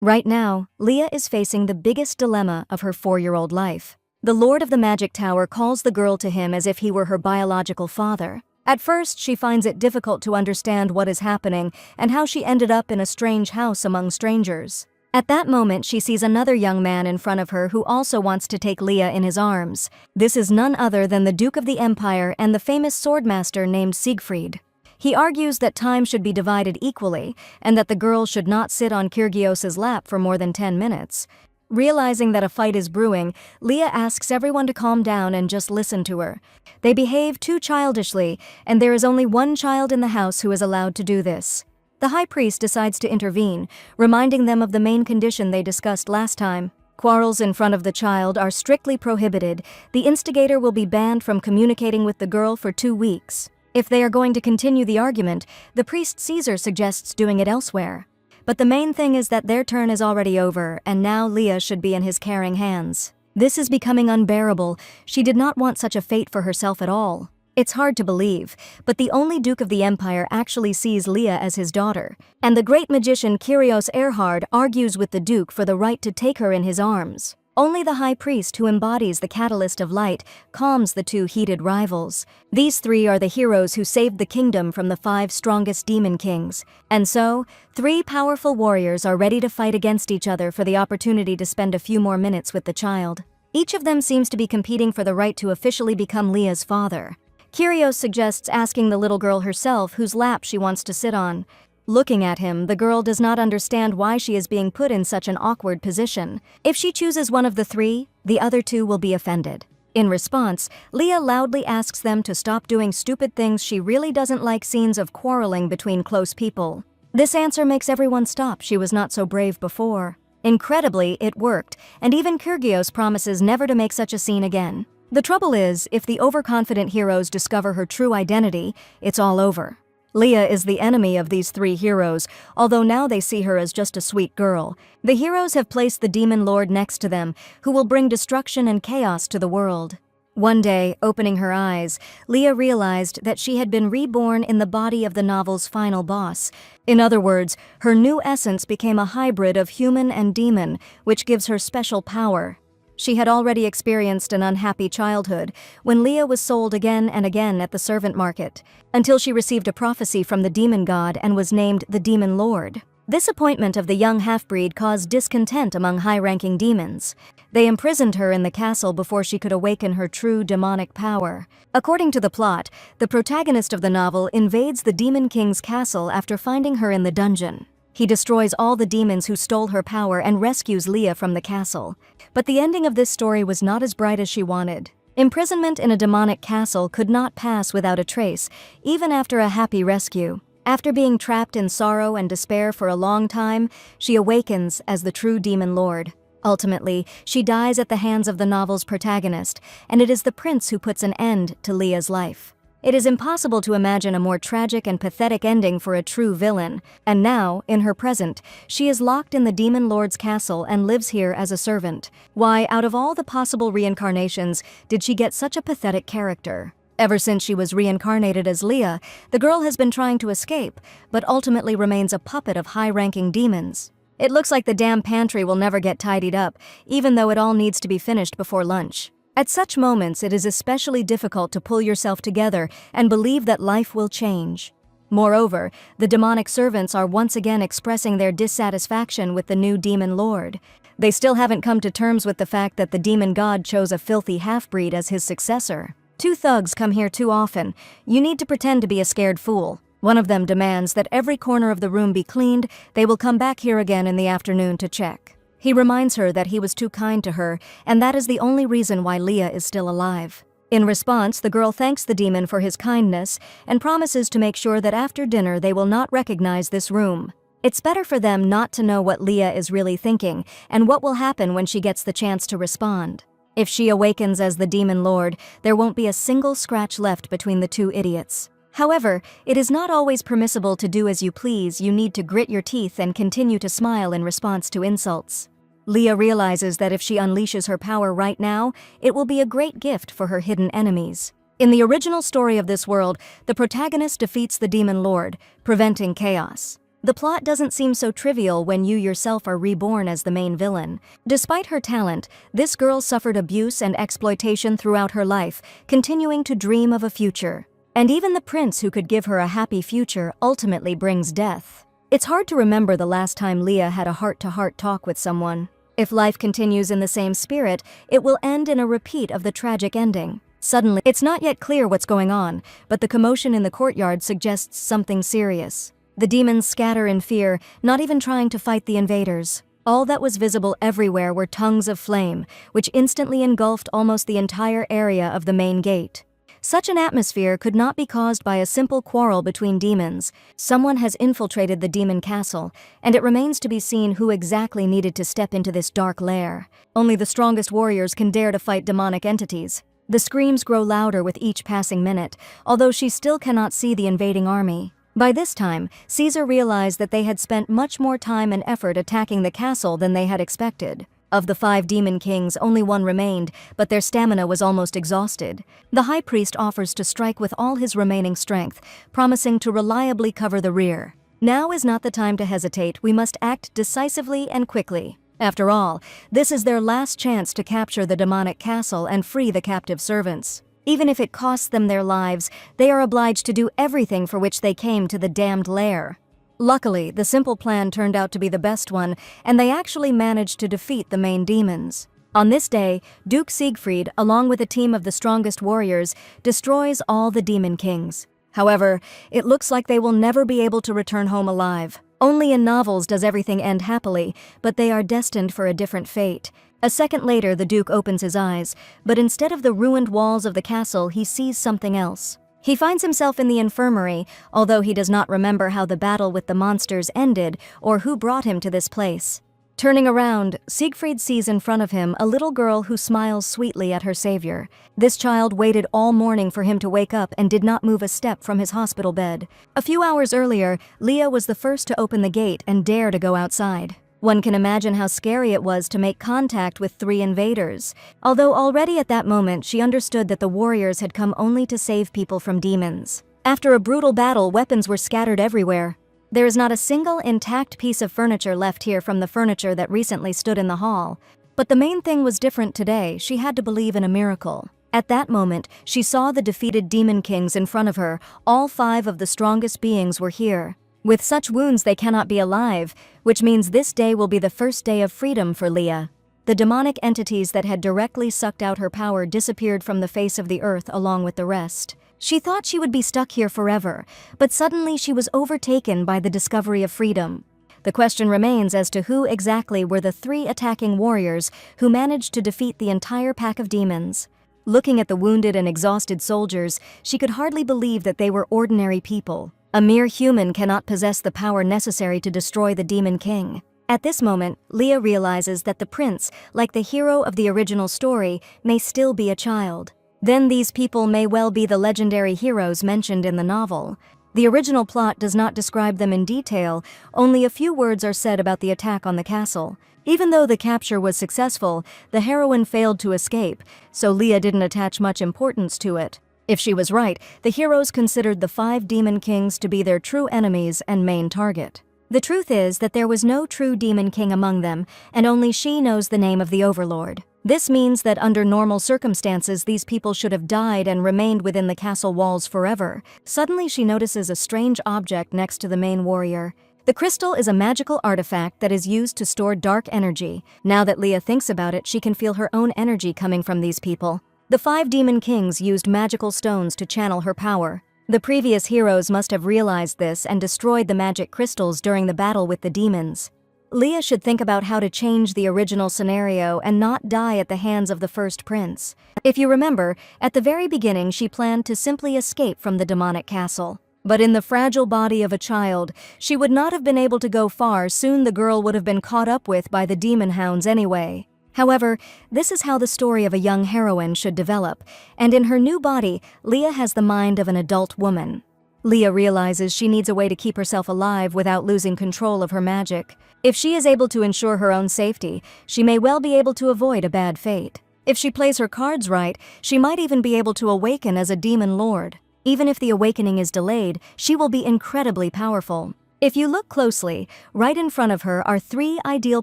Right now, Leah is facing the biggest dilemma of her 4-year-old life. The Lord of the Magic Tower calls the girl to him as if he were her biological father. At first, she finds it difficult to understand what is happening and how she ended up in a strange house among strangers. At that moment, she sees another young man in front of her who also wants to take Leah in his arms. This is none other than the Duke of the Empire and the famous swordmaster named Siegfried. He argues that time should be divided equally and that the girl should not sit on Kyrgios's lap for more than 10 minutes. Realizing that a fight is brewing, Leah asks everyone to calm down and just listen to her. They behave too childishly, and there is only one child in the house who is allowed to do this. The high priest decides to intervene, reminding them of the main condition they discussed last time. Quarrels in front of the child are strictly prohibited. The instigator will be banned from communicating with the girl for 2 weeks. If they are going to continue the argument, the priest Caesar suggests doing it elsewhere. But the main thing is that their turn is already over, and now Leah should be in his caring hands. This is becoming unbearable. She did not want such a fate for herself at all. It's hard to believe, but the only Duke of the Empire actually sees Leah as his daughter, and the great magician Kyrios Erhard argues with the Duke for the right to take her in his arms. Only the High Priest, who embodies the catalyst of light, calms the two heated rivals. These three are the heroes who saved the kingdom from the 5 strongest demon kings. And so, 3 powerful warriors are ready to fight against each other for the opportunity to spend a few more minutes with the child. Each of them seems to be competing for the right to officially become Leah's father. Kyrios suggests asking the little girl herself whose lap she wants to sit on. Looking at him, the girl does not understand why she is being put in such an awkward position. If she chooses one of the 3, the other 2 will be offended. In response, Leah loudly asks them to stop doing stupid things. She really doesn't like scenes of quarreling between close people. This answer makes everyone stop. She was not so brave before. Incredibly, it worked, and even Kyrgios promises never to make such a scene again. The trouble is, if the overconfident heroes discover her true identity, it's all over. Leah is the enemy of these 3 heroes, although now they see her as just a sweet girl. The heroes have placed the demon lord next to them, who will bring destruction and chaos to the world. One day, opening her eyes, Leah realized that she had been reborn in the body of the novel's final boss. In other words, her new essence became a hybrid of human and demon, which gives her special power. She had already experienced an unhappy childhood when Leah was sold again and again at the servant market, until she received a prophecy from the demon god and was named the Demon Lord. This appointment of the young half-breed caused discontent among high-ranking demons. They imprisoned her in the castle before she could awaken her true demonic power. According to the plot, the protagonist of the novel invades the Demon King's castle after finding her in the dungeon. He destroys all the demons who stole her power and rescues Leah from the castle. But the ending of this story was not as bright as she wanted. Imprisonment in a demonic castle could not pass without a trace, even after a happy rescue. After being trapped in sorrow and despair for a long time, she awakens as the true demon lord. Ultimately, she dies at the hands of the novel's protagonist, and it is the prince who puts an end to Leah's life. It is impossible to imagine a more tragic and pathetic ending for a true villain, and now, in her present, she is locked in the Demon Lord's castle and lives here as a servant. Why, out of all the possible reincarnations, did she get such a pathetic character? Ever since she was reincarnated as Leah, the girl has been trying to escape, but ultimately remains a puppet of high-ranking demons. It looks like the damn pantry will never get tidied up, even though it all needs to be finished before lunch. At such moments, it is especially difficult to pull yourself together and believe that life will change. Moreover, the demonic servants are once again expressing their dissatisfaction with the new demon lord. They still haven't come to terms with the fact that the demon god chose a filthy half-breed as his successor. 2 thugs come here too often. You need to pretend to be a scared fool. One of them demands that every corner of the room be cleaned. They will come back here again in the afternoon to check. He reminds her that he was too kind to her, and that is the only reason why Leah is still alive. In response, the girl thanks the demon for his kindness and promises to make sure that after dinner they will not recognize this room. It's better for them not to know what Leah is really thinking and what will happen when she gets the chance to respond. If she awakens as the demon lord, there won't be a single scratch left between the 2 idiots. However, it is not always permissible to do as you please. You need to grit your teeth and continue to smile in response to insults. Leah realizes that if she unleashes her power right now, it will be a great gift for her hidden enemies. In the original story of this world, the protagonist defeats the demon lord, preventing chaos. The plot doesn't seem so trivial when you yourself are reborn as the main villain. Despite her talent, this girl suffered abuse and exploitation throughout her life, continuing to dream of a future. And even the prince who could give her a happy future ultimately brings death. It's hard to remember the last time Leah had a heart-to-heart talk with someone. If life continues in the same spirit, it will end in a repeat of the tragic ending. Suddenly, it's not yet clear what's going on, but the commotion in the courtyard suggests something serious. The demons scatter in fear, not even trying to fight the invaders. All that was visible everywhere were tongues of flame, which instantly engulfed almost the entire area of the main gate. Such an atmosphere could not be caused by a simple quarrel between demons. Someone has infiltrated the demon castle, and it remains to be seen who exactly needed to step into this dark lair. Only the strongest warriors can dare to fight demonic entities. The screams grow louder with each passing minute, although she still cannot see the invading army. By this time, Caesar realized that they had spent much more time and effort attacking the castle than they had expected. Of the 5 demon kings, only one remained, but their stamina was almost exhausted. The high priest offers to strike with all his remaining strength, promising to reliably cover the rear. Now is not the time to hesitate. We must act decisively and quickly. After all, this is their last chance to capture the demonic castle and free the captive servants. Even if it costs them their lives, they are obliged to do everything for which they came to the damned lair. Luckily, the simple plan turned out to be the best one, and they actually managed to defeat the main demons. On this day, Duke Siegfried, along with a team of the strongest warriors, destroys all the demon kings. However, it looks like they will never be able to return home alive. Only in novels does everything end happily, but they are destined for a different fate. A second later, the Duke opens his eyes, but instead of the ruined walls of the castle, he sees something else. He finds himself in the infirmary, although he does not remember how the battle with the monsters ended or who brought him to this place. Turning around, Siegfried sees in front of him a little girl who smiles sweetly at her savior. This child waited all morning for him to wake up and did not move a step from his hospital bed. A few hours earlier, Leah was the first to open the gate and dare to go outside. One can imagine how scary it was to make contact with 3 invaders, although already at that moment she understood that the warriors had come only to save people from demons. After a brutal battle, weapons were scattered everywhere. There is not a single intact piece of furniture left here from the furniture that recently stood in the hall. But the main thing was different today. She had to believe in a miracle. At that moment, she saw the defeated demon kings in front of her. All 5 of the strongest beings were here. With such wounds they cannot be alive, which means this day will be the first day of freedom for Leah. The demonic entities that had directly sucked out her power disappeared from the face of the earth along with the rest. She thought she would be stuck here forever, but suddenly she was overtaken by the discovery of freedom. The question remains as to who exactly were the 3 attacking warriors who managed to defeat the entire pack of demons. Looking at the wounded and exhausted soldiers, she could hardly believe that they were ordinary people. A mere human cannot possess the power necessary to destroy the demon king. At this moment, Leah realizes that the prince, like the hero of the original story, may still be a child. Then these people may well be the legendary heroes mentioned in the novel. The original plot does not describe them in detail, only a few words are said about the attack on the castle. Even though the capture was successful, the heroine failed to escape, so Leah didn't attach much importance to it. If she was right, the heroes considered the 5 demon kings to be their true enemies and main target. The truth is that there was no true demon king among them, and only she knows the name of the overlord. This means that under normal circumstances these people should have died and remained within the castle walls forever. Suddenly she notices a strange object next to the main warrior. The crystal is a magical artifact that is used to store dark energy. Now that Leah thinks about it, she can feel her own energy coming from these people. The 5 demon kings used magical stones to channel her power. The previous heroes must have realized this and destroyed the magic crystals during the battle with the demons. Leah should think about how to change the original scenario and not die at the hands of the first prince. If you remember, at the very beginning she planned to simply escape from the demonic castle. But in the fragile body of a child, she would not have been able to go far. Soon the girl would have been caught up with by the demon hounds anyway. However, this is how the story of a young heroine should develop, and in her new body, Leah has the mind of an adult woman. Leah realizes she needs a way to keep herself alive without losing control of her magic. If she is able to ensure her own safety, she may well be able to avoid a bad fate. If she plays her cards right, she might even be able to awaken as a demon lord. Even if the awakening is delayed, she will be incredibly powerful. If you look closely, right in front of her are 3 ideal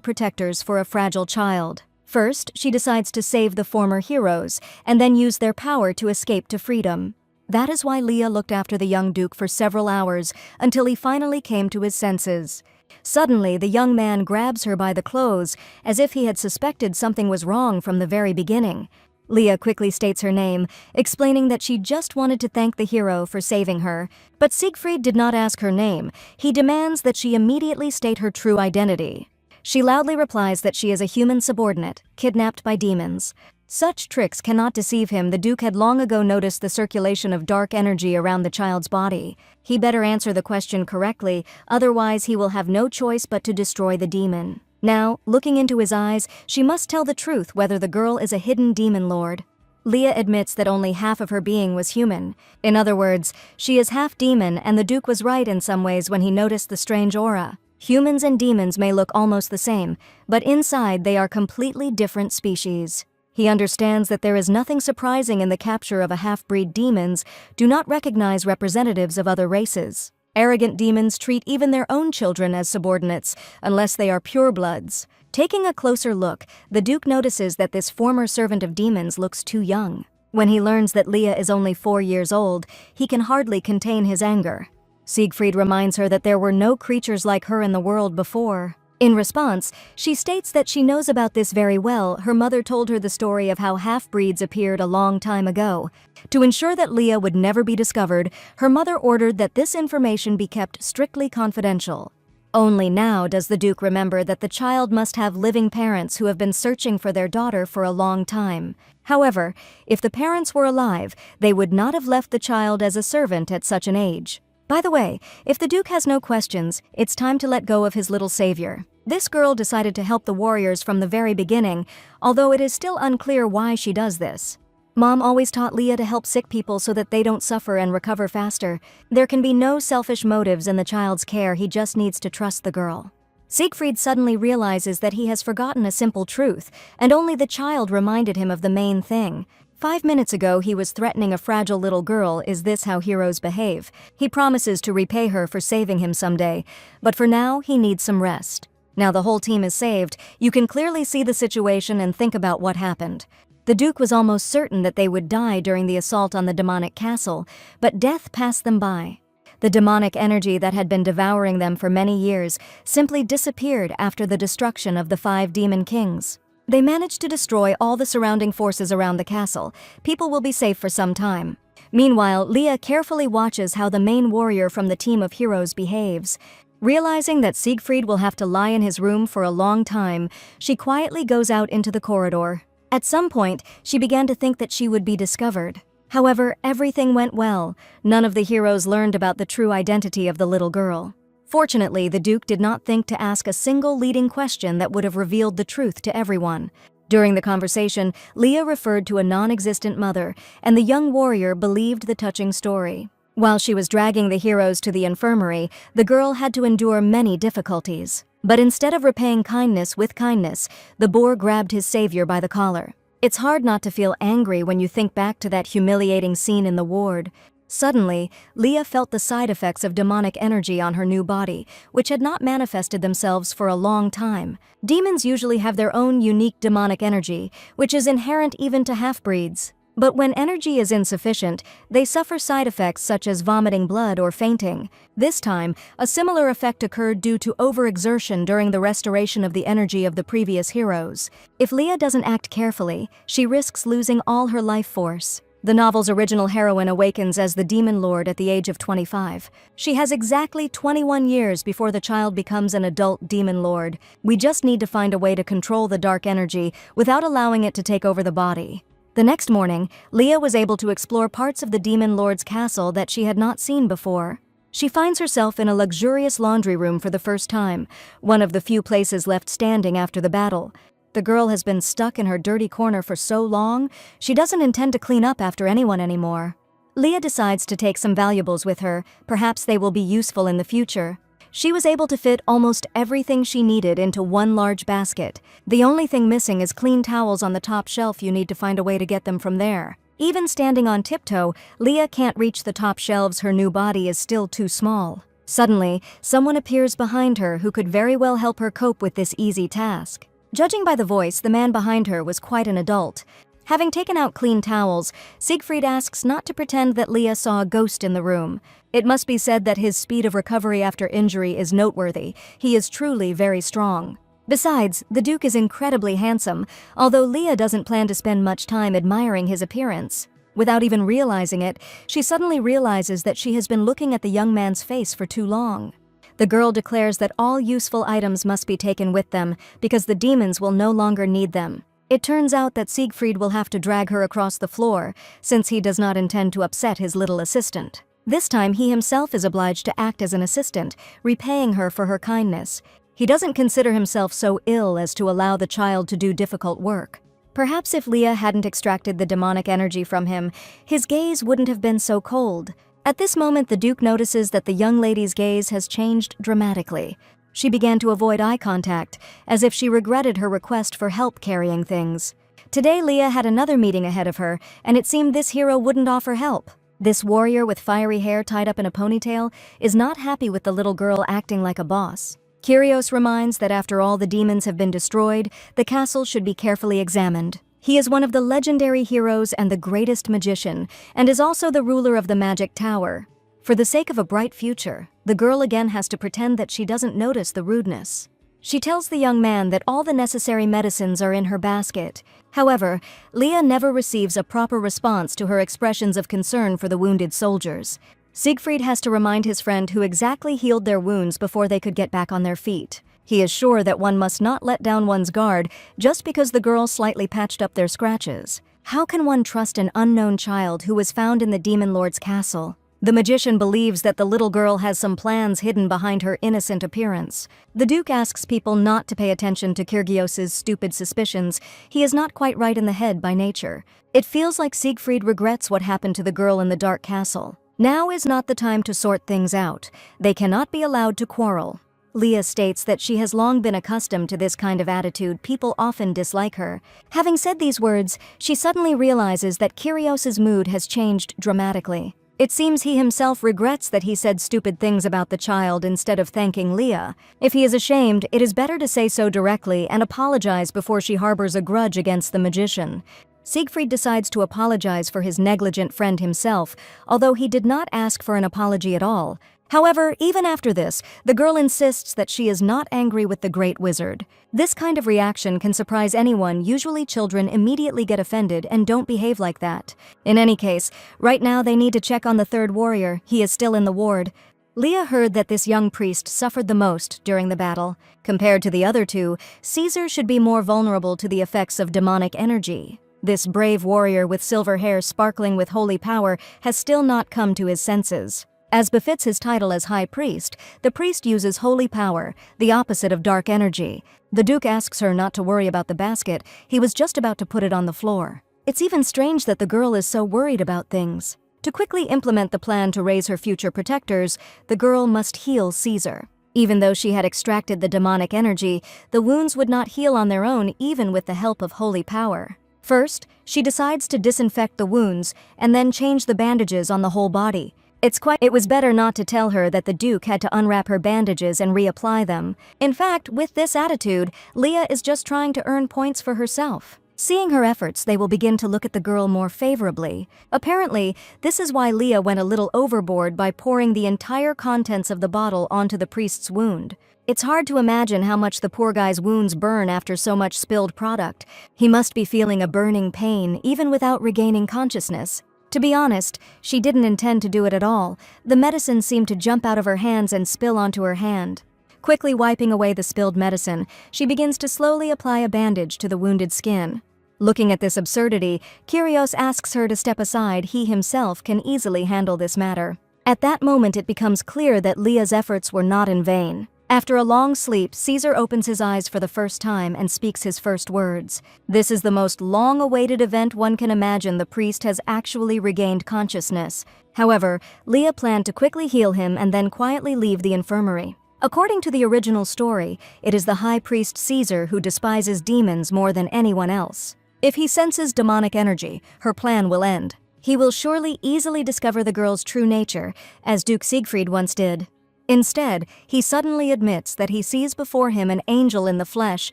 protectors for a fragile child. First, she decides to save the former heroes, and then use their power to escape to freedom. That is why Leah looked after the young Duke for several hours, until he finally came to his senses. Suddenly, the young man grabs her by the clothes, as if he had suspected something was wrong from the very beginning. Leah quickly states her name, explaining that she just wanted to thank the hero for saving her. But Siegfried did not ask her name. He demands that she immediately state her true identity. She loudly replies that she is a human subordinate, kidnapped by demons. Such tricks cannot deceive him. The Duke had long ago noticed the circulation of dark energy around the child's body. He better answer the question correctly, otherwise he will have no choice but to destroy the demon. Now, looking into his eyes, she must tell the truth whether the girl is a hidden demon lord. Leah admits that only half of her being was human. In other words, she is half demon, and the Duke was right in some ways when he noticed the strange aura. Humans and demons may look almost the same, but inside they are completely different species. He understands that there is nothing surprising in the capture of a half-breed. Demons do not recognize representatives of other races. Arrogant demons treat even their own children as subordinates, unless they are purebloods. Taking a closer look, the Duke notices that this former servant of demons looks too young. When he learns that Leah is only 4 years old, he can hardly contain his anger. Siegfried reminds her that there were no creatures like her in the world before. In response, she states that she knows about this very well. Her mother told her the story of how half-breeds appeared a long time ago. To ensure that Leah would never be discovered, her mother ordered that this information be kept strictly confidential. Only now does the Duke remember that the child must have living parents who have been searching for their daughter for a long time. However, if the parents were alive, they would not have left the child as a servant at such an age. By the way, if the Duke has no questions, it's time to let go of his little savior. This girl decided to help the warriors from the very beginning, although it is still unclear why she does this. Mom always taught Leah to help sick people so that they don't suffer and recover faster. There can be no selfish motives in the child's care. He just needs to trust the girl. Siegfried suddenly realizes that he has forgotten a simple truth, and only the child reminded him of the main thing. 5 minutes ago, he was threatening a fragile little girl. Is this how heroes behave? He promises to repay her for saving him someday, but for now, he needs some rest. Now the whole team is saved, you can clearly see the situation and think about what happened. The Duke was almost certain that they would die during the assault on the demonic castle, but death passed them by. The demonic energy that had been devouring them for many years simply disappeared after the destruction of the 5 demon kings. They managed to destroy all the surrounding forces around the castle. People will be safe for some time. Meanwhile, Leah carefully watches how the main warrior from the team of heroes behaves. Realizing that Siegfried will have to lie in his room for a long time, she quietly goes out into the corridor. At some point, she began to think that she would be discovered. However, everything went well. None of the heroes learned about the true identity of the little girl. Fortunately, the Duke did not think to ask a single leading question that would have revealed the truth to everyone. During the conversation, Leah referred to a non-existent mother, and the young warrior believed the touching story. While she was dragging the heroes to the infirmary, the girl had to endure many difficulties. But instead of repaying kindness with kindness, the boar grabbed his savior by the collar. It's hard not to feel angry when you think back to that humiliating scene in the ward. Suddenly, Leah felt the side effects of demonic energy on her new body, which had not manifested themselves for a long time. Demons usually have their own unique demonic energy, which is inherent even to half-breeds. But when energy is insufficient, they suffer side effects such as vomiting blood or fainting. This time, a similar effect occurred due to overexertion during the restoration of the energy of the previous heroes. If Leah doesn't act carefully, she risks losing all her life force. The novel's original heroine awakens as the Demon Lord at the age of 25. She has exactly 21 years before the child becomes an adult Demon Lord. We just need to find a way to control the dark energy without allowing it to take over the body. The next morning, Leah was able to explore parts of the Demon Lord's castle that she had not seen before. She finds herself in a luxurious laundry room for the first time, one of the few places left standing after the battle. The girl has been stuck in her dirty corner for so long, she doesn't intend to clean up after anyone anymore. Leah decides to take some valuables with her. Perhaps they will be useful in the future. She was able to fit almost everything she needed into one large basket. The only thing missing is clean towels on the top shelf. You need to find a way to get them from there. Even standing on tiptoe, Leah can't reach the top shelves. Her new body is still too small. Suddenly, someone appears behind her who could very well help her cope with this easy task. Judging by the voice, the man behind her was quite an adult. Having taken out clean towels, Siegfried asks not to pretend that Leah saw a ghost in the room. It must be said that his speed of recovery after injury is noteworthy. He is truly very strong. Besides, the Duke is incredibly handsome, although Leah doesn't plan to spend much time admiring his appearance. Without even realizing it, she suddenly realizes that she has been looking at the young man's face for too long. The girl declares that all useful items must be taken with them because the demons will no longer need them. It turns out that Siegfried will have to drag her across the floor, since he does not intend to upset his little assistant. This time he himself is obliged to act as an assistant, repaying her for her kindness. He doesn't consider himself so ill as to allow the child to do difficult work. Perhaps if Leah hadn't extracted the demonic energy from him, his gaze wouldn't have been so cold. At this moment, the Duke notices that the young lady's gaze has changed dramatically. She began to avoid eye contact, as if she regretted her request for help carrying things. Today, Leah had another meeting ahead of her, and it seemed this hero wouldn't offer help. This warrior with fiery hair tied up in a ponytail is not happy with the little girl acting like a boss. Kyrios reminds that after all the demons have been destroyed, the castle should be carefully examined. He is one of the legendary heroes and the greatest magician, and is also the ruler of the magic tower. For the sake of a bright future, the girl again has to pretend that she doesn't notice the rudeness. She tells the young man that all the necessary medicines are in her basket. However, Leah never receives a proper response to her expressions of concern for the wounded soldiers. Siegfried has to remind his friend who exactly healed their wounds before they could get back on their feet. He is sure that one must not let down one's guard just because the girl slightly patched up their scratches. How can one trust an unknown child who was found in the Demon Lord's castle? The magician believes that the little girl has some plans hidden behind her innocent appearance. The Duke asks people not to pay attention to Kyrgios's stupid suspicions. He is not quite right in the head by nature. It feels like Siegfried regrets what happened to the girl in the dark castle. Now is not the time to sort things out. They cannot be allowed to quarrel. Leah states that she has long been accustomed to this kind of attitude. People often dislike her. Having said these words, she suddenly realizes that Kyrios's mood has changed dramatically. It seems he himself regrets that he said stupid things about the child instead of thanking Leah. If he is ashamed, it is better to say so directly and apologize before she harbors a grudge against the magician. Siegfried decides to apologize for his negligent friend himself, although he did not ask for an apology at all. However, even after this, the girl insists that she is not angry with the great wizard. This kind of reaction can surprise anyone. Usually children immediately get offended and don't behave like that. In any case, right now they need to check on the third warrior. He is still in the ward. Leah heard that this young priest suffered the most during the battle. Compared to the other two, Caesar should be more vulnerable to the effects of demonic energy. This brave warrior with silver hair sparkling with holy power has still not come to his senses. As befits his title as high priest, the priest uses holy power, the opposite of dark energy. The Duke asks her not to worry about the basket. He was just about to put it on the floor. It's even strange that the girl is so worried about things. To quickly implement the plan to raise her future protectors, the girl must heal Caesar. Even though she had extracted the demonic energy, the wounds would not heal on their own even with the help of holy power. First, she decides to disinfect the wounds and then change the bandages on the whole body. It was better not to tell her that the Duke had to unwrap her bandages and reapply them. In fact, with this attitude, Leah is just trying to earn points for herself. Seeing her efforts, they will begin to look at the girl more favorably. Apparently, this is why Leah went a little overboard by pouring the entire contents of the bottle onto the priest's wound. It's hard to imagine how much the poor guy's wounds burn after so much spilled product. He must be feeling a burning pain even without regaining consciousness. To be honest, she didn't intend to do it at all. The medicine seemed to jump out of her hands and spill onto her hand. Quickly wiping away the spilled medicine, she begins to slowly apply a bandage to the wounded skin. Looking at this absurdity, Kyrios asks her to step aside. He himself can easily handle this matter. At that moment, it becomes clear that Leah's efforts were not in vain. After a long sleep, Caesar opens his eyes for the first time and speaks his first words. This is the most long-awaited event one can imagine. The priest has actually regained consciousness. However, Leah planned to quickly heal him and then quietly leave the infirmary. According to the original story, it is the high priest Caesar who despises demons more than anyone else. If he senses demonic energy, her plan will end. He will surely easily discover the girl's true nature, as Duke Siegfried once did. Instead, he suddenly admits that he sees before him an angel in the flesh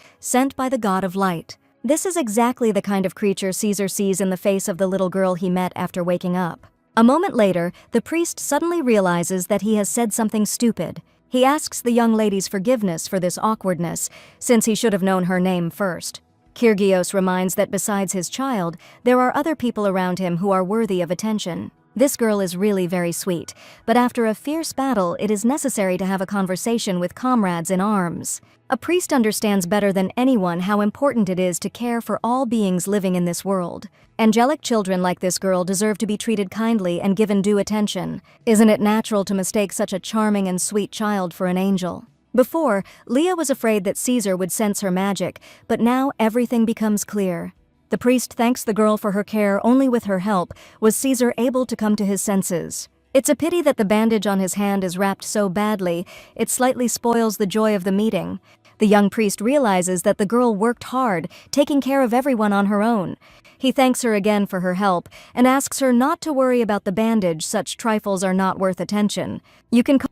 sent by the god of light. This is exactly the kind of creature Caesar sees in the face of the little girl he met after waking up. A moment later, the priest suddenly realizes that he has said something stupid. He asks the young lady's forgiveness for this awkwardness, since he should have known her name first. Kyrgios reminds that besides his child, there are other people around him who are worthy of attention. This girl is really very sweet, but after a fierce battle, it is necessary to have a conversation with comrades in arms. A priest understands better than anyone how important it is to care for all beings living in this world. Angelic children like this girl deserve to be treated kindly and given due attention. Isn't it natural to mistake such a charming and sweet child for an angel? Before, Leah was afraid that Caesar would sense her magic, but now everything becomes clear. The priest thanks the girl for her care. Only with her help was Caesar able to come to his senses. It's a pity that the bandage on his hand is wrapped so badly, it slightly spoils the joy of the meeting. The young priest realizes that the girl worked hard, taking care of everyone on her own. He thanks her again for her help and asks her not to worry about the bandage. Such trifles are not worth attention.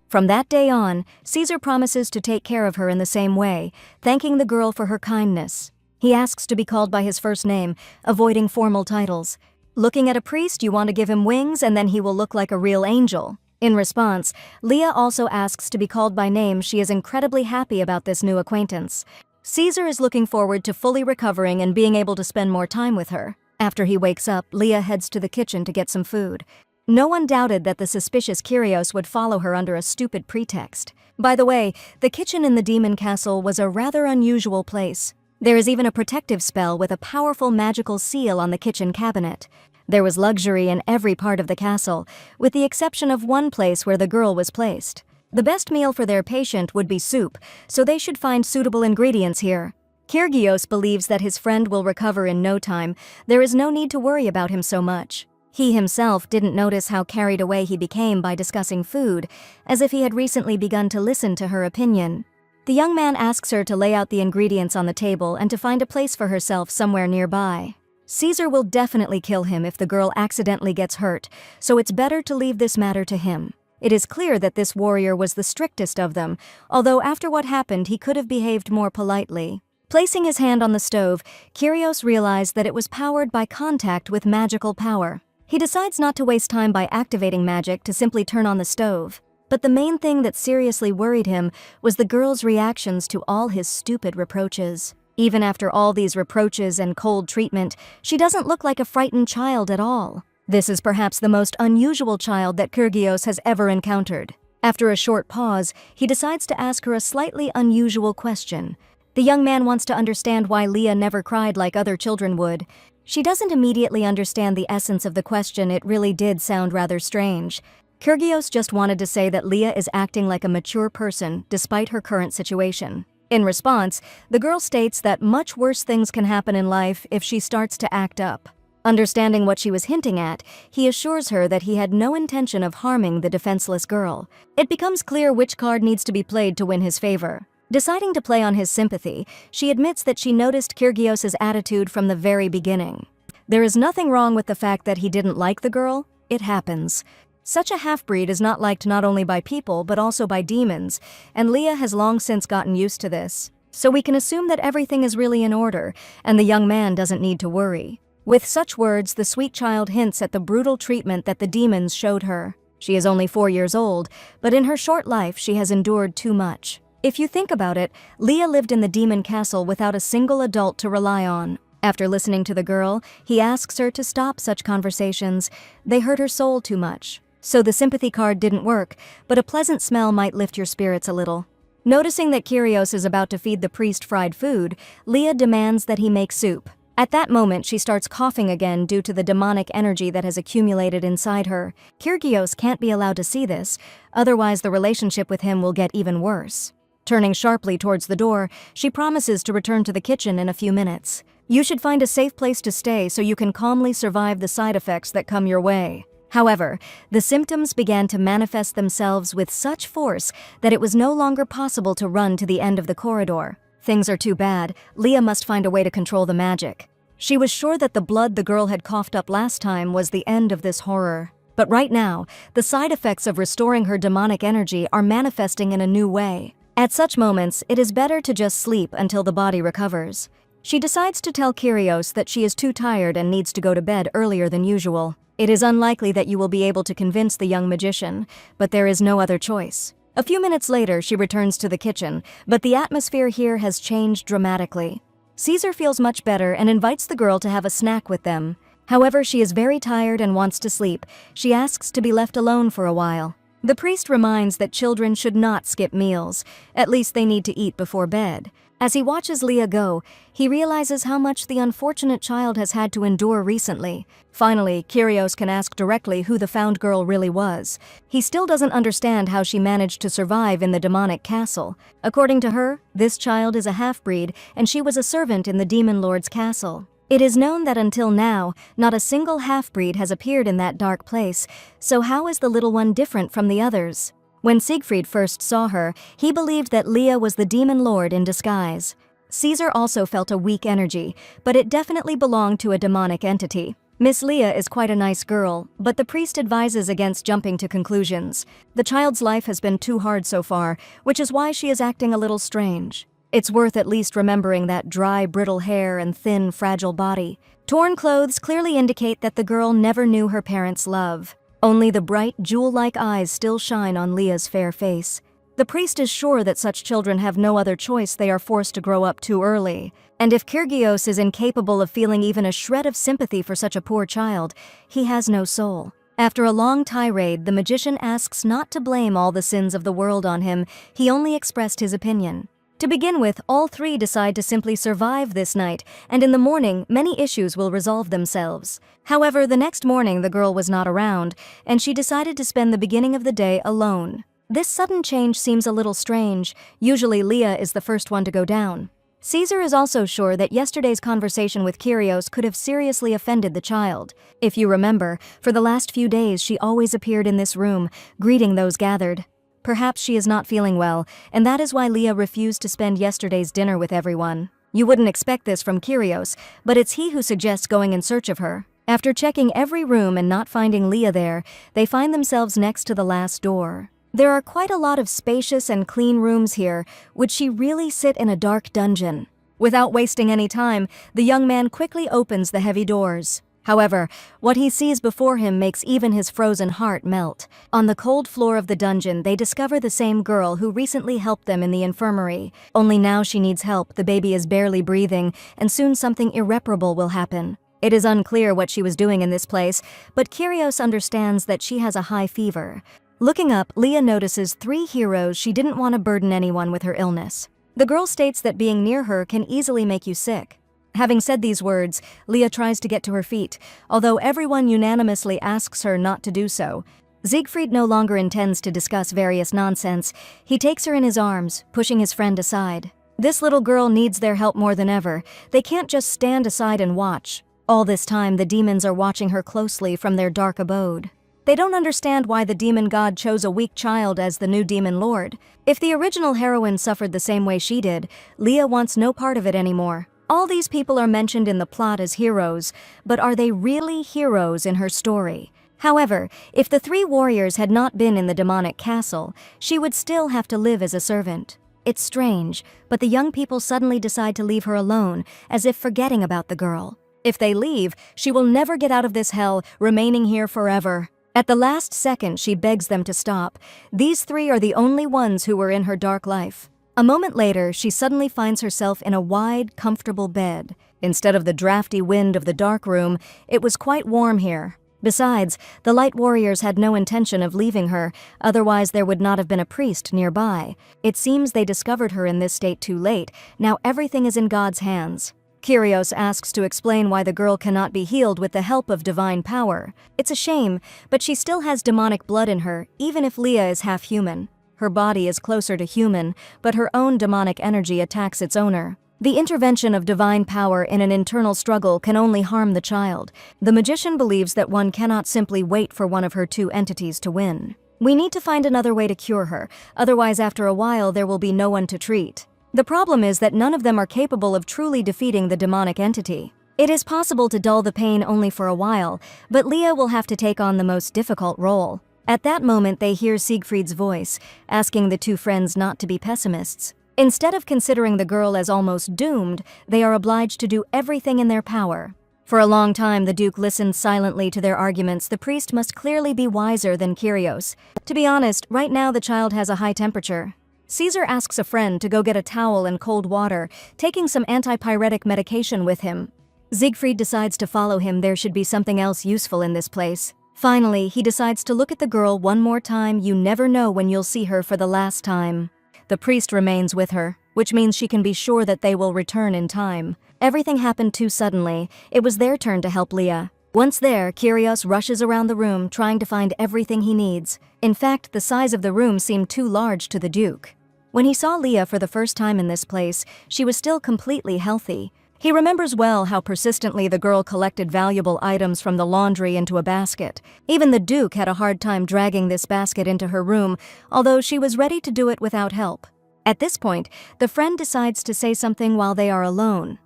From that day on, Caesar promises to take care of her in the same way, thanking the girl for her kindness. He asks to be called by his first name, avoiding formal titles. Looking at a priest, you want to give him wings and then he will look like a real angel. In response, Leah also asks to be called by name. She is incredibly happy about this new acquaintance. Caesar is looking forward to fully recovering and being able to spend more time with her. After he wakes up, Leah heads to the kitchen to get some food. No one doubted that the suspicious Kyrios would follow her under a stupid pretext. By the way, the kitchen in the demon castle was a rather unusual place. There is even a protective spell with a powerful magical seal on the kitchen cabinet. There was luxury in every part of the castle, with the exception of one place where the girl was placed. The best meal for their patient would be soup, so they should find suitable ingredients here. Kyrgios believes that his friend will recover in no time. There is no need to worry about him so much. He himself didn't notice how carried away he became by discussing food, as if he had recently begun to listen to her opinion. The young man asks her to lay out the ingredients on the table and to find a place for herself somewhere nearby. Caesar will definitely kill him if the girl accidentally gets hurt, so it's better to leave this matter to him. It is clear that this warrior was the strictest of them, although after what happened he could have behaved more politely. Placing his hand on the stove, Kyrios realized that it was powered by contact with magical power. He decides not to waste time by activating magic to simply turn on the stove. But the main thing that seriously worried him was the girl's reactions to all his stupid reproaches. Even after all these reproaches and cold treatment, she doesn't look like a frightened child at all. This is perhaps the most unusual child that Kyrgios has ever encountered. After a short pause, he decides to ask her a slightly unusual question. The young man wants to understand why Leah never cried like other children would. She doesn't immediately understand the essence of the question. It really did sound rather strange. Kyrgios just wanted to say that Leah is acting like a mature person despite her current situation. In response, the girl states that much worse things can happen in life if she starts to act up. Understanding what she was hinting at, he assures her that he had no intention of harming the defenseless girl. It becomes clear which card needs to be played to win his favor. Deciding to play on his sympathy, she admits that she noticed Kyrgios's attitude from the very beginning. There is nothing wrong with the fact that he didn't like the girl. It happens. Such a half-breed is not liked not only by people but also by demons, and Leah has long since gotten used to this. So we can assume that everything is really in order, and the young man doesn't need to worry. With such words, the sweet child hints at the brutal treatment that the demons showed her. She is only 4 years old, but in her short life she has endured too much. If you think about it, Leah lived in the demon castle without a single adult to rely on. After listening to the girl, he asks her to stop such conversations. They hurt her soul too much. So the sympathy card didn't work, but a pleasant smell might lift your spirits a little. Noticing that Kyrios is about to feed the priest fried food, Leah demands that he make soup. At that moment, she starts coughing again due to the demonic energy that has accumulated inside her. Kyrgios can't be allowed to see this, otherwise the relationship with him will get even worse. Turning sharply towards the door, she promises to return to the kitchen in a few minutes. You should find a safe place to stay so you can calmly survive the side effects that come your way. However, the symptoms began to manifest themselves with such force that it was no longer possible to run to the end of the corridor. Things are too bad. Leah must find a way to control the magic. She was sure that the blood the girl had coughed up last time was the end of this horror. But right now, the side effects of restoring her demonic energy are manifesting in a new way. At such moments, it is better to just sleep until the body recovers. She decides to tell Kyrios that she is too tired and needs to go to bed earlier than usual. It is unlikely that you will be able to convince the young magician, but there is no other choice. A few minutes later, she returns to the kitchen, but the atmosphere here has changed dramatically. Caesar feels much better and invites the girl to have a snack with them. However, she is very tired and wants to sleep. She asks to be left alone for a while. The priest reminds that children should not skip meals. At least they need to eat before bed. As he watches Leah go, he realizes how much the unfortunate child has had to endure recently. Finally, Kyrios can ask directly who the found girl really was. He still doesn't understand how she managed to survive in the demonic castle. According to her, this child is a half-breed, and she was a servant in the demon lord's castle. It is known that until now, not a single half-breed has appeared in that dark place, so how is the little one different from the others? When Siegfried first saw her, he believed that Leah was the demon lord in disguise. Caesar also felt a weak energy, but it definitely belonged to a demonic entity. Miss Leah is quite a nice girl, but the priest advises against jumping to conclusions. The child's life has been too hard so far, which is why she is acting a little strange. It's worth at least remembering that dry, brittle hair and thin, fragile body. Torn clothes clearly indicate that the girl never knew her parents' love. Only the bright, jewel-like eyes still shine on Leah's fair face. The priest is sure that such children have no other choice. They are forced to grow up too early. And if Kyrios is incapable of feeling even a shred of sympathy for such a poor child, he has no soul. After a long tirade, the magician asks not to blame all the sins of the world on him. He only expressed his opinion. To begin with, all three decide to simply survive this night, and in the morning, many issues will resolve themselves. However, the next morning the girl was not around, and she decided to spend the beginning of the day alone. This sudden change seems a little strange. Usually Leah is the first one to go down. Caesar is also sure that yesterday's conversation with Kyrios could have seriously offended the child. If you remember, for the last few days she always appeared in this room, greeting those gathered. Perhaps she is not feeling well, and that is why Leah refused to spend yesterday's dinner with everyone. You wouldn't expect this from Kyrios, but it's he who suggests going in search of her. After checking every room and not finding Leah there, they find themselves next to the last door. There are quite a lot of spacious and clean rooms here. Would she really sit in a dark dungeon? Without wasting any time, the young man quickly opens the heavy doors. However, what he sees before him makes even his frozen heart melt. On the cold floor of the dungeon, they discover the same girl who recently helped them in the infirmary. Only now she needs help, the baby is barely breathing, and soon something irreparable will happen. It is unclear what she was doing in this place, but Kyrios understands that she has a high fever. Looking up, Leah notices 3 heroes. She didn't want to burden anyone with her illness. The girl states that being near her can easily make you sick. Having said these words, Leah tries to get to her feet, although everyone unanimously asks her not to do so. Siegfried no longer intends to discuss various nonsense. He takes her in his arms, pushing his friend aside. This little girl needs their help more than ever. They can't just stand aside and watch. All this time, the demons are watching her closely from their dark abode. They don't understand why the demon god chose a weak child as the new demon lord. If the original heroine suffered the same way she did, Leah wants no part of it anymore. All these people are mentioned in the plot as heroes, but are they really heroes in her story? However, if the 3 warriors had not been in the demonic castle, she would still have to live as a servant. It's strange, but the young people suddenly decide to leave her alone, as if forgetting about the girl. If they leave, she will never get out of this hell, remaining here forever. At the last second, she begs them to stop. These 3 are the only ones who were in her dark life. A moment later, she suddenly finds herself in a wide, comfortable bed. Instead of the drafty wind of the dark room, it was quite warm here. Besides, the light warriors had no intention of leaving her, otherwise there would not have been a priest nearby. It seems they discovered her in this state too late. Now everything is in God's hands. Kyrios asks to explain why the girl cannot be healed with the help of divine power. It's a shame, but she still has demonic blood in her, even if Leah is half human. Her body is closer to human, but her own demonic energy attacks its owner. The intervention of divine power in an internal struggle can only harm the child. The magician believes that one cannot simply wait for one of her 2 entities to win. We need to find another way to cure her, otherwise after a while there will be no one to treat. The problem is that none of them are capable of truly defeating the demonic entity. It is possible to dull the pain only for a while, but Leah will have to take on the most difficult role. At that moment they hear Siegfried's voice, asking the two friends not to be pessimists. Instead of considering the girl as almost doomed, they are obliged to do everything in their power. For a long time the Duke listened silently to their arguments. The priest must clearly be wiser than Kyrios. To be honest, right now the child has a high temperature. Caesar asks a friend to go get a towel and cold water, taking some antipyretic medication with him. Siegfried decides to follow him. There should be something else useful in this place. Finally, he decides to look at the girl one more time. You never know when you'll see her for the last time. The priest remains with her, which means she can be sure that they will return in time. Everything happened too suddenly. It was their turn to help Leah. Once there, Kyrios rushes around the room trying to find everything he needs. In fact, the size of the room seemed too large to the Duke. When he saw Leah for the first time in this place, she was still completely healthy. He remembers well how persistently the girl collected valuable items from the laundry into a basket. Even the Duke had a hard time dragging this basket into her room, although she was ready to do it without help. At this point, the friend decides to say something while they are alone.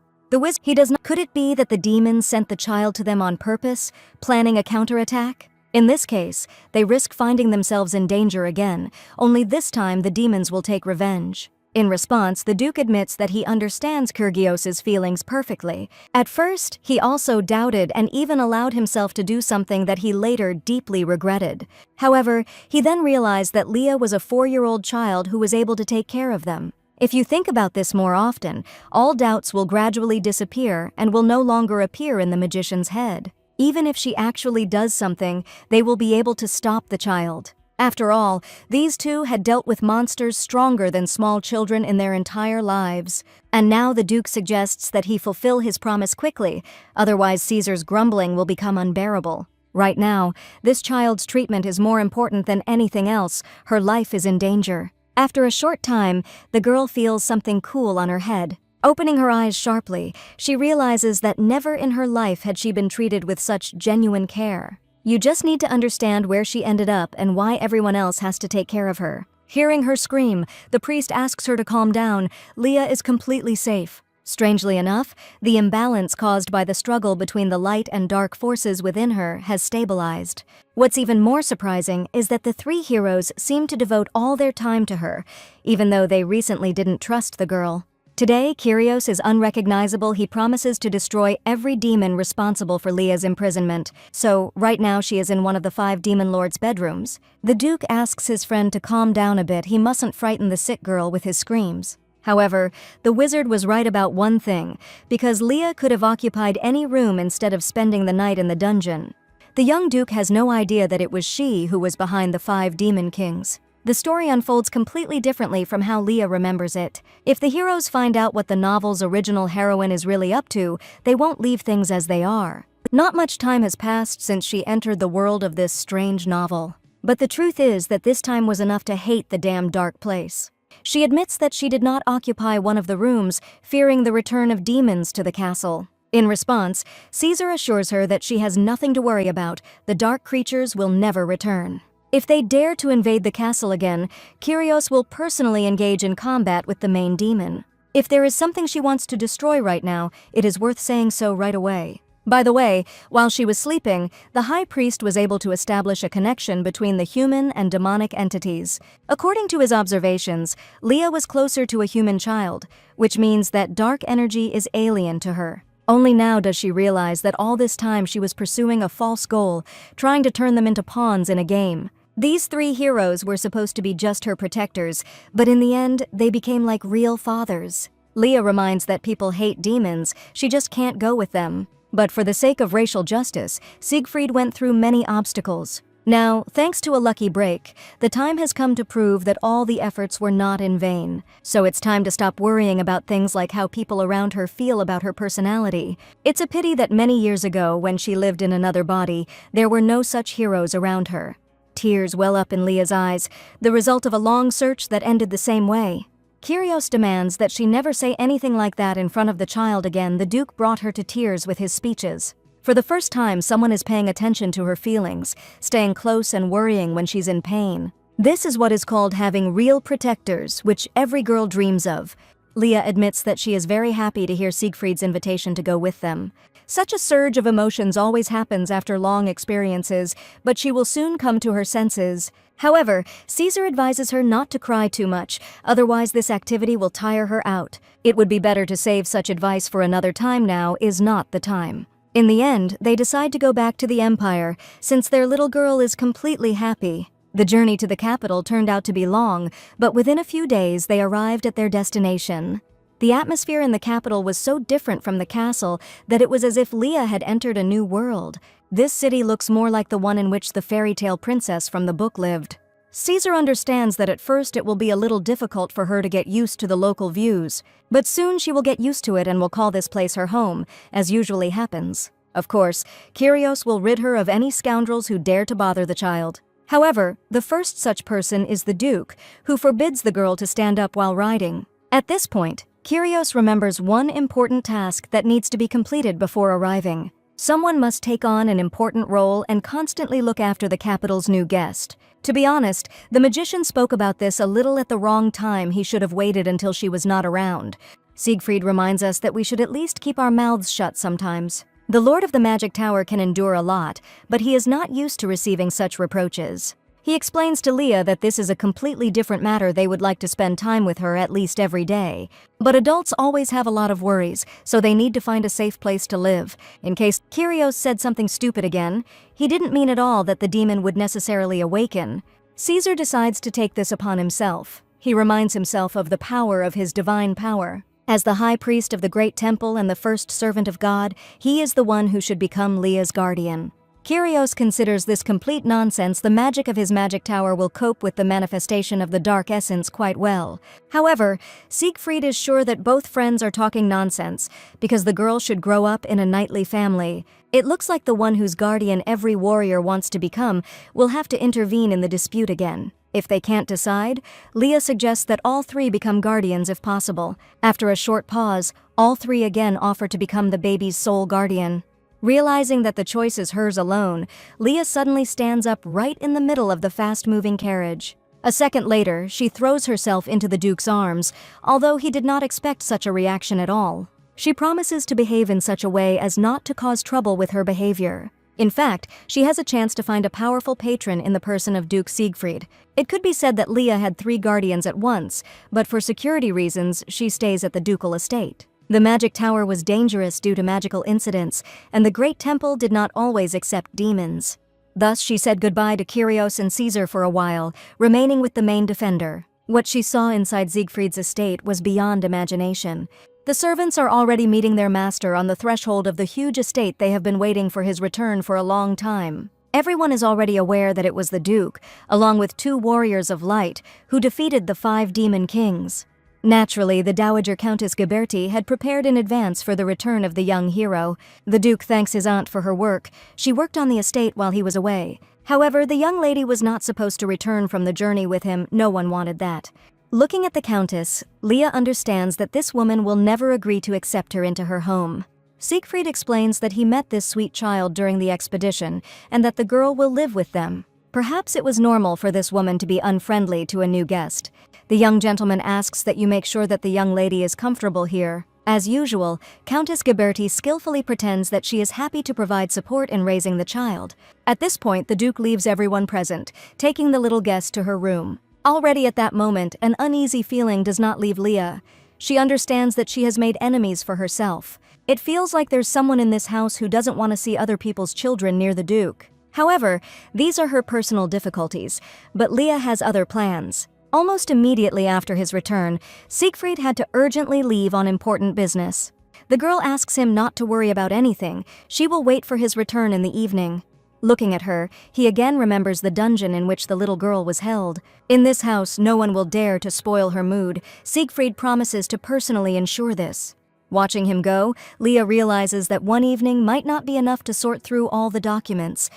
He does not. Could it be that the demons sent the child to them on purpose, planning a counterattack? In this case, they risk finding themselves in danger again, only this time the demons will take revenge. In response, the Duke admits that he understands Kyrios' feelings perfectly. At first, he also doubted and even allowed himself to do something that he later deeply regretted. However, he then realized that Leah was a 4-year-old child who was able to take care of them. If you think about this more often, all doubts will gradually disappear and will no longer appear in the magician's head. Even if she actually does something, they will be able to stop the child. After all, these two had dealt with monsters stronger than small children in their entire lives. And now the Duke suggests that he fulfill his promise quickly, otherwise Caesar's grumbling will become unbearable. Right now, this child's treatment is more important than anything else. Her life is in danger. After a short time, the girl feels something cool on her head. Opening her eyes sharply, she realizes that never in her life had she been treated with such genuine care. You just need to understand where she ended up and why everyone else has to take care of her. Hearing her scream, the priest asks her to calm down. Leah is completely safe. Strangely enough, the imbalance caused by the struggle between the light and dark forces within her has stabilized. What's even more surprising is that the three heroes seem to devote all their time to her, even though they recently didn't trust the girl. Today, Kyrios is unrecognizable. He promises to destroy every demon responsible for Leah's imprisonment. So, right now she is in one of the 5 demon lords' bedrooms. The Duke asks his friend to calm down a bit. He mustn't frighten the sick girl with his screams. However, the wizard was right about one thing, because Leah could have occupied any room instead of spending the night in the dungeon. The young Duke has no idea that it was she who was behind the 5 demon kings. The story unfolds completely differently from how Leah remembers it. If the heroes find out what the novel's original heroine is really up to, they won't leave things as they are. Not much time has passed since she entered the world of this strange novel. But the truth is that this time was enough to hate the damn dark place. She admits that she did not occupy one of the rooms, fearing the return of demons to the castle. In response, Caesar assures her that she has nothing to worry about. The dark creatures will never return. If they dare to invade the castle again, Kyrios will personally engage in combat with the main demon. If there is something she wants to destroy right now, it is worth saying so right away. By the way, while she was sleeping, the high priest was able to establish a connection between the human and demonic entities. According to his observations, Leah was closer to a human child, which means that dark energy is alien to her. Only now does she realize that all this time she was pursuing a false goal, trying to turn them into pawns in a game. These 3 heroes were supposed to be just her protectors, but in the end, they became like real fathers. Leah reminds that people hate demons, she just can't go with them. But for the sake of racial justice, Siegfried went through many obstacles. Now, thanks to a lucky break, the time has come to prove that all the efforts were not in vain. So it's time to stop worrying about things like how people around her feel about her personality. It's a pity that many years ago, when she lived in another body, there were no such heroes around her. Tears well up in Leah's eyes, the result of a long search that ended the same way. Kyrios demands that she never say anything like that in front of the child again. The Duke brought her to tears with his speeches. For the first time, someone is paying attention to her feelings, staying close and worrying when she's in pain. This is what is called having real protectors, which every girl dreams of. Leah admits that she is very happy to hear Siegfried's invitation to go with them. Such a surge of emotions always happens after long experiences, but she will soon come to her senses. However, Caesar advises her not to cry too much, otherwise this activity will tire her out. It would be better to save such advice for another time. Now is not the time. In the end, they decide to go back to the Empire, since their little girl is completely happy. The journey to the capital turned out to be long, but within a few days they arrived at their destination. The atmosphere in the capital was so different from the castle that it was as if Leah had entered a new world. This city looks more like the one in which the fairy tale princess from the book lived. Caesar understands that at first it will be a little difficult for her to get used to the local views, but soon she will get used to it and will call this place her home, as usually happens. Of course, Kyrios will rid her of any scoundrels who dare to bother the child. However, the first such person is the Duke, who forbids the girl to stand up while riding. At this point, Kyrios remembers one important task that needs to be completed before arriving. Someone must take on an important role and constantly look after the capital's new guest. To be honest, the magician spoke about this a little at the wrong time. He should have waited until she was not around. Siegfried reminds us that we should at least keep our mouths shut sometimes. The Lord of the Magic Tower can endure a lot, but he is not used to receiving such reproaches. He explains to Leah that this is a completely different matter. They would like to spend time with her at least every day. But adults always have a lot of worries, so they need to find a safe place to live. In case Kyrios said something stupid again, he didn't mean at all that the demon would necessarily awaken. Caesar decides to take this upon himself. He reminds himself of the power of his divine power. As the high priest of the great temple and the first servant of God, he is the one who should become Leah's guardian. Kyrios considers this complete nonsense. The magic of his magic tower will cope with the manifestation of the dark essence quite well. However, Siegfried is sure that both friends are talking nonsense, because the girl should grow up in a knightly family. It looks like the one whose guardian every warrior wants to become will have to intervene in the dispute again. If they can't decide, Leah suggests that all three become guardians if possible. After a short pause, all three again offer to become the baby's sole guardian. Realizing that the choice is hers alone, Leah suddenly stands up right in the middle of the fast-moving carriage. A second later, she throws herself into the Duke's arms, although he did not expect such a reaction at all. She promises to behave in such a way as not to cause trouble with her behavior. In fact, she has a chance to find a powerful patron in the person of Duke Siegfried. It could be said that Leah had three guardians at once, but for security reasons, she stays at the ducal estate. The magic tower was dangerous due to magical incidents, and the great temple did not always accept demons. Thus, she said goodbye to Kyrios and Caesar for a while, remaining with the main defender. What she saw inside Siegfried's estate was beyond imagination. The servants are already meeting their master on the threshold of the huge estate. They have been waiting for his return for a long time. Everyone is already aware that it was the Duke, along with 2 warriors of light, who defeated the 5 demon kings. Naturally, the Dowager Countess Ghiberti had prepared in advance for the return of the young hero. The Duke thanks his aunt for her work. She worked on the estate while he was away. However, the young lady was not supposed to return from the journey with him. No one wanted that. Looking at the Countess, Leah understands that this woman will never agree to accept her into her home. Siegfried explains that he met this sweet child during the expedition, and that the girl will live with them. Perhaps it was normal for this woman to be unfriendly to a new guest. The young gentleman asks that you make sure that the young lady is comfortable here. As usual, Countess Ghiberti skillfully pretends that she is happy to provide support in raising the child. At this point, the Duke leaves everyone present, taking the little guest to her room. Already at that moment, an uneasy feeling does not leave Leah. She understands that she has made enemies for herself. It feels like there's someone in this house who doesn't want to see other people's children near the Duke. However, these are her personal difficulties, but Leah has other plans. Almost immediately after his return, Siegfried had to urgently leave on important business. The girl asks him not to worry about anything. She will wait for his return in the evening. Looking at her, he again remembers the dungeon in which the little girl was held. In this house, no one will dare to spoil her mood. Siegfried promises to personally ensure this. Watching him go, Leah realizes that one evening might not be enough to sort through all the documents.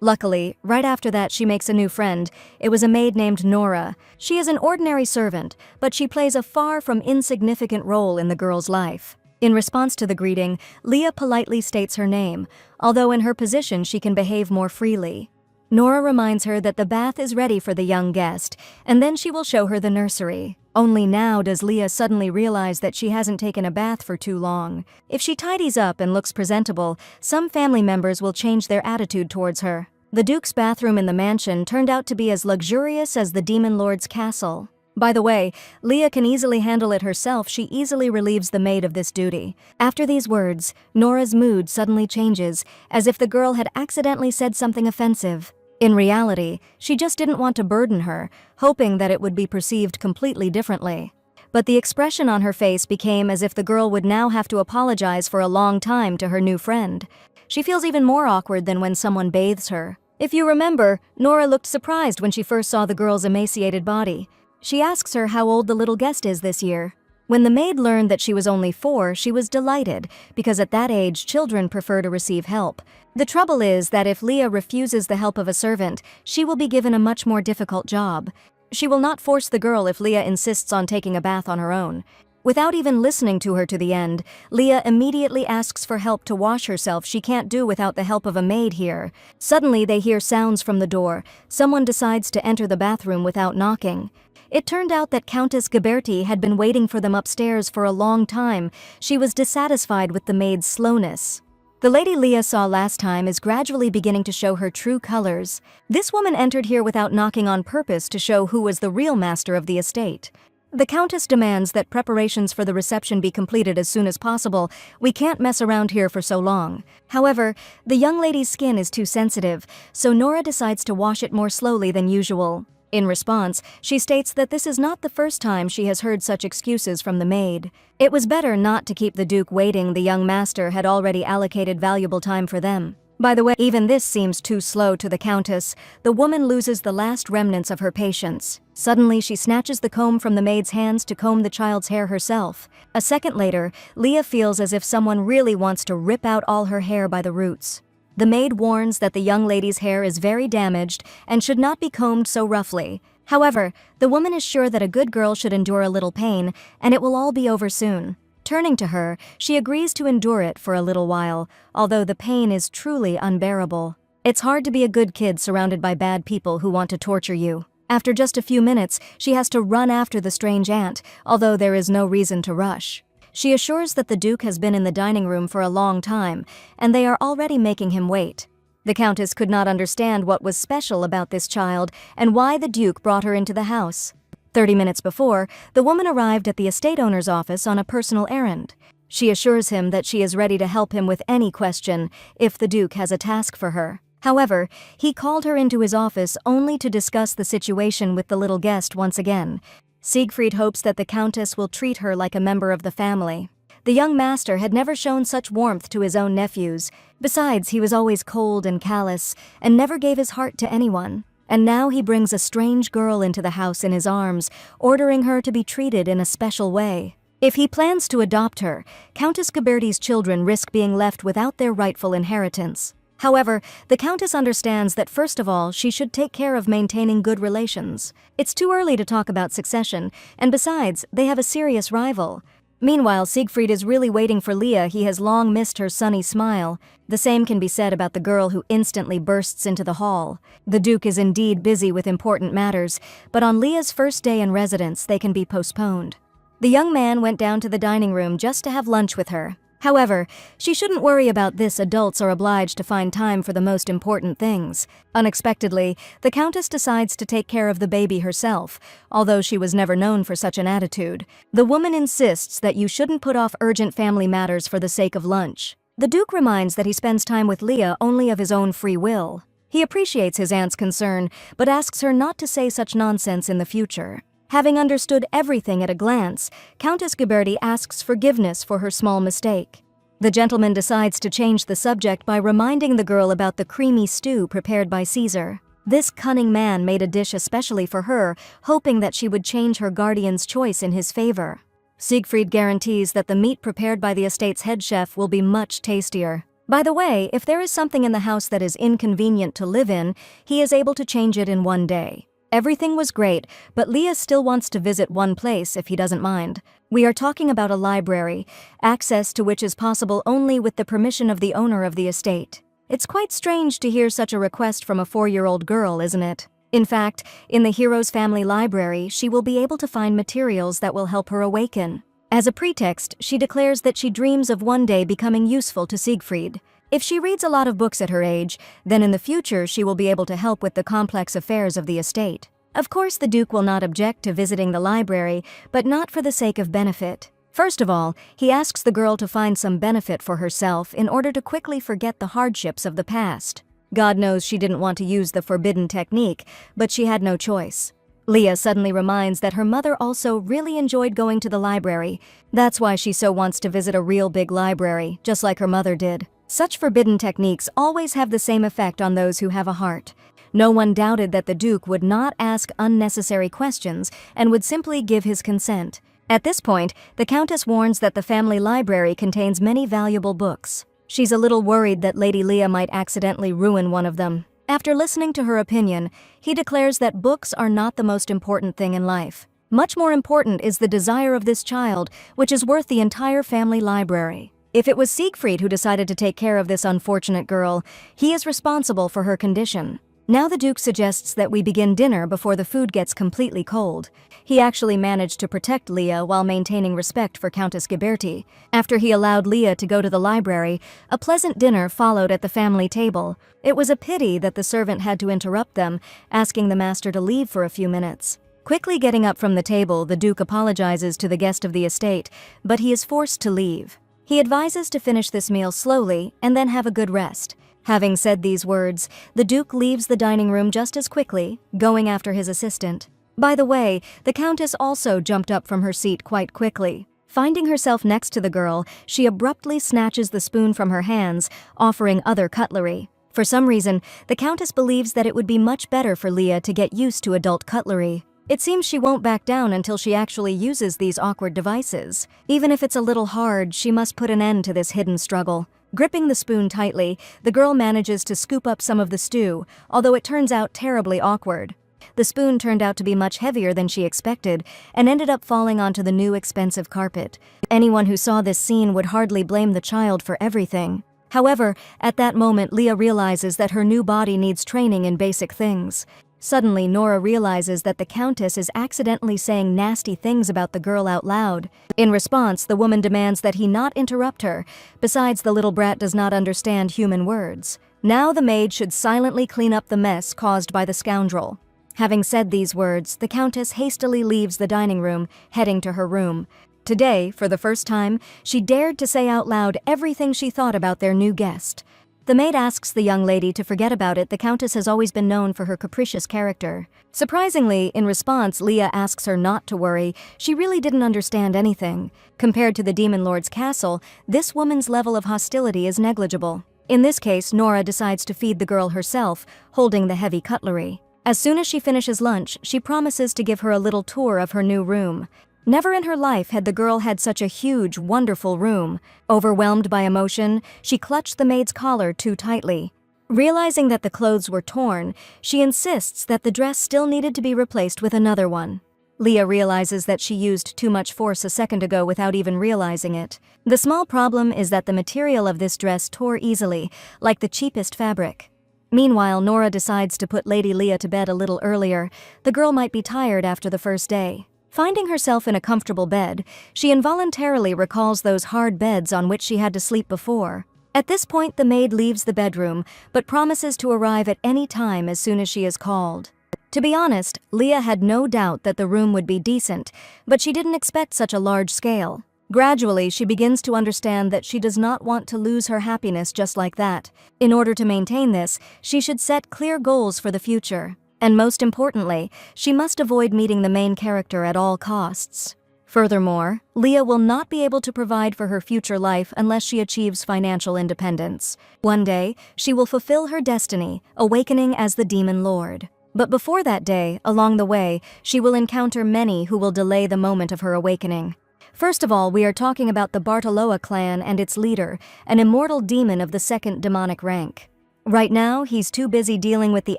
Luckily, right after that she makes a new friend. It was a maid named Nora. She is an ordinary servant, but she plays a far from insignificant role in the girl's life. In response to the greeting, Leah politely states her name, although in her position she can behave more freely. Nora reminds her that the bath is ready for the young guest, and then she will show her the nursery. Only now does Leah suddenly realize that she hasn't taken a bath for too long. If she tidies up and looks presentable, some family members will change their attitude towards her. The Duke's bathroom in the mansion turned out to be as luxurious as the Demon Lord's castle. By the way, Leah can easily handle it herself. She easily relieves the maid of this duty. After these words, Nora's mood suddenly changes, as if the girl had accidentally said something offensive. In reality, she just didn't want to burden her, hoping that it would be perceived completely differently. But the expression on her face became as if the girl would now have to apologize for a long time to her new friend. She feels even more awkward than when someone bathes her. If you remember, Nora looked surprised when she first saw the girl's emaciated body. She asks her how old the little guest is this year. When the maid learned that she was only 4, she was delighted, because at that age children prefer to receive help. The trouble is that if Leah refuses the help of a servant, she will be given a much more difficult job. She will not force the girl if Leah insists on taking a bath on her own. Without even listening to her to the end, Leah immediately asks for help to wash herself. She can't do without the help of a maid here. Suddenly they hear sounds from the door. Someone decides to enter the bathroom without knocking. It turned out that Countess Ghiberti had been waiting for them upstairs for a long time. She was dissatisfied with the maid's slowness. The lady Leah saw last time is gradually beginning to show her true colors. This woman entered here without knocking on purpose to show who was the real master of the estate. The Countess demands that preparations for the reception be completed as soon as possible. We can't mess around here for so long. However, the young lady's skin is too sensitive, so Nora decides to wash it more slowly than usual. In response, she states that this is not the first time she has heard such excuses from the maid. It was better not to keep the Duke waiting. The young master had already allocated valuable time for them. By the way, even this seems too slow to the Countess. The woman loses the last remnants of her patience. Suddenly, she snatches the comb from the maid's hands to comb the child's hair herself. A second later, Leah feels as if someone really wants to rip out all her hair by the roots. The maid warns that the young lady's hair is very damaged and should not be combed so roughly. However, the woman is sure that a good girl should endure a little pain, and it will all be over soon. Turning to her, she agrees to endure it for a little while, although the pain is truly unbearable. It's hard to be a good kid surrounded by bad people who want to torture you. After just a few minutes, she has to run after the strange aunt, although there is no reason to rush. She assures that the Duke has been in the dining room for a long time, and they are already making him wait. The Countess could not understand what was special about this child and why the Duke brought her into the house. 30 minutes before, the woman arrived at the estate owner's office on a personal errand. She assures him that she is ready to help him with any question if the Duke has a task for her. However, he called her into his office only to discuss the situation with the little guest once again. Siegfried hopes that the Countess will treat her like a member of the family. The young master had never shown such warmth to his own nephews. Besides, he was always cold and callous, and never gave his heart to anyone. And now he brings a strange girl into the house in his arms, ordering her to be treated in a special way. If he plans to adopt her, Countess Ghiberti's children risk being left without their rightful inheritance. However, the Countess understands that first of all, she should take care of maintaining good relations. It's too early to talk about succession, and besides, they have a serious rival. Meanwhile, Siegfried is really waiting for Leah. He has long missed her sunny smile. The same can be said about the girl who instantly bursts into the hall. The Duke is indeed busy with important matters, but on Leah's first day in residence, they can be postponed. The young man went down to the dining room just to have lunch with her. However, she shouldn't worry about this. Adults are obliged to find time for the most important things. Unexpectedly, the Countess decides to take care of the baby herself, although she was never known for such an attitude. The woman insists that you shouldn't put off urgent family matters for the sake of lunch. The Duke reminds that he spends time with Leah only of his own free will. He appreciates his aunt's concern, but asks her not to say such nonsense in the future. Having understood everything at a glance, Countess Ghiberti asks forgiveness for her small mistake. The gentleman decides to change the subject by reminding the girl about the creamy stew prepared by Caesar. This cunning man made a dish especially for her, hoping that she would change her guardian's choice in his favor. Siegfried guarantees that the meat prepared by the estate's head chef will be much tastier. By the way, if there is something in the house that is inconvenient to live in, he is able to change it in one day. Everything was great, but Leah still wants to visit one place if he doesn't mind. We are talking about a library, access to which is possible only with the permission of the owner of the estate. It's quite strange to hear such a request from a 4-year-old girl, isn't it? In fact, in the hero's family library, she will be able to find materials that will help her awaken. As a pretext, she declares that she dreams of one day becoming useful to Siegfried. If she reads a lot of books at her age, then in the future she will be able to help with the complex affairs of the estate. Of course, the Duke will not object to visiting the library, but not for the sake of benefit. First of all, he asks the girl to find some benefit for herself in order to quickly forget the hardships of the past. God knows she didn't want to use the forbidden technique, but she had no choice. Leah suddenly reminds that her mother also really enjoyed going to the library. That's why she so wants to visit a real big library, just like her mother did. Such forbidden techniques always have the same effect on those who have a heart. No one doubted that the Duke would not ask unnecessary questions and would simply give his consent. At this point, the Countess warns that the family library contains many valuable books. She's a little worried that Lady Leah might accidentally ruin one of them. After listening to her opinion, he declares that books are not the most important thing in life. Much more important is the desire of this child, which is worth the entire family library. If it was Siegfried who decided to take care of this unfortunate girl, he is responsible for her condition. Now the Duke suggests that we begin dinner before the food gets completely cold. He actually managed to protect Leah while maintaining respect for Countess Ghiberti. After he allowed Leah to go to the library, a pleasant dinner followed at the family table. It was a pity that the servant had to interrupt them, asking the master to leave for a few minutes. Quickly getting up from the table, the Duke apologizes to the guest of the estate, but he is forced to leave. He advises to finish this meal slowly and then have a good rest. Having said these words, the Duke leaves the dining room just as quickly, going after his assistant. By the way, the Countess also jumped up from her seat quite quickly. Finding herself next to the girl, she abruptly snatches the spoon from her hands, offering other cutlery. For some reason, the Countess believes that it would be much better for Leah to get used to adult cutlery. It seems she won't back down until she actually uses these awkward devices. Even if it's a little hard, she must put an end to this hidden struggle. Gripping the spoon tightly, the girl manages to scoop up some of the stew, although it turns out terribly awkward. The spoon turned out to be much heavier than she expected and ended up falling onto the new expensive carpet. Anyone who saw this scene would hardly blame the child for everything. However, at that moment, Leah realizes that her new body needs training in basic things. Suddenly, Nora realizes that the Countess is accidentally saying nasty things about the girl out loud. In response, the woman demands that he not interrupt her. Besides, the little brat does not understand human words. Now the maid should silently clean up the mess caused by the scoundrel. Having said these words, the Countess hastily leaves the dining room, heading to her room. Today, for the first time, she dared to say out loud everything she thought about their new guest. The maid asks the young lady to forget about it. The Countess has always been known for her capricious character. Surprisingly, in response, Leah asks her not to worry. She really didn't understand anything. Compared to the Demon Lord's castle, this woman's level of hostility is negligible. In this case, Nora decides to feed the girl herself, holding the heavy cutlery. As soon as she finishes lunch, she promises to give her a little tour of her new room. Never in her life had the girl had such a huge, wonderful room. Overwhelmed by emotion, she clutched the maid's collar too tightly. Realizing that the clothes were torn, she insists that the dress still needed to be replaced with another one. Leah realizes that she used too much force a second ago without even realizing it. The small problem is that the material of this dress tore easily, like the cheapest fabric. Meanwhile, Nora decides to put Lady Leah to bed a little earlier. The girl might be tired after the first day. Finding herself in a comfortable bed, she involuntarily recalls those hard beds on which she had to sleep before. At this point, the maid leaves the bedroom, but promises to arrive at any time as soon as she is called. To be honest, Leah had no doubt that the room would be decent, but she didn't expect such a large scale. Gradually, she begins to understand that she does not want to lose her happiness just like that. In order to maintain this, she should set clear goals for the future. And most importantly, she must avoid meeting the main character at all costs. Furthermore, Leah will not be able to provide for her future life unless she achieves financial independence. One day, she will fulfill her destiny, awakening as the Demon Lord. But before that day, along the way, she will encounter many who will delay the moment of her awakening. First of all, we are talking about the Bartoloa clan and its leader, an immortal demon of the second demonic rank. Right now, he's too busy dealing with the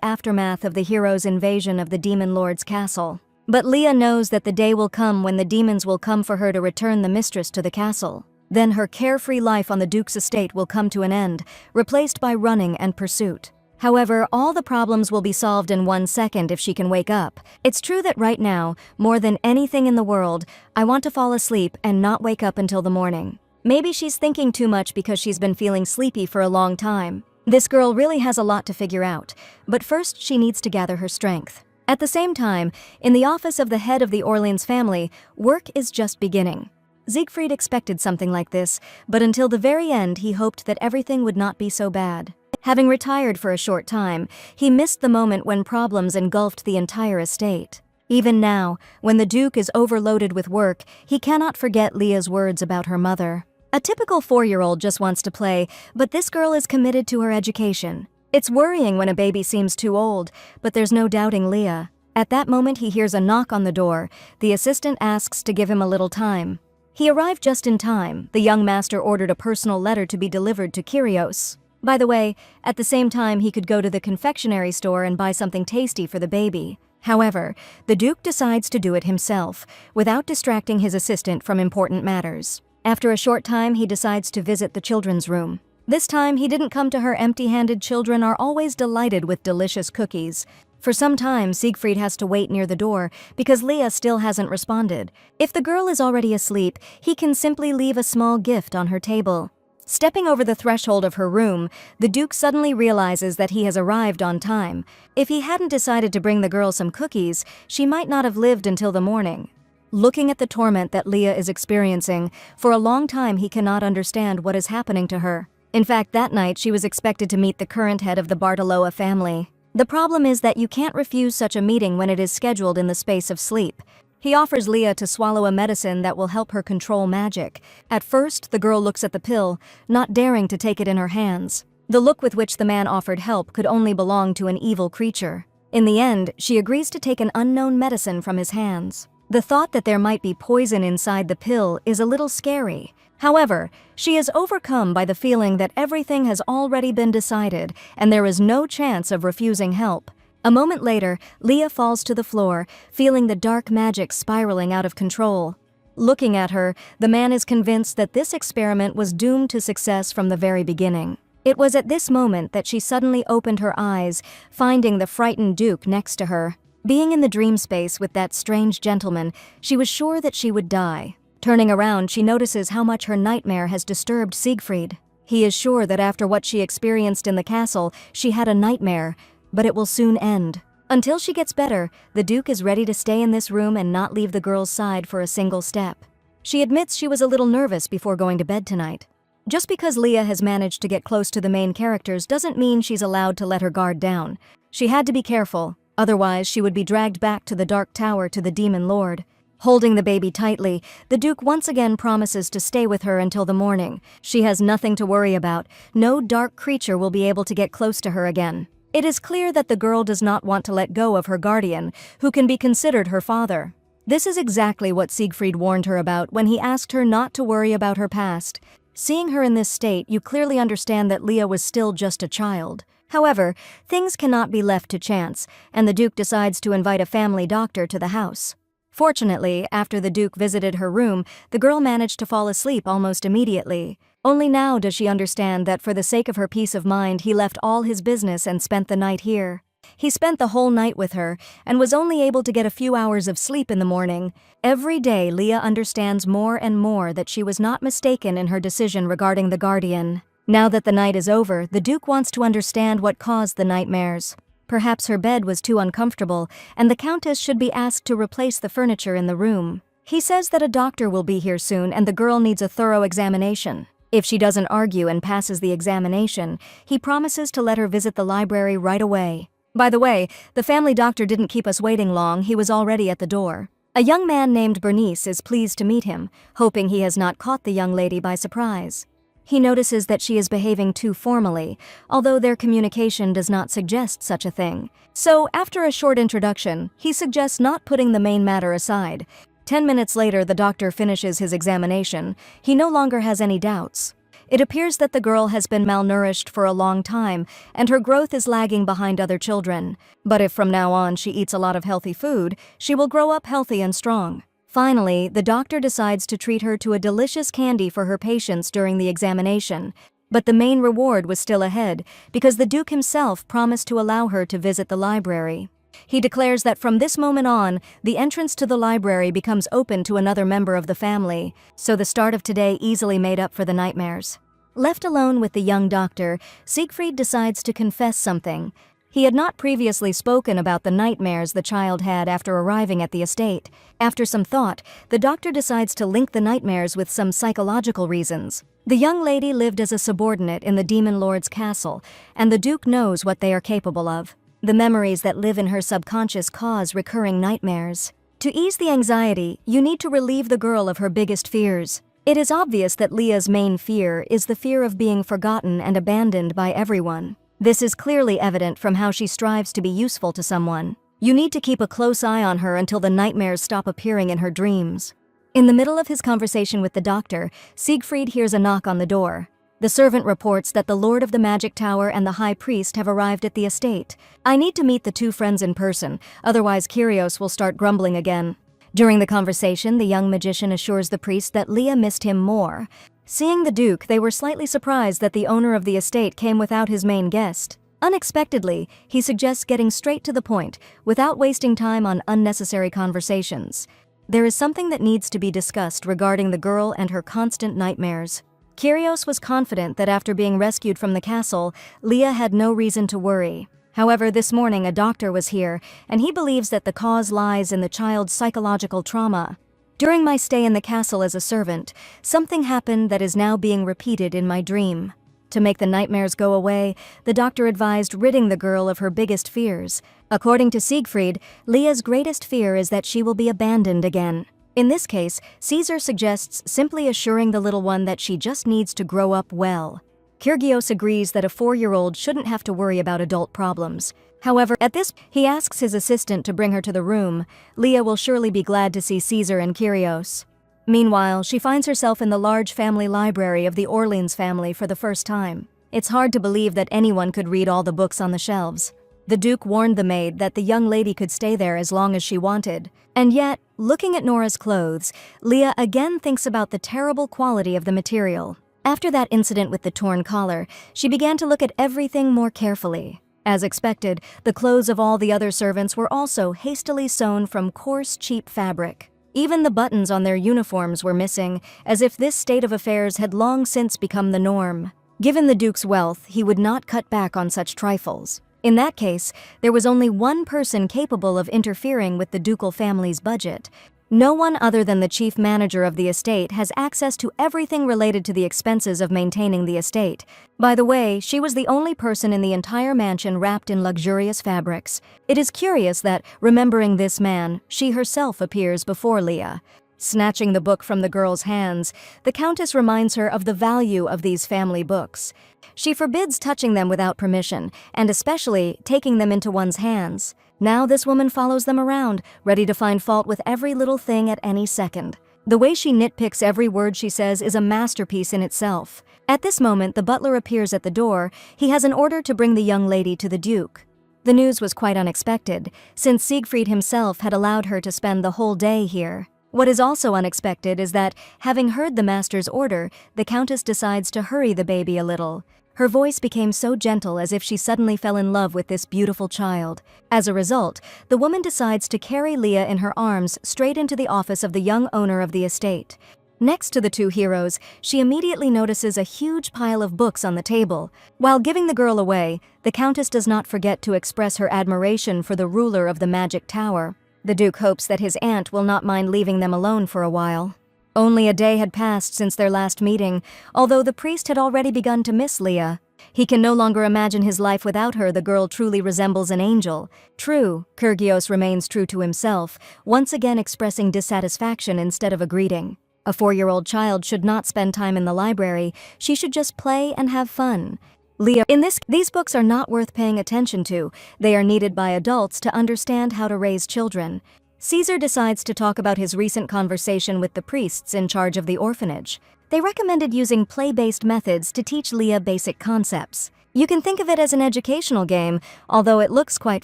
aftermath of the hero's invasion of the Demon Lord's castle. But Leah knows that the day will come when the demons will come for her to return the mistress to the castle. Then her carefree life on the Duke's estate will come to an end, replaced by running and pursuit. However, all the problems will be solved in 1 second if she can wake up. It's true that right now, more than anything in the world, I want to fall asleep and not wake up until the morning. Maybe she's thinking too much because she's been feeling sleepy for a long time. This girl really has a lot to figure out, but first she needs to gather her strength. At the same time, in the office of the head of the Orleans family, work is just beginning. Siegfried expected something like this, but until the very end he hoped that everything would not be so bad. Having retired for a short time, he missed the moment when problems engulfed the entire estate. Even now, when the Duke is overloaded with work, he cannot forget Leah's words about her mother. A typical 4-year-old just wants to play, but this girl is committed to her education. It's worrying when a baby seems too old, but there's no doubting Leah. At that moment he hears a knock on the door. The assistant asks to give him a little time. He arrived just in time. The young master ordered a personal letter to be delivered to Kyrios. By the way, at the same time he could go to the confectionery store and buy something tasty for the baby. However, the Duke decides to do it himself, without distracting his assistant from important matters. After a short time, he decides to visit the children's room. This time, he didn't come to her empty-handed. Children are always delighted with delicious cookies. For some time, Siegfried has to wait near the door because Leah still hasn't responded. If the girl is already asleep, he can simply leave a small gift on her table. Stepping over the threshold of her room, the Duke suddenly realizes that he has arrived on time. If he hadn't decided to bring the girl some cookies, she might not have lived until the morning. Looking at the torment that Leah is experiencing, for a long time he cannot understand what is happening to her. In fact, that night she was expected to meet the current head of the Bartoloa family. The problem is that you can't refuse such a meeting when it is scheduled in the space of sleep. He offers Leah to swallow a medicine that will help her control magic. At first, the girl looks at the pill, not daring to take it in her hands. The look with which the man offered help could only belong to an evil creature. In the end, she agrees to take an unknown medicine from his hands. The thought that there might be poison inside the pill is a little scary. However, she is overcome by the feeling that everything has already been decided and there is no chance of refusing help. A moment later, Leah falls to the floor, feeling the dark magic spiraling out of control. Looking at her, the man is convinced that this experiment was doomed to success from the very beginning. It was at this moment that she suddenly opened her eyes, finding the frightened Duke next to her. Being in the dream space with that strange gentleman, she was sure that she would die. Turning around, she notices how much her nightmare has disturbed Siegfried. He is sure that after what she experienced in the castle, she had a nightmare, but it will soon end. Until she gets better, the Duke is ready to stay in this room and not leave the girl's side for a single step. She admits she was a little nervous before going to bed tonight. Just because Leah has managed to get close to the main characters doesn't mean she's allowed to let her guard down. She had to be careful, otherwise she would be dragged back to the Dark Tower to the Demon Lord. Holding the baby tightly, the Duke once again promises to stay with her until the morning. She has nothing to worry about. No dark creature will be able to get close to her again. It is clear that the girl does not want to let go of her guardian, who can be considered her father. This is exactly what Siegfried warned her about when he asked her not to worry about her past. Seeing her in this state, you clearly understand that Leah was still just a child. However, things cannot be left to chance, and the Duke decides to invite a family doctor to the house. Fortunately, after the Duke visited her room, the girl managed to fall asleep almost immediately. Only now does she understand that for the sake of her peace of mind, he left all his business and spent the night here. He spent the whole night with her and was only able to get a few hours of sleep in the morning. Every day, Leah understands more and more that she was not mistaken in her decision regarding the guardian. Now that the night is over, the Duke wants to understand what caused the nightmares. Perhaps her bed was too uncomfortable, and the Countess should be asked to replace the furniture in the room. He says that a doctor will be here soon and the girl needs a thorough examination. If she doesn't argue and passes the examination, he promises to let her visit the library right away. By the way, the family doctor didn't keep us waiting long, he was already at the door. A young man named Bernice is pleased to meet him, hoping he has not caught the young lady by surprise. He notices that she is behaving too formally, although their communication does not suggest such a thing. So, after a short introduction, he suggests not putting the main matter aside. 10 minutes later, the doctor finishes his examination. He no longer has any doubts. It appears that the girl has been malnourished for a long time, and her growth is lagging behind other children. But if from now on she eats a lot of healthy food, she will grow up healthy and strong. Finally, the doctor decides to treat her to a delicious candy for her patients during the examination. But the main reward was still ahead, because the Duke himself promised to allow her to visit the library. He declares that from this moment on, the entrance to the library becomes open to another member of the family, so the start of today easily made up for the nightmares. Left alone with the young doctor, Siegfried decides to confess something. He had not previously spoken about the nightmares the child had after arriving at the estate. After some thought, the doctor decides to link the nightmares with some psychological reasons. The young lady lived as a subordinate in the Demon Lord's castle, and the Duke knows what they are capable of. The memories that live in her subconscious cause recurring nightmares. To ease the anxiety, you need to relieve the girl of her biggest fears. It is obvious that Leah's main fear is the fear of being forgotten and abandoned by everyone. This is clearly evident from how she strives to be useful to someone. You need to keep a close eye on her until the nightmares stop appearing in her dreams. In the middle of his conversation with the doctor, Siegfried hears a knock on the door. The servant reports that the Lord of the Magic Tower and the High Priest have arrived at the estate. I need to meet the two friends in person, otherwise Kyrios will start grumbling again. During the conversation, the young magician assures the priest that Leah missed him more. Seeing the Duke, they were slightly surprised that the owner of the estate came without his main guest. Unexpectedly, he suggests getting straight to the point, without wasting time on unnecessary conversations. There is something that needs to be discussed regarding the girl and her constant nightmares. Kyrios was confident that after being rescued from the castle, Leah had no reason to worry. However, this morning a doctor was here, and he believes that the cause lies in the child's psychological trauma. During my stay in the castle as a servant, something happened that is now being repeated in my dream. To make the nightmares go away, the doctor advised ridding the girl of her biggest fears. According to Siegfried, Leah's greatest fear is that she will be abandoned again. In this case, Caesar suggests simply assuring the little one that she just needs to grow up well. Kyrgios agrees that a 4-year-old shouldn't have to worry about adult problems. However, at this, he asks his assistant to bring her to the room. Leah will surely be glad to see Caesar and Kyrios. Meanwhile, she finds herself in the large family library of the Orleans family for the first time. It's hard to believe that anyone could read all the books on the shelves. The Duke warned the maid that the young lady could stay there as long as she wanted. And yet, looking at Nora's clothes, Leah again thinks about the terrible quality of the material. After that incident with the torn collar, she began to look at everything more carefully. As expected, the clothes of all the other servants were also hastily sewn from coarse, cheap fabric. Even the buttons on their uniforms were missing, as if this state of affairs had long since become the norm. Given the Duke's wealth, he would not cut back on such trifles. In that case, there was only one person capable of interfering with the ducal family's budget. No one other than the chief manager of the estate has access to everything related to the expenses of maintaining the estate. By the way, she was the only person in the entire mansion wrapped in luxurious fabrics. It is curious that, remembering this man, she herself appears before Leah. Snatching the book from the girl's hands, the Countess reminds her of the value of these family books. She forbids touching them without permission, and especially taking them into one's hands. Now this woman follows them around, ready to find fault with every little thing at any second. The way she nitpicks every word she says is a masterpiece in itself. At this moment, the butler appears at the door. He has an order to bring the young lady to the Duke. The news was quite unexpected, since Siegfried himself had allowed her to spend the whole day here. What is also unexpected is that, having heard the master's order, the Countess decides to hurry the baby a little. Her voice became so gentle as if she suddenly fell in love with this beautiful child. As a result, the woman decides to carry Leah in her arms straight into the office of the young owner of the estate. Next to the two heroes, she immediately notices a huge pile of books on the table. While giving the girl away, the Countess does not forget to express her admiration for the ruler of the Magic Tower. The Duke hopes that his aunt will not mind leaving them alone for a while. Only a day had passed since their last meeting, although the priest had already begun to miss Leah. He can no longer imagine his life without her. The girl truly resembles an angel. True, Kyrgios remains true to himself, once again expressing dissatisfaction instead of a greeting. A 4-year-old child should not spend time in the library. She should just play and have fun. Leah, these books are not worth paying attention to. They are needed by adults to understand how to raise children. Caesar decides to talk about his recent conversation with the priests in charge of the orphanage. They recommended using play-based methods to teach Leah basic concepts. You can think of it as an educational game, although it looks quite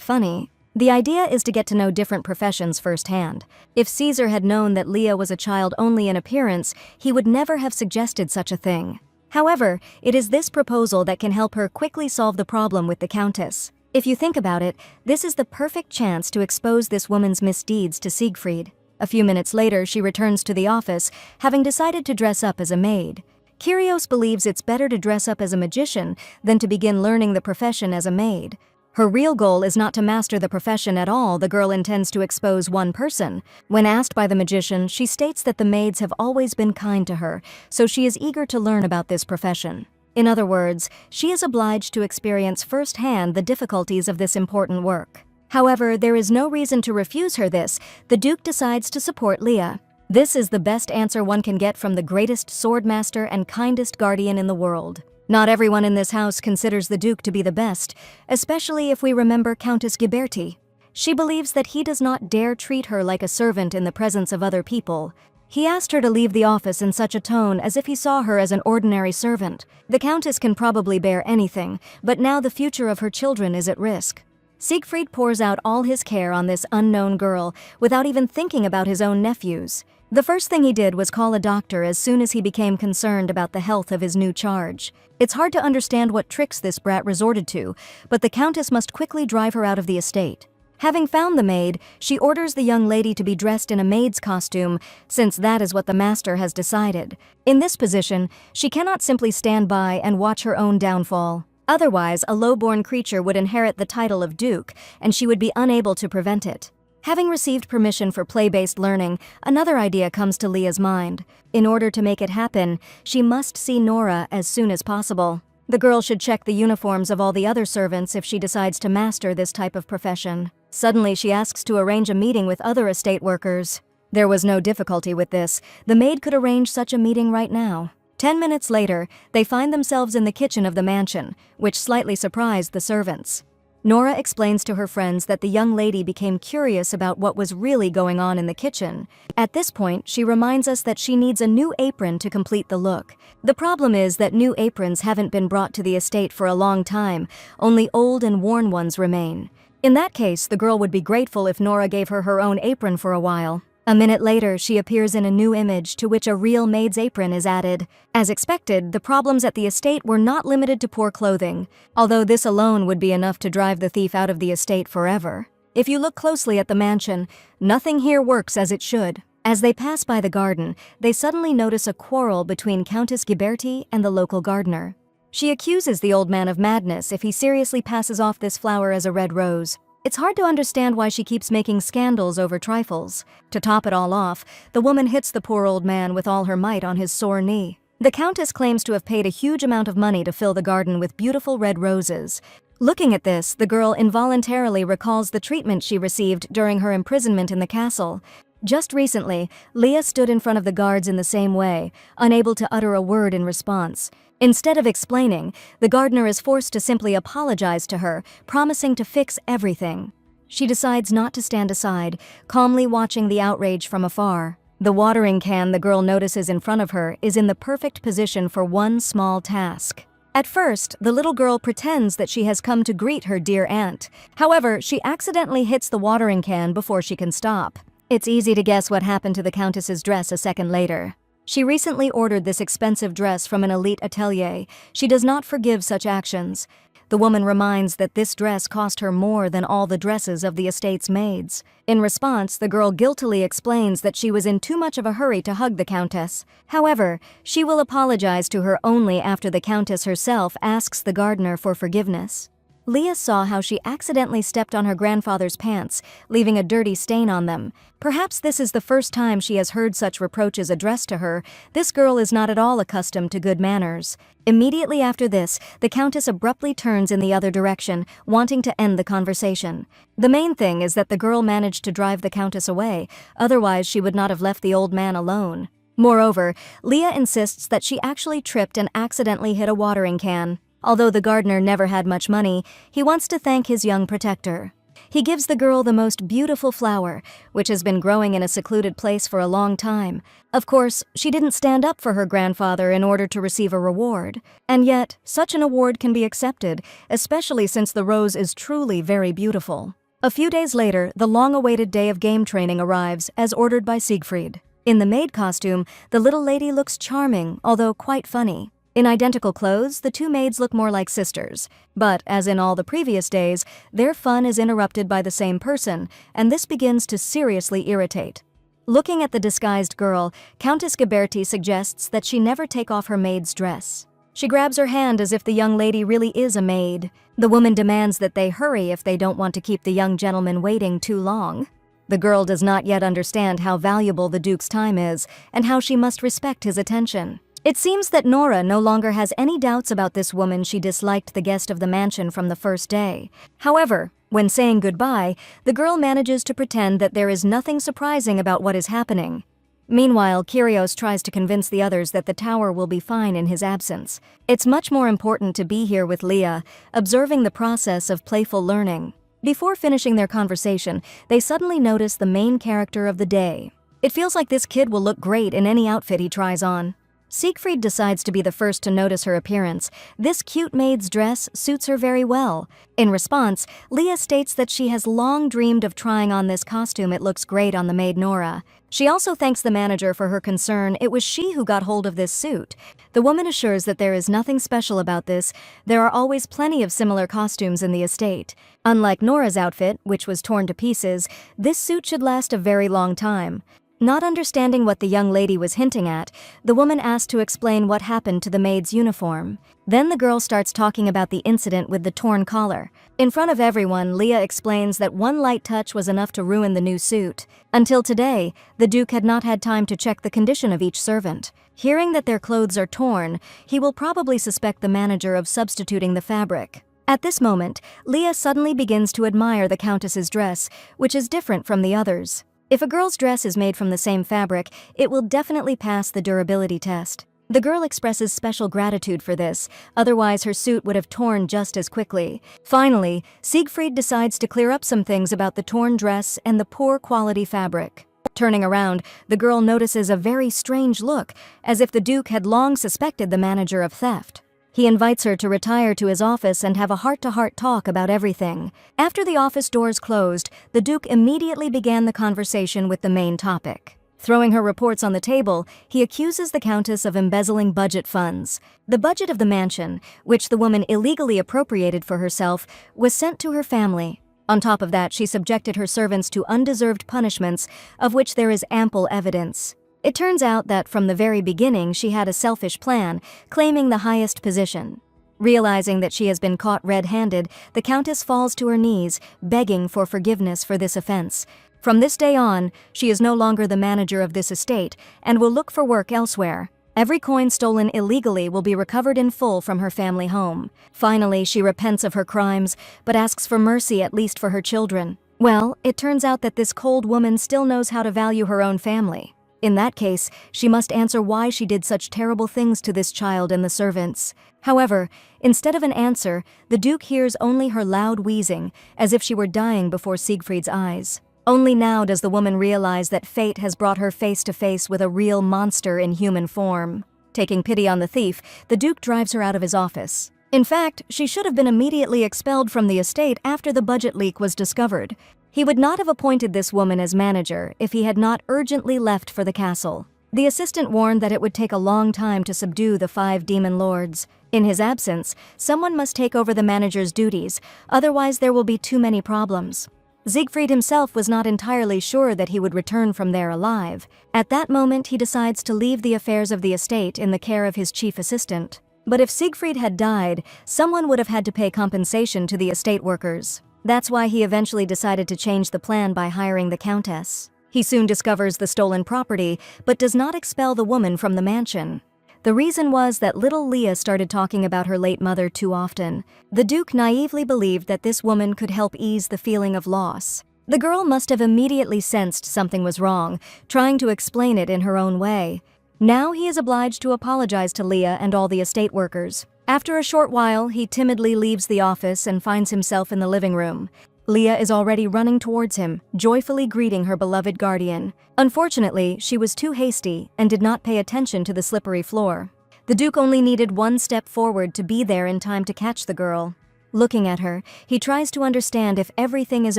funny. The idea is to get to know different professions firsthand. If Caesar had known that Leah was a child only in appearance, he would never have suggested such a thing. However, it is this proposal that can help her quickly solve the problem with the Countess. If you think about it, this is the perfect chance to expose this woman's misdeeds to Siegfried. A few minutes later, she returns to the office, having decided to dress up as a maid. Kyrios believes it's better to dress up as a magician than to begin learning the profession as a maid. Her real goal is not to master the profession at all. The girl intends to expose one person. When asked by the magician, she states that the maids have always been kind to her, so she is eager to learn about this profession. In other words, she is obliged to experience firsthand the difficulties of this important work. However, there is no reason to refuse her this. The Duke decides to support Leah. This is the best answer one can get from the greatest swordmaster and kindest guardian in the world. Not everyone in this house considers the Duke to be the best, especially if we remember Countess Ghiberti. She believes that he does not dare treat her like a servant in the presence of other people. He asked her to leave the office in such a tone as if he saw her as an ordinary servant. The Countess can probably bear anything, but now the future of her children is at risk. Siegfried pours out all his care on this unknown girl without even thinking about his own nephews. The first thing he did was call a doctor as soon as he became concerned about the health of his new charge. It's hard to understand what tricks this brat resorted to, but the Countess must quickly drive her out of the estate. Having found the maid, she orders the young lady to be dressed in a maid's costume, since that is what the master has decided. In this position, she cannot simply stand by and watch her own downfall. Otherwise, a low-born creature would inherit the title of Duke, and she would be unable to prevent it. Having received permission for play-based learning, another idea comes to Leah's mind. In order to make it happen, she must see Nora as soon as possible. The girl should check the uniforms of all the other servants if she decides to master this type of profession. Suddenly, she asks to arrange a meeting with other estate workers. There was no difficulty with this. The maid could arrange such a meeting right now. 10 minutes later, they find themselves in the kitchen of the mansion, which slightly surprised the servants. Nora explains to her friends that the young lady became curious about what was really going on in the kitchen. At this point, she reminds us that she needs a new apron to complete the look. The problem is that new aprons haven't been brought to the estate for a long time, only old and worn ones remain. In that case, the girl would be grateful if Nora gave her her own apron for a while. A minute later, she appears in a new image to which a real maid's apron is added. As expected, the problems at the estate were not limited to poor clothing, although this alone would be enough to drive the thief out of the estate forever. If you look closely at the mansion, nothing here works as it should. As they pass by the garden, they suddenly notice a quarrel between Countess Ghiberti and the local gardener. She accuses the old man of madness if he seriously passes off this flower as a red rose. It's hard to understand why she keeps making scandals over trifles. To top it all off, the woman hits the poor old man with all her might on his sore knee. The Countess claims to have paid a huge amount of money to fill the garden with beautiful red roses. Looking at this, the girl involuntarily recalls the treatment she received during her imprisonment in the castle. Just recently, Leah stood in front of the guards in the same way, unable to utter a word in response. Instead of explaining, the gardener is forced to simply apologize to her, promising to fix everything. She decides not to stand aside, calmly watching the outrage from afar. The watering can the girl notices in front of her is in the perfect position for one small task. At first, the little girl pretends that she has come to greet her dear aunt. However, she accidentally hits the watering can before she can stop. It's easy to guess what happened to the Countess's dress a second later. She recently ordered this expensive dress from an elite atelier. She does not forgive such actions. The woman reminds that this dress cost her more than all the dresses of the estate's maids. In response, the girl guiltily explains that she was in too much of a hurry to hug the Countess. However, she will apologize to her only after the Countess herself asks the gardener for forgiveness. Leah saw how she accidentally stepped on her grandfather's pants, leaving a dirty stain on them. Perhaps this is the first time she has heard such reproaches addressed to her. This girl is not at all accustomed to good manners. Immediately after this, the Countess abruptly turns in the other direction, wanting to end the conversation. The main thing is that the girl managed to drive the Countess away, otherwise she would not have left the old man alone. Moreover, Leah insists that she actually tripped and accidentally hit a watering can. Although the gardener never had much money, he wants to thank his young protector. He gives the girl the most beautiful flower, which has been growing in a secluded place for a long time. Of course, she didn't stand up for her grandfather in order to receive a reward. And yet, such an award can be accepted, especially since the rose is truly very beautiful. A few days later, the long-awaited day of game training arrives, as ordered by Siegfried. In the maid costume, the little lady looks charming, although quite funny. In identical clothes, the two maids look more like sisters. But, as in all the previous days, their fun is interrupted by the same person, and this begins to seriously irritate. Looking at the disguised girl, Countess Ghiberti suggests that she never take off her maid's dress. She grabs her hand as if the young lady really is a maid. The woman demands that they hurry if they don't want to keep the young gentleman waiting too long. The girl does not yet understand how valuable the Duke's time is, and how she must respect his attention. It seems that Nora no longer has any doubts about this woman. She disliked the guest of the mansion from the first day. However, when saying goodbye, the girl manages to pretend that there is nothing surprising about what is happening. Meanwhile, Kyrios tries to convince the others that the tower will be fine in his absence. It's much more important to be here with Leah, observing the process of playful learning. Before finishing their conversation, they suddenly notice the main character of the day. It feels like this kid will look great in any outfit he tries on. Siegfried decides to be the first to notice her appearance. This cute maid's dress suits her very well. In response, Leah states that she has long dreamed of trying on this costume. It looks great on the maid Nora. She also thanks the manager for her concern. It was she who got hold of this suit. The woman assures that there is nothing special about this. There are always plenty of similar costumes in the estate. Unlike Nora's outfit, which was torn to pieces, this suit should last a very long time. Not understanding what the young lady was hinting at, the woman asked to explain what happened to the maid's uniform. Then the girl starts talking about the incident with the torn collar. In front of everyone, Leah explains that one light touch was enough to ruin the new suit. Until today, the Duke had not had time to check the condition of each servant. Hearing that their clothes are torn, he will probably suspect the manager of substituting the fabric. At this moment, Leah suddenly begins to admire the Countess's dress, which is different from the others. If a girl's dress is made from the same fabric, it will definitely pass the durability test. The girl expresses special gratitude for this, otherwise her suit would have torn just as quickly. Finally, Siegfried decides to clear up some things about the torn dress and the poor quality fabric. Turning around, the girl notices a very strange look, as if the Duke had long suspected the manager of theft. He invites her to retire to his office and have a heart-to-heart talk about everything. After the office doors closed, the Duke immediately began the conversation with the main topic. Throwing her reports on the table, he accuses the Countess of embezzling budget funds. The budget of the mansion, which the woman illegally appropriated for herself, was sent to her family. On top of that, she subjected her servants to undeserved punishments, of which there is ample evidence. It turns out that from the very beginning she had a selfish plan, claiming the highest position. Realizing that she has been caught red-handed, the Countess falls to her knees, begging for forgiveness for this offense. From this day on, she is no longer the manager of this estate and will look for work elsewhere. Every coin stolen illegally will be recovered in full from her family home. Finally, she repents of her crimes, but asks for mercy at least for her children. Well, it turns out that this cold woman still knows how to value her own family. In that case, she must answer why she did such terrible things to this child and the servants. However, instead of an answer, the Duke hears only her loud wheezing, as if she were dying before Siegfried's eyes. Only now does the woman realize that fate has brought her face to face with a real monster in human form. Taking pity on the thief, the Duke drives her out of his office. In fact, she should have been immediately expelled from the estate after the budget leak was discovered. He would not have appointed this woman as manager if he had not urgently left for the castle. The assistant warned that it would take a long time to subdue the 5 demon lords. In his absence, someone must take over the manager's duties, otherwise there will be too many problems. Siegfried himself was not entirely sure that he would return from there alive. At that moment, he decides to leave the affairs of the estate in the care of his chief assistant. But if Siegfried had died, someone would have had to pay compensation to the estate workers. That's why he eventually decided to change the plan by hiring the Countess. He soon discovers the stolen property, but does not expel the woman from the mansion. The reason was that little Leah started talking about her late mother too often. The Duke naively believed that this woman could help ease the feeling of loss. The girl must have immediately sensed something was wrong, trying to explain it in her own way. Now he is obliged to apologize to Leah and all the estate workers. After a short while, he timidly leaves the office and finds himself in the living room. Leah is already running towards him, joyfully greeting her beloved guardian. Unfortunately, she was too hasty and did not pay attention to the slippery floor. The Duke only needed one step forward to be there in time to catch the girl. Looking at her, he tries to understand if everything is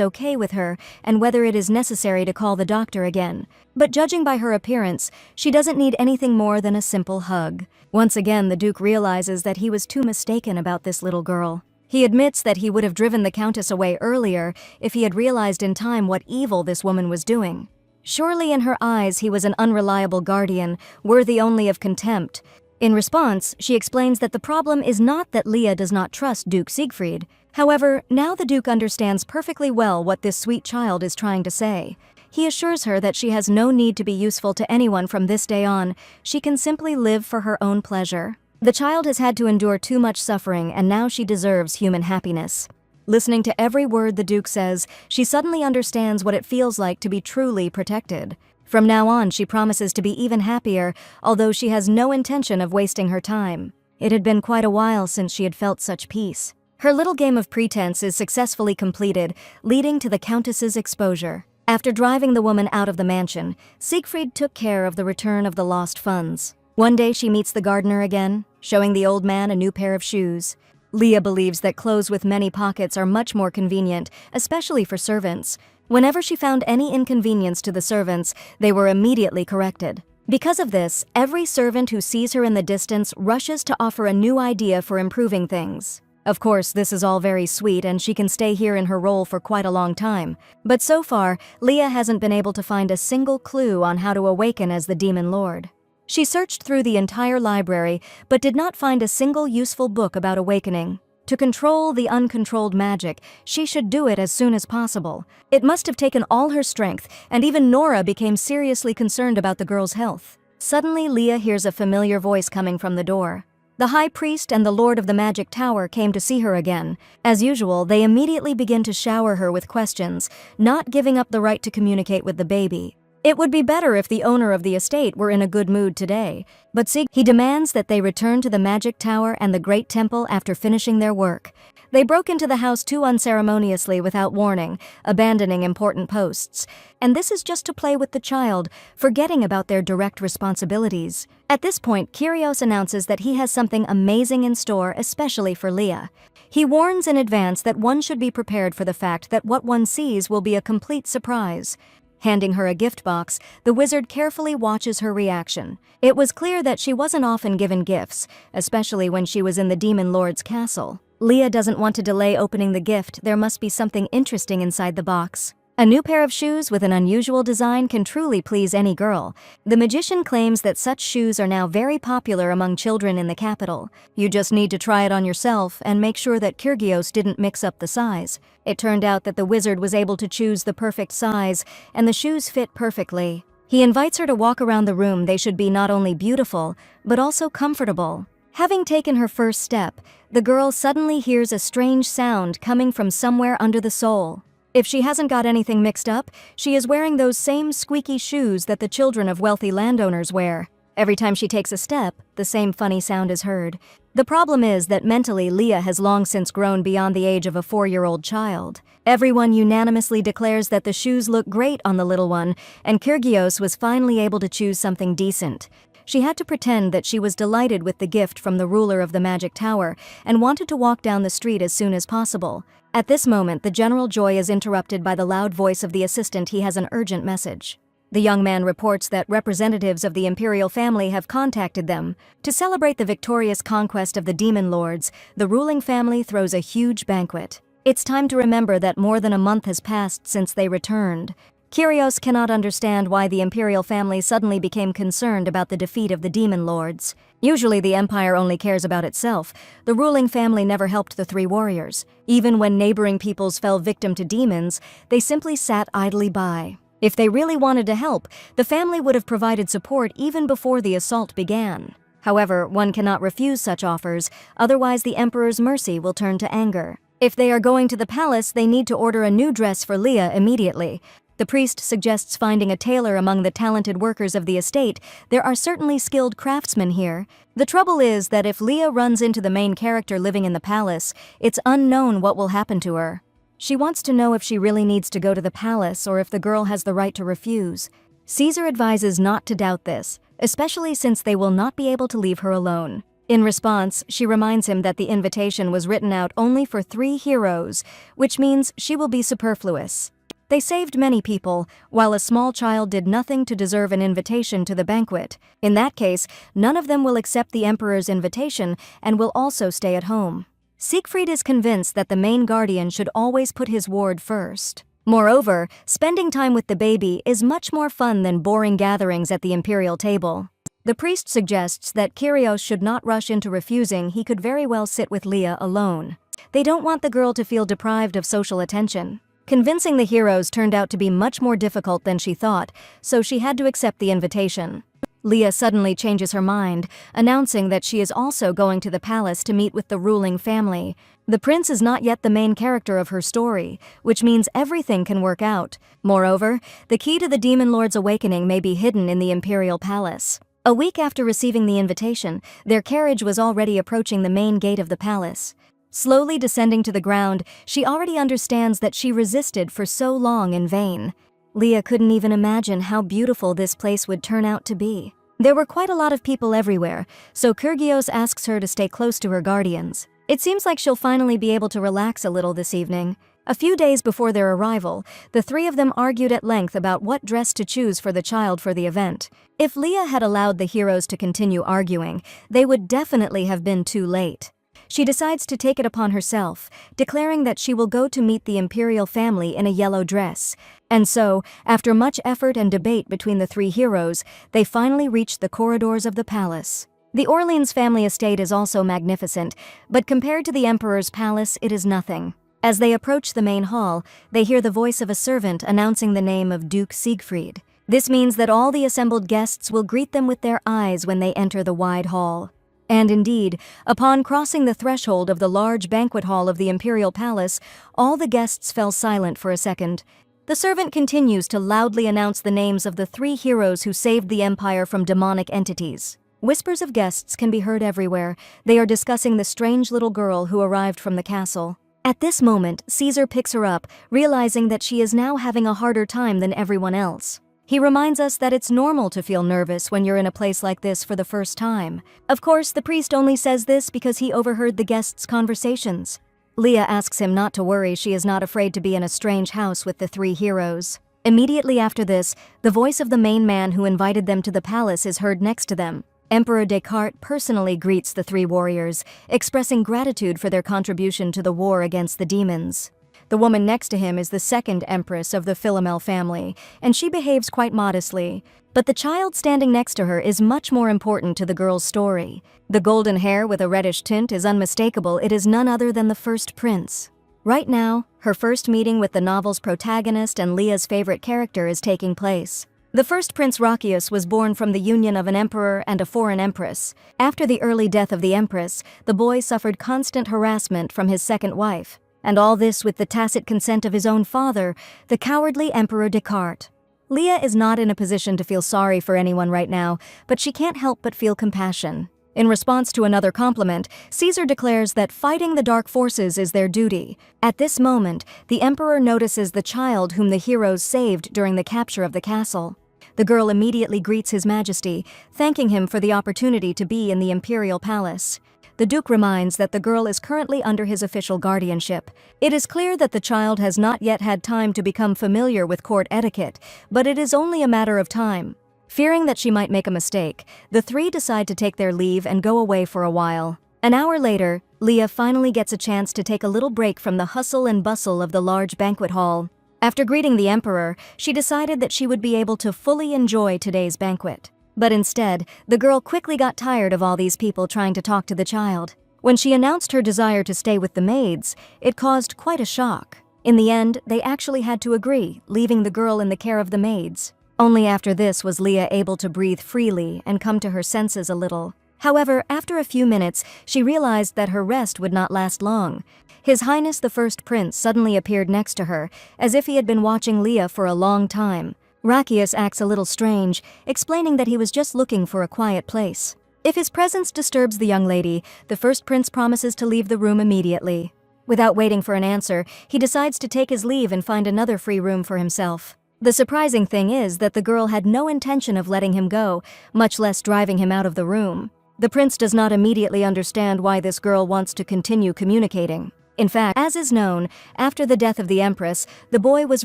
okay with her and whether it is necessary to call the doctor again. But judging by her appearance, she doesn't need anything more than a simple hug. Once again, the Duke realizes that he was too mistaken about this little girl. He admits that he would have driven the Countess away earlier if he had realized in time what evil this woman was doing. Surely in her eyes he was an unreliable guardian, worthy only of contempt. In response, she explains that the problem is not that Leah does not trust Duke Siegfried. However, now the Duke understands perfectly well what this sweet child is trying to say. He assures her that she has no need to be useful to anyone from this day on. She can simply live for her own pleasure. The child has had to endure too much suffering, and now she deserves human happiness. Listening to every word the Duke says, she suddenly understands what it feels like to be truly protected. From now on, she promises to be even happier, although she has no intention of wasting her time. It had been quite a while since she had felt such peace. Her little game of pretense is successfully completed, leading to the Countess's exposure. After driving the woman out of the mansion, Siegfried took care of the return of the lost funds. One day she meets the gardener again, showing the old man a new pair of shoes. Leah believes that clothes with many pockets are much more convenient, especially for servants. Whenever she found any inconvenience to the servants, they were immediately corrected. Because of this, every servant who sees her in the distance rushes to offer a new idea for improving things. Of course, this is all very sweet and she can stay here in her role for quite a long time. But so far, Leah hasn't been able to find a single clue on how to awaken as the Demon Lord. She searched through the entire library, but did not find a single useful book about awakening. To control the uncontrolled magic, she should do it as soon as possible. It must have taken all her strength, and even Nora became seriously concerned about the girl's health. Suddenly, Leah hears a familiar voice coming from the door. The High Priest and the Lord of the Magic Tower came to see her again. As usual, they immediately begin to shower her with questions, not giving up the right to communicate with the baby. It would be better if the owner of the estate were in a good mood today, but he demands that they return to the Magic Tower and the Great Temple after finishing their work. They broke into the house too unceremoniously without warning, abandoning important posts. And this is just to play with the child, forgetting about their direct responsibilities. At this point, Kyrios announces that he has something amazing in store, especially for Leah. He warns in advance that one should be prepared for the fact that what one sees will be a complete surprise. Handing her a gift box, the wizard carefully watches her reaction. It was clear that she wasn't often given gifts, especially when she was in the Demon Lord's castle. Leah doesn't want to delay opening the gift. There must be something interesting inside the box. A new pair of shoes with an unusual design can truly please any girl. The magician claims that such shoes are now very popular among children in the capital. You just need to try it on yourself and make sure that Kyrgios didn't mix up the size. It turned out that the wizard was able to choose the perfect size, and the shoes fit perfectly. He invites her to walk around the room. They should be not only beautiful, but also comfortable. Having taken her first step, the girl suddenly hears a strange sound coming from somewhere under the sole. If she hasn't got anything mixed up, she is wearing those same squeaky shoes that the children of wealthy landowners wear. Every time she takes a step, the same funny sound is heard. The problem is that mentally Leah has long since grown beyond the age of a 4-year-old child. Everyone unanimously declares that the shoes look great on the little one, and Kyrgios was finally able to choose something decent. She had to pretend that she was delighted with the gift from the ruler of the Magic Tower and wanted to walk down the street as soon as possible. At this moment, the general joy is interrupted by the loud voice of the assistant. He has an urgent message. The young man reports that representatives of the imperial family have contacted them. To celebrate the victorious conquest of the demon lords, the ruling family throws a huge banquet. It's time to remember that more than a month has passed since they returned. Kyrios cannot understand why the imperial family suddenly became concerned about the defeat of the demon lords. Usually the empire only cares about itself. The ruling family never helped the 3 warriors. Even when neighboring peoples fell victim to demons, they simply sat idly by. If they really wanted to help, the family would have provided support even before the assault began. However, one cannot refuse such offers, otherwise the emperor's mercy will turn to anger. If they are going to the palace, they need to order a new dress for Leah immediately. The priest suggests finding a tailor among the talented workers of the estate. There are certainly skilled craftsmen here. The trouble is that if Leah runs into the main character living in the palace, it's unknown what will happen to her. She wants to know if she really needs to go to the palace or if the girl has the right to refuse. Caesar advises not to doubt this, especially since they will not be able to leave her alone. In response, she reminds him that the invitation was written out only for 3 heroes, which means she will be superfluous. They saved many people, while a small child did nothing to deserve an invitation to the banquet. In that case, none of them will accept the emperor's invitation and will also stay at home. Siegfried is convinced that the main guardian should always put his ward first. Moreover, spending time with the baby is much more fun than boring gatherings at the imperial table. The priest suggests that Kyrios should not rush into refusing. He could very well sit with Leah alone. They don't want the girl to feel deprived of social attention. Convincing the heroes turned out to be much more difficult than she thought, so she had to accept the invitation. Leah suddenly changes her mind, announcing that she is also going to the palace to meet with the ruling family. The prince is not yet the main character of her story, which means everything can work out. Moreover, the key to the demon lord's awakening may be hidden in the imperial palace. A week after receiving the invitation, their carriage was already approaching the main gate of the palace. Slowly descending to the ground, she already understands that she resisted for so long in vain. Leah couldn't even imagine how beautiful this place would turn out to be. There were quite a lot of people everywhere, so Kyrgios asks her to stay close to her guardians. It seems like she'll finally be able to relax a little this evening. A few days before their arrival, the 3 of them argued at length about what dress to choose for the child for the event. If Leah had allowed the heroes to continue arguing, they would definitely have been too late. She decides to take it upon herself, declaring that she will go to meet the imperial family in a yellow dress. And so, after much effort and debate between the 3 heroes, they finally reach the corridors of the palace. The Orleans family estate is also magnificent, but compared to the emperor's palace, it is nothing. As they approach the main hall, they hear the voice of a servant announcing the name of Duke Siegfried. This means that all the assembled guests will greet them with their eyes when they enter the wide hall. And indeed, upon crossing the threshold of the large banquet hall of the imperial palace, all the guests fell silent for a second. The servant continues to loudly announce the names of the 3 heroes who saved the empire from demonic entities. Whispers of guests can be heard everywhere. They are discussing the strange little girl who arrived from the castle. At this moment, Caesar picks her up, realizing that she is now having a harder time than everyone else. He reminds us that it's normal to feel nervous when you're in a place like this for the first time. Of course, the priest only says this because he overheard the guests' conversations. Leah asks him not to worry. She is not afraid to be in a strange house with the 3 heroes. Immediately after this, the voice of the main man who invited them to the palace is heard next to them. Emperor Descartes personally greets the 3 warriors, expressing gratitude for their contribution to the war against the demons. The woman next to him is the 2nd empress of the Philomel family, and she behaves quite modestly. But the child standing next to her is much more important to the girl's story. The golden hair with a reddish tint is unmistakable. It is none other than the first prince. Right now, her first meeting with the novel's protagonist and Leah's favorite character is taking place. The first Prince Rachius was born from the union of an emperor and a foreign empress. After the early death of the empress, the boy suffered constant harassment from his second wife. And all this with the tacit consent of his own father, the cowardly Emperor Descartes. Leah is not in a position to feel sorry for anyone right now, but she can't help but feel compassion. In response to another compliment, Caesar declares that fighting the dark forces is their duty. At this moment, the emperor notices the child whom the heroes saved during the capture of the castle. The girl immediately greets His Majesty, thanking him for the opportunity to be in the imperial palace. The Duke reminds that the girl is currently under his official guardianship. It is clear that the child has not yet had time to become familiar with court etiquette, but it is only a matter of time. Fearing that she might make a mistake, the 3 decide to take their leave and go away for a while. An hour later, Leah finally gets a chance to take a little break from the hustle and bustle of the large banquet hall. After greeting the emperor, she decided that she would be able to fully enjoy today's banquet. But instead, the girl quickly got tired of all these people trying to talk to the child. When she announced her desire to stay with the maids, it caused quite a shock. In the end, they actually had to agree, leaving the girl in the care of the maids. Only after this was Leah able to breathe freely and come to her senses a little. However, after a few minutes, she realized that her rest would not last long. His Highness the First Prince suddenly appeared next to her, as if he had been watching Leah for a long time. Rachius acts a little strange, explaining that he was just looking for a quiet place. If his presence disturbs the young lady, the First Prince promises to leave the room immediately. Without waiting for an answer, he decides to take his leave and find another free room for himself. The surprising thing is that the girl had no intention of letting him go, much less driving him out of the room. The prince does not immediately understand why this girl wants to continue communicating. In fact, as is known, after the death of the empress, the boy was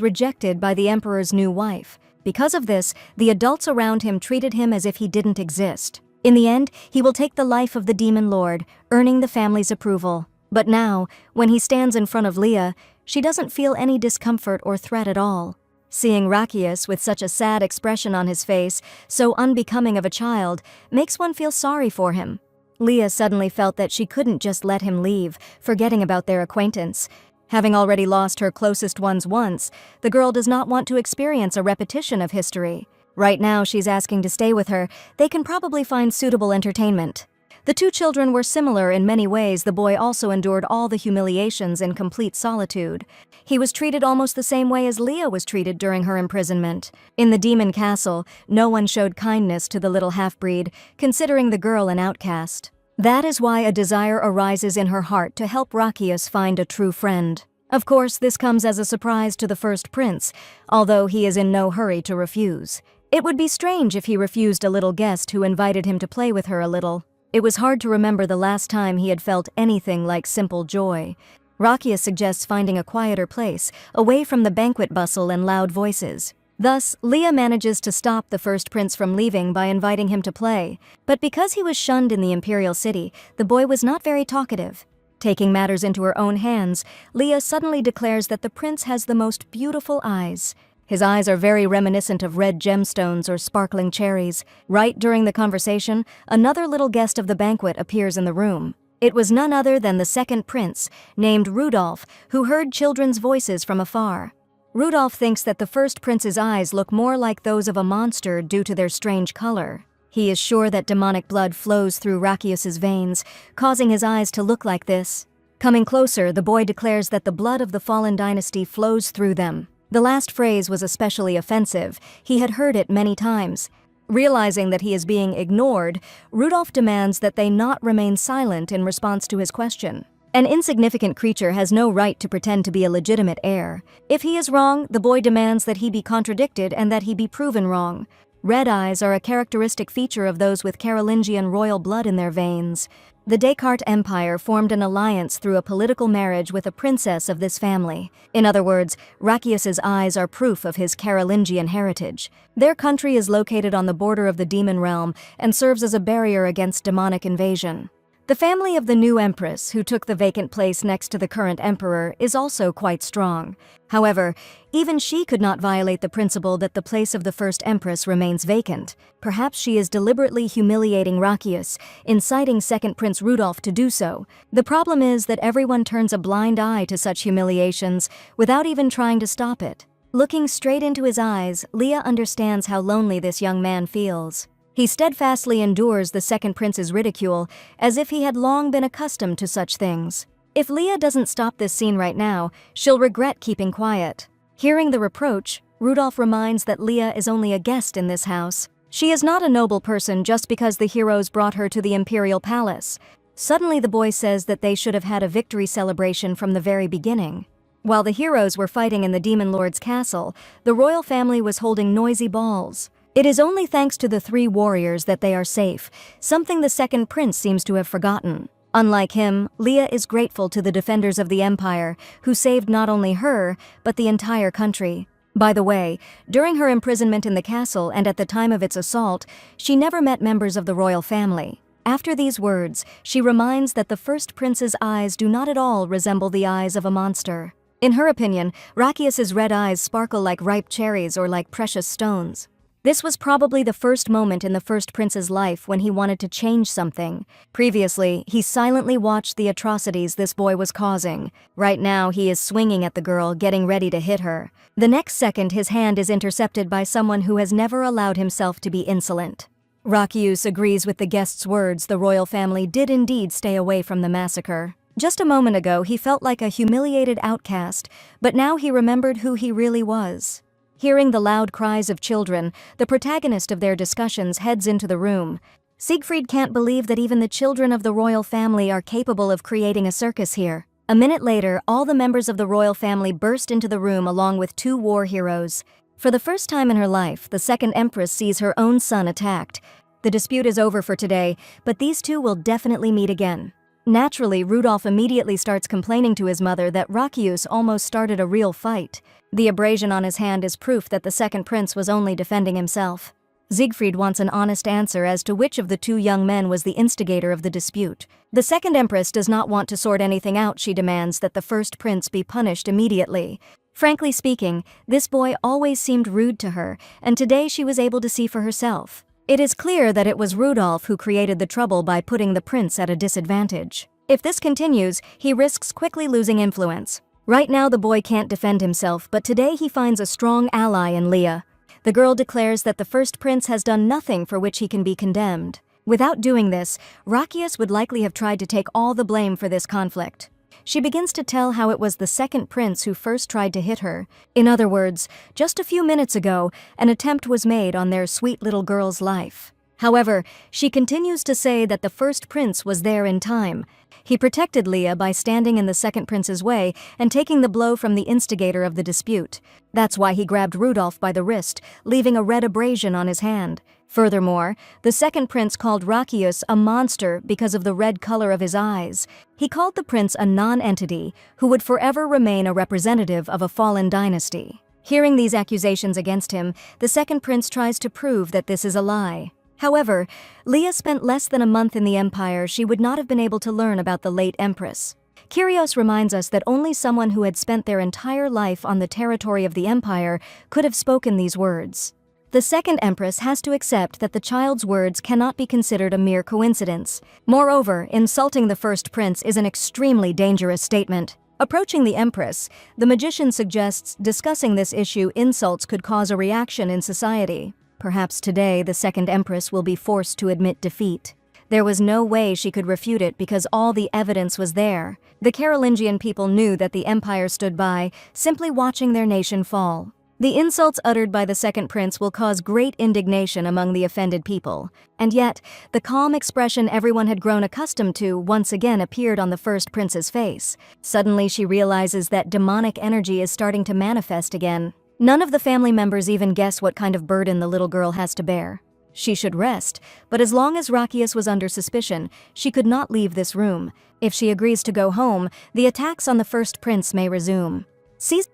rejected by the emperor's new wife. Because of this, the adults around him treated him as if he didn't exist. In the end, he will take the life of the demon lord, earning the family's approval. But now, when he stands in front of Leah, she doesn't feel any discomfort or threat at all. Seeing Rakius with such a sad expression on his face, so unbecoming of a child, makes one feel sorry for him. Leah suddenly felt that she couldn't just let him leave, forgetting about their acquaintance. Having already lost her closest ones once, the girl does not want to experience a repetition of history. Right now she's asking to stay with her. They can probably find suitable entertainment. The two children were similar in many ways. The boy also endured all the humiliations in complete solitude. He was treated almost the same way as Leah was treated during her imprisonment. In the demon castle, no one showed kindness to the little half-breed, considering the girl an outcast. That is why a desire arises in her heart to help Rakius find a true friend. Of course, this comes as a surprise to the first prince, although he is in no hurry to refuse. It would be strange if he refused a little guest who invited him to play with her a little. It was hard to remember the last time he had felt anything like simple joy. Rakius suggests finding a quieter place, away from the banquet bustle and loud voices. Thus, Leah manages to stop the first prince from leaving by inviting him to play. But because he was shunned in the imperial city, the boy was not very talkative. Taking matters into her own hands, Leah suddenly declares that the prince has the most beautiful eyes. His eyes are very reminiscent of red gemstones or sparkling cherries. Right during the conversation, another little guest of the banquet appears in the room. It was none other than the second prince, named Rudolph, who heard children's voices from afar. Rudolph thinks that the first prince's eyes look more like those of a monster due to their strange color. He is sure that demonic blood flows through Rakius's veins, causing his eyes to look like this. Coming closer, the boy declares that the blood of the fallen dynasty flows through them. The last phrase was especially offensive. He had heard it many times. Realizing that he is being ignored, Rudolph demands that they not remain silent in response to his question. An insignificant creature has no right to pretend to be a legitimate heir. If he is wrong, the boy demands that he be contradicted and that he be proven wrong. Red eyes are a characteristic feature of those with Carolingian royal blood in their veins. The Descartes Empire formed an alliance through a political marriage with a princess of this family. In other words, Rakius's eyes are proof of his Carolingian heritage. Their country is located on the border of the demon realm and serves as a barrier against demonic invasion. The family of the new empress, who took the vacant place next to the current emperor, is also quite strong. However, even she could not violate the principle that the place of the first empress remains vacant. Perhaps she is deliberately humiliating Rakius, inciting second Prince Rudolph to do so. The problem is that everyone turns a blind eye to such humiliations without even trying to stop it. Looking straight into his eyes, Leah understands how lonely this young man feels. He steadfastly endures the second prince's ridicule, as if he had long been accustomed to such things. If Leah doesn't stop this scene right now, she'll regret keeping quiet. Hearing the reproach, Rudolph reminds that Leah is only a guest in this house. She is not a noble person just because the heroes brought her to the imperial palace. Suddenly the boy says that they should have had a victory celebration from the very beginning. While the heroes were fighting in the demon lord's castle, the royal family was holding noisy balls. It is only thanks to the three warriors that they are safe, something the second prince seems to have forgotten. Unlike him, Leah is grateful to the defenders of the empire, who saved not only her, but the entire country. By the way, during her imprisonment in the castle and at the time of its assault, she never met members of the royal family. After these words, she reminds that the first prince's eyes do not at all resemble the eyes of a monster. In her opinion, Rakius's red eyes sparkle like ripe cherries or like precious stones. This was probably the first moment in the first prince's life when he wanted to change something. Previously, he silently watched the atrocities this boy was causing. Right now, he is swinging at the girl, getting ready to hit her. The next second, his hand is intercepted by someone who has never allowed himself to be insolent. Rakius agrees with the guest's words. The royal family did indeed stay away from the massacre. Just a moment ago, he felt like a humiliated outcast, but now he remembered who he really was. Hearing the loud cries of children, the protagonist of their discussions heads into the room. Siegfried can't believe that even the children of the royal family are capable of creating a circus here. A minute later, all the members of the royal family burst into the room along with two war heroes. For the first time in her life, the second empress sees her own son attacked. The dispute is over for today, but these two will definitely meet again. Naturally, Rudolph immediately starts complaining to his mother that Rakius almost started a real fight. The abrasion on his hand is proof that the second prince was only defending himself. Siegfried wants an honest answer as to which of the two young men was the instigator of the dispute. The second empress does not want to sort anything out. She demands that the first prince be punished immediately. Frankly speaking, this boy always seemed rude to her, and today she was able to see for herself. It is clear that it was Rudolph who created the trouble by putting the prince at a disadvantage. If this continues, he risks quickly losing influence. Right now the boy can't defend himself, but today he finds a strong ally in Leah. The girl declares that the first prince has done nothing for which he can be condemned. Without doing this, Rakius would likely have tried to take all the blame for this conflict. She begins to tell how it was the second prince who first tried to hit her. In other words, just a few minutes ago, an attempt was made on their sweet little girl's life. However, she continues to say that the first prince was there in time. He protected Leah by standing in the second prince's way and taking the blow from the instigator of the dispute. That's why he grabbed Rudolph by the wrist, leaving a red abrasion on his hand. Furthermore, the second prince called Rakius a monster because of the red color of his eyes. He called the prince a non-entity who would forever remain a representative of a fallen dynasty. Hearing these accusations against him, the second prince tries to prove that this is a lie. However, Leah spent less than a month in the Empire. She would not have been able to learn about the late Empress. Kyrios reminds us that only someone who had spent their entire life on the territory of the Empire could have spoken these words. The second Empress has to accept that the child's words cannot be considered a mere coincidence. Moreover, insulting the first prince is an extremely dangerous statement. Approaching the Empress, the magician suggests discussing this issue. Insults could cause a reaction in society. Perhaps today the second Empress will be forced to admit defeat. There was no way she could refute it because all the evidence was there. The Carolingian people knew that the Empire stood by, simply watching their nation fall. The insults uttered by the second prince will cause great indignation among the offended people. And yet, the calm expression everyone had grown accustomed to once again appeared on the first prince's face. Suddenly she realizes that demonic energy is starting to manifest again. None of the family members even guess what kind of burden the little girl has to bear. She should rest, but as long as Rakius was under suspicion, she could not leave this room. If she agrees to go home, the attacks on the first prince may resume.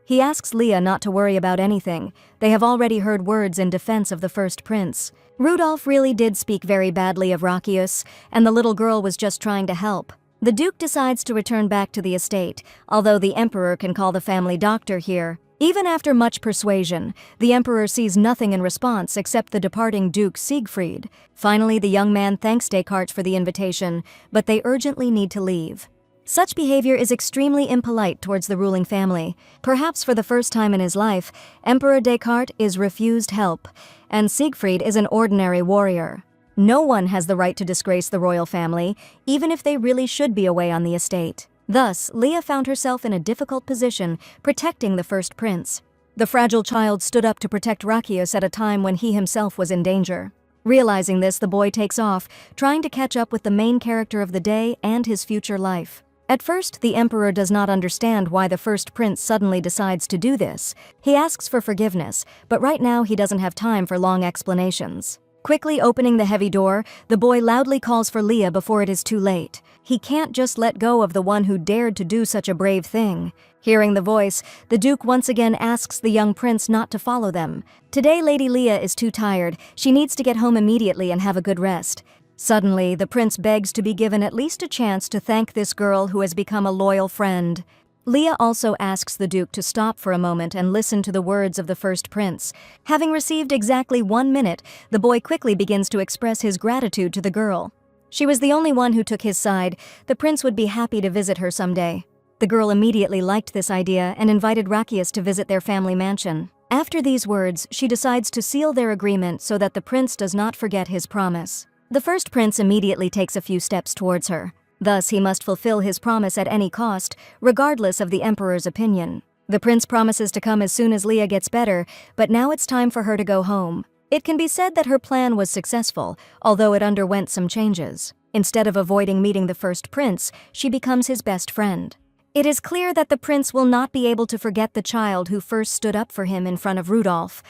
He asks Leah not to worry about anything. They have already heard words in defense of the first prince. Rudolph really did speak very badly of Rakius, and the little girl was just trying to help. The Duke decides to return back to the estate, although the Emperor can call the family doctor here. Even after much persuasion, the Emperor sees nothing in response except the departing Duke Siegfried. Finally, the young man thanks Descartes for the invitation, but they urgently need to leave. Such behavior is extremely impolite towards the ruling family. Perhaps for the first time in his life, Emperor Descartes is refused help, and Siegfried is an ordinary warrior. No one has the right to disgrace the royal family, even if they really should be away on the estate. Thus, Leah found herself in a difficult position, protecting the first prince. The fragile child stood up to protect Rakius at a time when he himself was in danger. Realizing this, the boy takes off, trying to catch up with the main character of the day and his future life. At first, the Emperor does not understand why the first prince suddenly decides to do this. He asks for forgiveness, but right now he doesn't have time for long explanations. Quickly opening the heavy door, the boy loudly calls for Leah before it is too late. He can't just let go of the one who dared to do such a brave thing. Hearing the voice, the Duke once again asks the young prince not to follow them. Today Lady Leah is too tired. She needs to get home immediately and have a good rest. Suddenly, the prince begs to be given at least a chance to thank this girl who has become a loyal friend. Leah also asks the Duke to stop for a moment and listen to the words of the first prince. Having received exactly 1 minute, the boy quickly begins to express his gratitude to the girl. She was the only one who took his side. The prince would be happy to visit her someday. The girl immediately liked this idea and invited Rakius to visit their family mansion. After these words, she decides to seal their agreement so that the prince does not forget his promise. The first prince immediately takes a few steps towards her. Thus, he must fulfill his promise at any cost, regardless of the Emperor's opinion. The prince promises to come as soon as Leah gets better, but now it's time for her to go home. It can be said that her plan was successful, although it underwent some changes. Instead of avoiding meeting the first prince, she becomes his best friend. It is clear that the prince will not be able to forget the child who first stood up for him in front of Rudolph.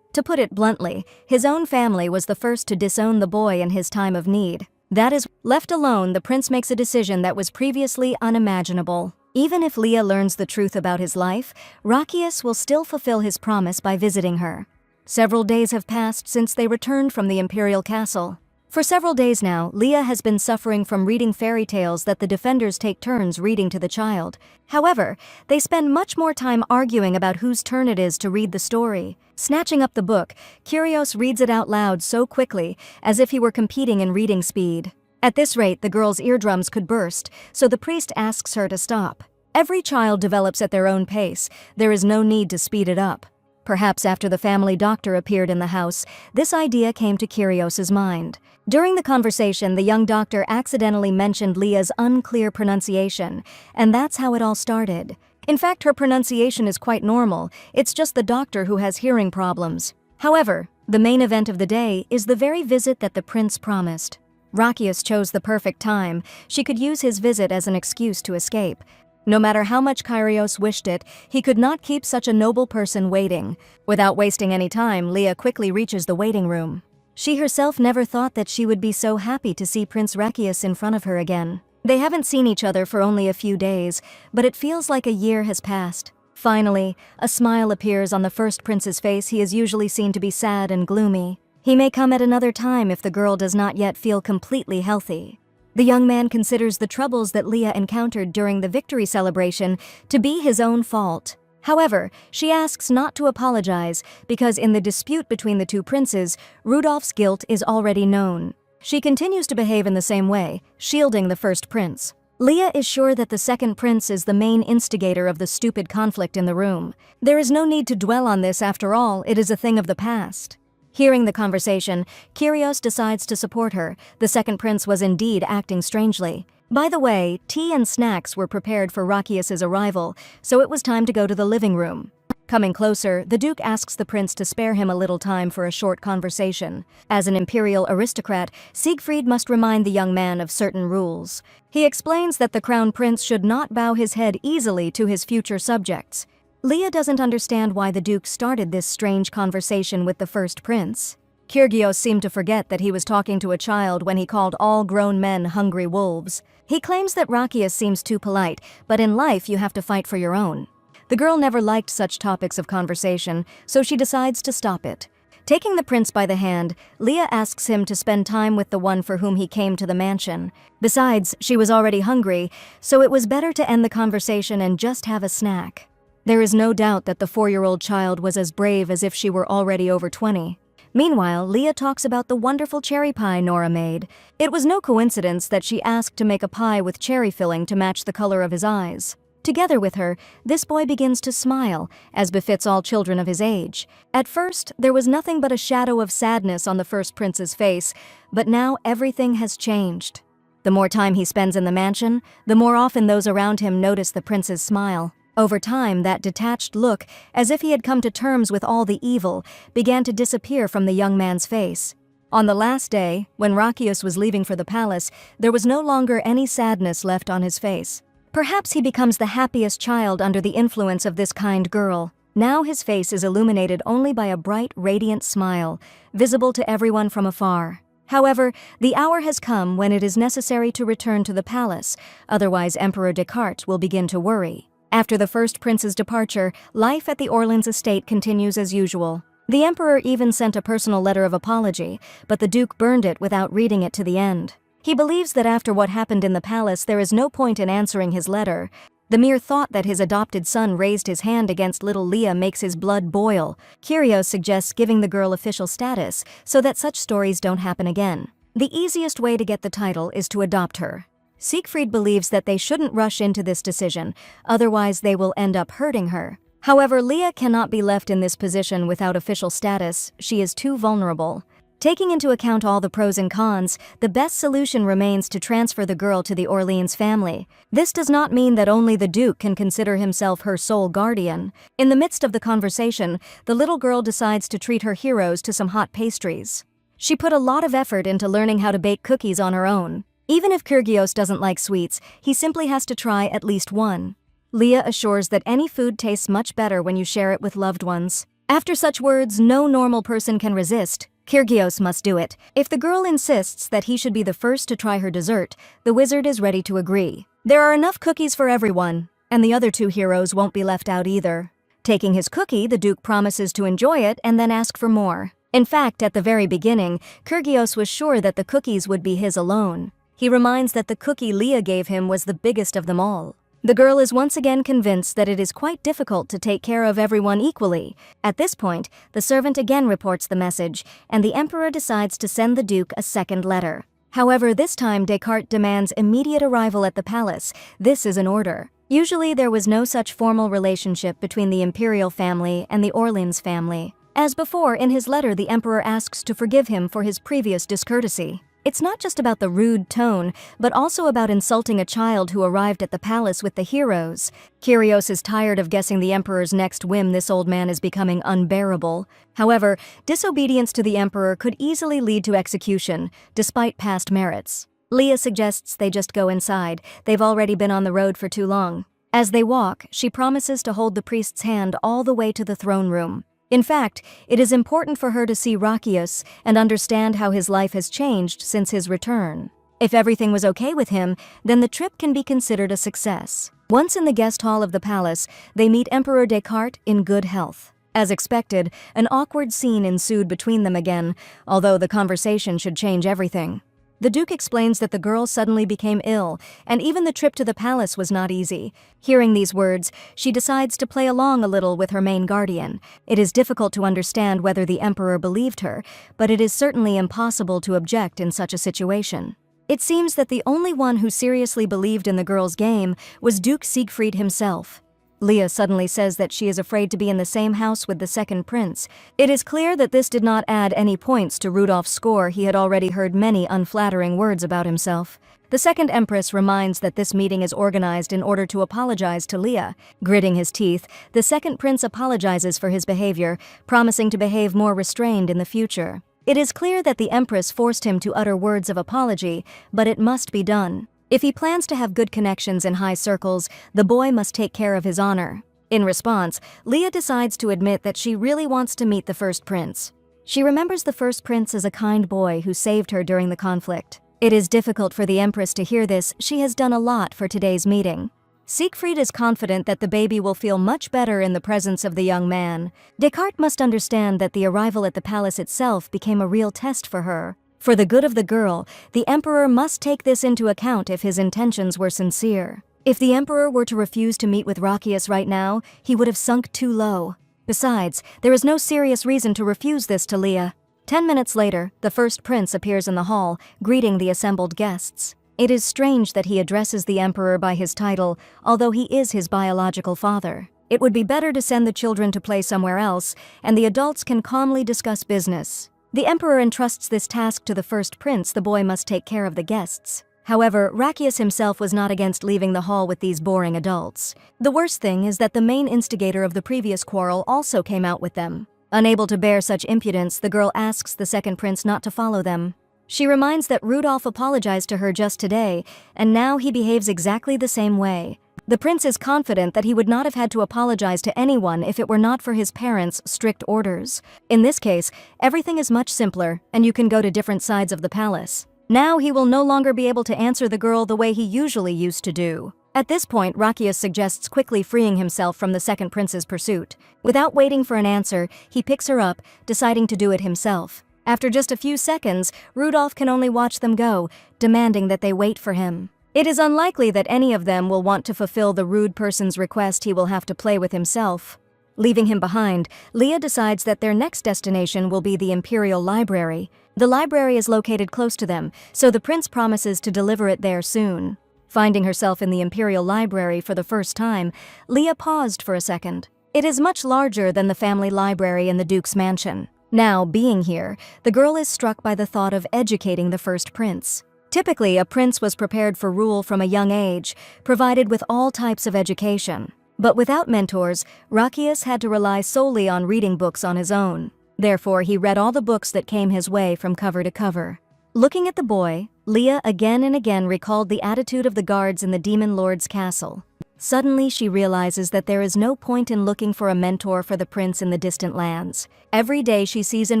To put it bluntly, his own family was the first to disown the boy in his time of need. That is, left alone, the prince makes a decision that was previously unimaginable. Even if Leah learns the truth about his life, Rakius will still fulfill his promise by visiting her. Several days have passed since they returned from the imperial castle. For several days now, Leah has been suffering from reading fairy tales that the defenders take turns reading to the child. However, they spend much more time arguing about whose turn it is to read the story. Snatching up the book, Kyrios reads it out loud so quickly, as if he were competing in reading speed. At this rate, the girl's eardrums could burst, so the priest asks her to stop. Every child develops at their own pace. There is no need to speed it up. Perhaps after the family doctor appeared in the house, this idea came to Kyrios' mind. During the conversation, the young doctor accidentally mentioned Leah's unclear pronunciation, and that's how it all started. In fact, her pronunciation is quite normal, it's just the doctor who has hearing problems. However, the main event of the day is the very visit that the prince promised. Rakius chose the perfect time. She could use his visit as an excuse to escape. No matter how much Kyrios wished it, he could not keep such a noble person waiting. Without wasting any time, Leah quickly reaches the waiting room. She herself never thought that she would be so happy to see Prince Rakius in front of her again. They haven't seen each other for only a few days, but it feels like a year has passed. Finally, a smile appears on the first prince's face. He is usually seen to be sad and gloomy. He may come at another time if the girl does not yet feel completely healthy. The young man considers the troubles that Leah encountered during the victory celebration to be his own fault. However, she asks not to apologize because in the dispute between the two princes, Rudolph's guilt is already known. She continues to behave in the same way, shielding the first prince. Leah is sure that the second prince is the main instigator of the stupid conflict in the room. There is no need to dwell on this, after all, it is a thing of the past. Hearing the conversation, Kyrios decides to support her. The second prince was indeed acting strangely. By the way, tea and snacks were prepared for Rakius' arrival, so it was time to go to the living room. Coming closer, the Duke asks the prince to spare him a little time for a short conversation. As an imperial aristocrat, Siegfried must remind the young man of certain rules. He explains that the crown prince should not bow his head easily to his future subjects. Leah doesn't understand why the Duke started this strange conversation with the first prince. Kyrios seemed to forget that he was talking to a child when he called all grown men hungry wolves. He claims that Rakius seems too polite, but in life you have to fight for your own. The girl never liked such topics of conversation, so she decides to stop it. Taking the prince by the hand, Leah asks him to spend time with the one for whom he came to the mansion. Besides, she was already hungry, so it was better to end the conversation and just have a snack. There is no doubt that the 4-year-old child was as brave as if she were already over 20. Meanwhile, Leah talks about the wonderful cherry pie Nora made. It was no coincidence that she asked to make a pie with cherry filling to match the color of his eyes. Together with her, this boy begins to smile, as befits all children of his age. At first, there was nothing but a shadow of sadness on the first prince's face, but now everything has changed. The more time he spends in the mansion, the more often those around him notice the prince's smile. Over time, that detached look, as if he had come to terms with all the evil, began to disappear from the young man's face. On the last day, when Rakius was leaving for the palace, there was no longer any sadness left on his face. Perhaps he becomes the happiest child under the influence of this kind girl. Now his face is illuminated only by a bright, radiant smile, visible to everyone from afar. However, the hour has come when it is necessary to return to the palace, otherwise Emperor Descartes will begin to worry. After the first prince's departure, life at the Orleans estate continues as usual. The emperor even sent a personal letter of apology, but the duke burned it without reading it to the end. He believes that after what happened in the palace, there is no point in answering his letter. The mere thought that his adopted son raised his hand against little Leah makes his blood boil. Kyrios suggests giving the girl official status so that such stories don't happen again. The easiest way to get the title is to adopt her. Siegfried believes that they shouldn't rush into this decision, otherwise they will end up hurting her. However, Leah cannot be left in this position without official status. She is too vulnerable. Taking into account all the pros and cons, the best solution remains to transfer the girl to the Orleans family. This does not mean that only the Duke can consider himself her sole guardian. In the midst of the conversation, the little girl decides to treat her heroes to some hot pastries. She put a lot of effort into learning how to bake cookies on her own. Even if Kyrios doesn't like sweets, he simply has to try at least one. Leah assures that any food tastes much better when you share it with loved ones. After such words no normal person can resist. Kyrgios must do it. If the girl insists that he should be the first to try her dessert, the wizard is ready to agree. There are enough cookies for everyone, and the other two heroes won't be left out either. Taking his cookie, the Duke promises to enjoy it and then ask for more. In fact, at the very beginning, Kyrgios was sure that the cookies would be his alone. He reminds that the cookie Leah gave him was the biggest of them all. The girl is once again convinced that it is quite difficult to take care of everyone equally. At this point, the servant again reports the message, and the emperor decides to send the Duke a second letter. However, this time Descartes demands immediate arrival at the palace. This is an order. Usually there was no such formal relationship between the imperial family and the Orleans family. As before, in his letter the emperor asks to forgive him for his previous discourtesy. It's not just about the rude tone, but also about insulting a child who arrived at the palace with the heroes. Kyrgios is tired of guessing the emperor's next whim. This old man is becoming unbearable. However, disobedience to the emperor could easily lead to execution, despite past merits. Leah suggests they just go inside. They've already been on the road for too long. As they walk, she promises to hold the priest's hand all the way to the throne room. In fact, it is important for her to see Rakius and understand how his life has changed since his return. If everything was okay with him, then the trip can be considered a success. Once in the guest hall of the palace, they meet Emperor Descartes in good health. As expected, an awkward scene ensued between them again, although the conversation should change everything. The Duke explains that the girl suddenly became ill, and even the trip to the palace was not easy. Hearing these words, she decides to play along a little with her main guardian. It is difficult to understand whether the emperor believed her, but it is certainly impossible to object in such a situation. It seems that the only one who seriously believed in the girl's game was Duke Siegfried himself. Leah suddenly says that she is afraid to be in the same house with the second prince. It is clear that this did not add any points to Rudolph's score. He had already heard many unflattering words about himself. The second empress reminds that this meeting is organized in order to apologize to Leah. Gritting his teeth, the second prince apologizes for his behavior, promising to behave more restrained in the future. It is clear that the empress forced him to utter words of apology, but it must be done. If he plans to have good connections in high circles, the boy must take care of his honor. In response, Leah decides to admit that she really wants to meet the first prince. She remembers the first prince as a kind boy who saved her during the conflict. It is difficult for the empress to hear this. She has done a lot for today's meeting. Siegfried is confident that the baby will feel much better in the presence of the young man. Descartes must understand that the arrival at the palace itself became a real test for her. For the good of the girl, the emperor must take this into account if his intentions were sincere. If the emperor were to refuse to meet with Rakius right now, he would have sunk too low. Besides, there is no serious reason to refuse this to Leah. 10 minutes later, the first prince appears in the hall, greeting the assembled guests. It is strange that he addresses the emperor by his title, although he is his biological father. It would be better to send the children to play somewhere else, and the adults can calmly discuss business. The emperor entrusts this task to the first prince. The boy must take care of the guests. However, Rakius himself was not against leaving the hall with these boring adults. The worst thing is that the main instigator of the previous quarrel also came out with them. Unable to bear such impudence, the girl asks the second prince not to follow them. She reminds that Rudolph apologized to her just today, and now he behaves exactly the same way. The prince is confident that he would not have had to apologize to anyone if it were not for his parents' strict orders. In this case, everything is much simpler, and you can go to different sides of the palace. Now he will no longer be able to answer the girl the way he usually used to do. At this point, Rakius suggests quickly freeing himself from the second prince's pursuit. Without waiting for an answer, he picks her up, deciding to do it himself. After just a few seconds, Rudolph can only watch them go, demanding that they wait for him. It is unlikely that any of them will want to fulfill the rude person's request. He will have to play with himself. Leaving him behind, Leah decides that their next destination will be the Imperial Library. The library is located close to them, so the prince promises to deliver it there soon. Finding herself in the Imperial Library for the first time, Leah paused for a second. It is much larger than the family library in the Duke's mansion. Now, being here, the girl is struck by the thought of educating the first prince. Typically, a prince was prepared for rule from a young age, provided with all types of education. But without mentors, Rakius had to rely solely on reading books on his own. Therefore, he read all the books that came his way from cover to cover. Looking at the boy, Leah again and again recalled the attitude of the guards in the Demon Lord's castle. Suddenly she realizes that there is no point in looking for a mentor for the prince in the distant lands. Every day she sees in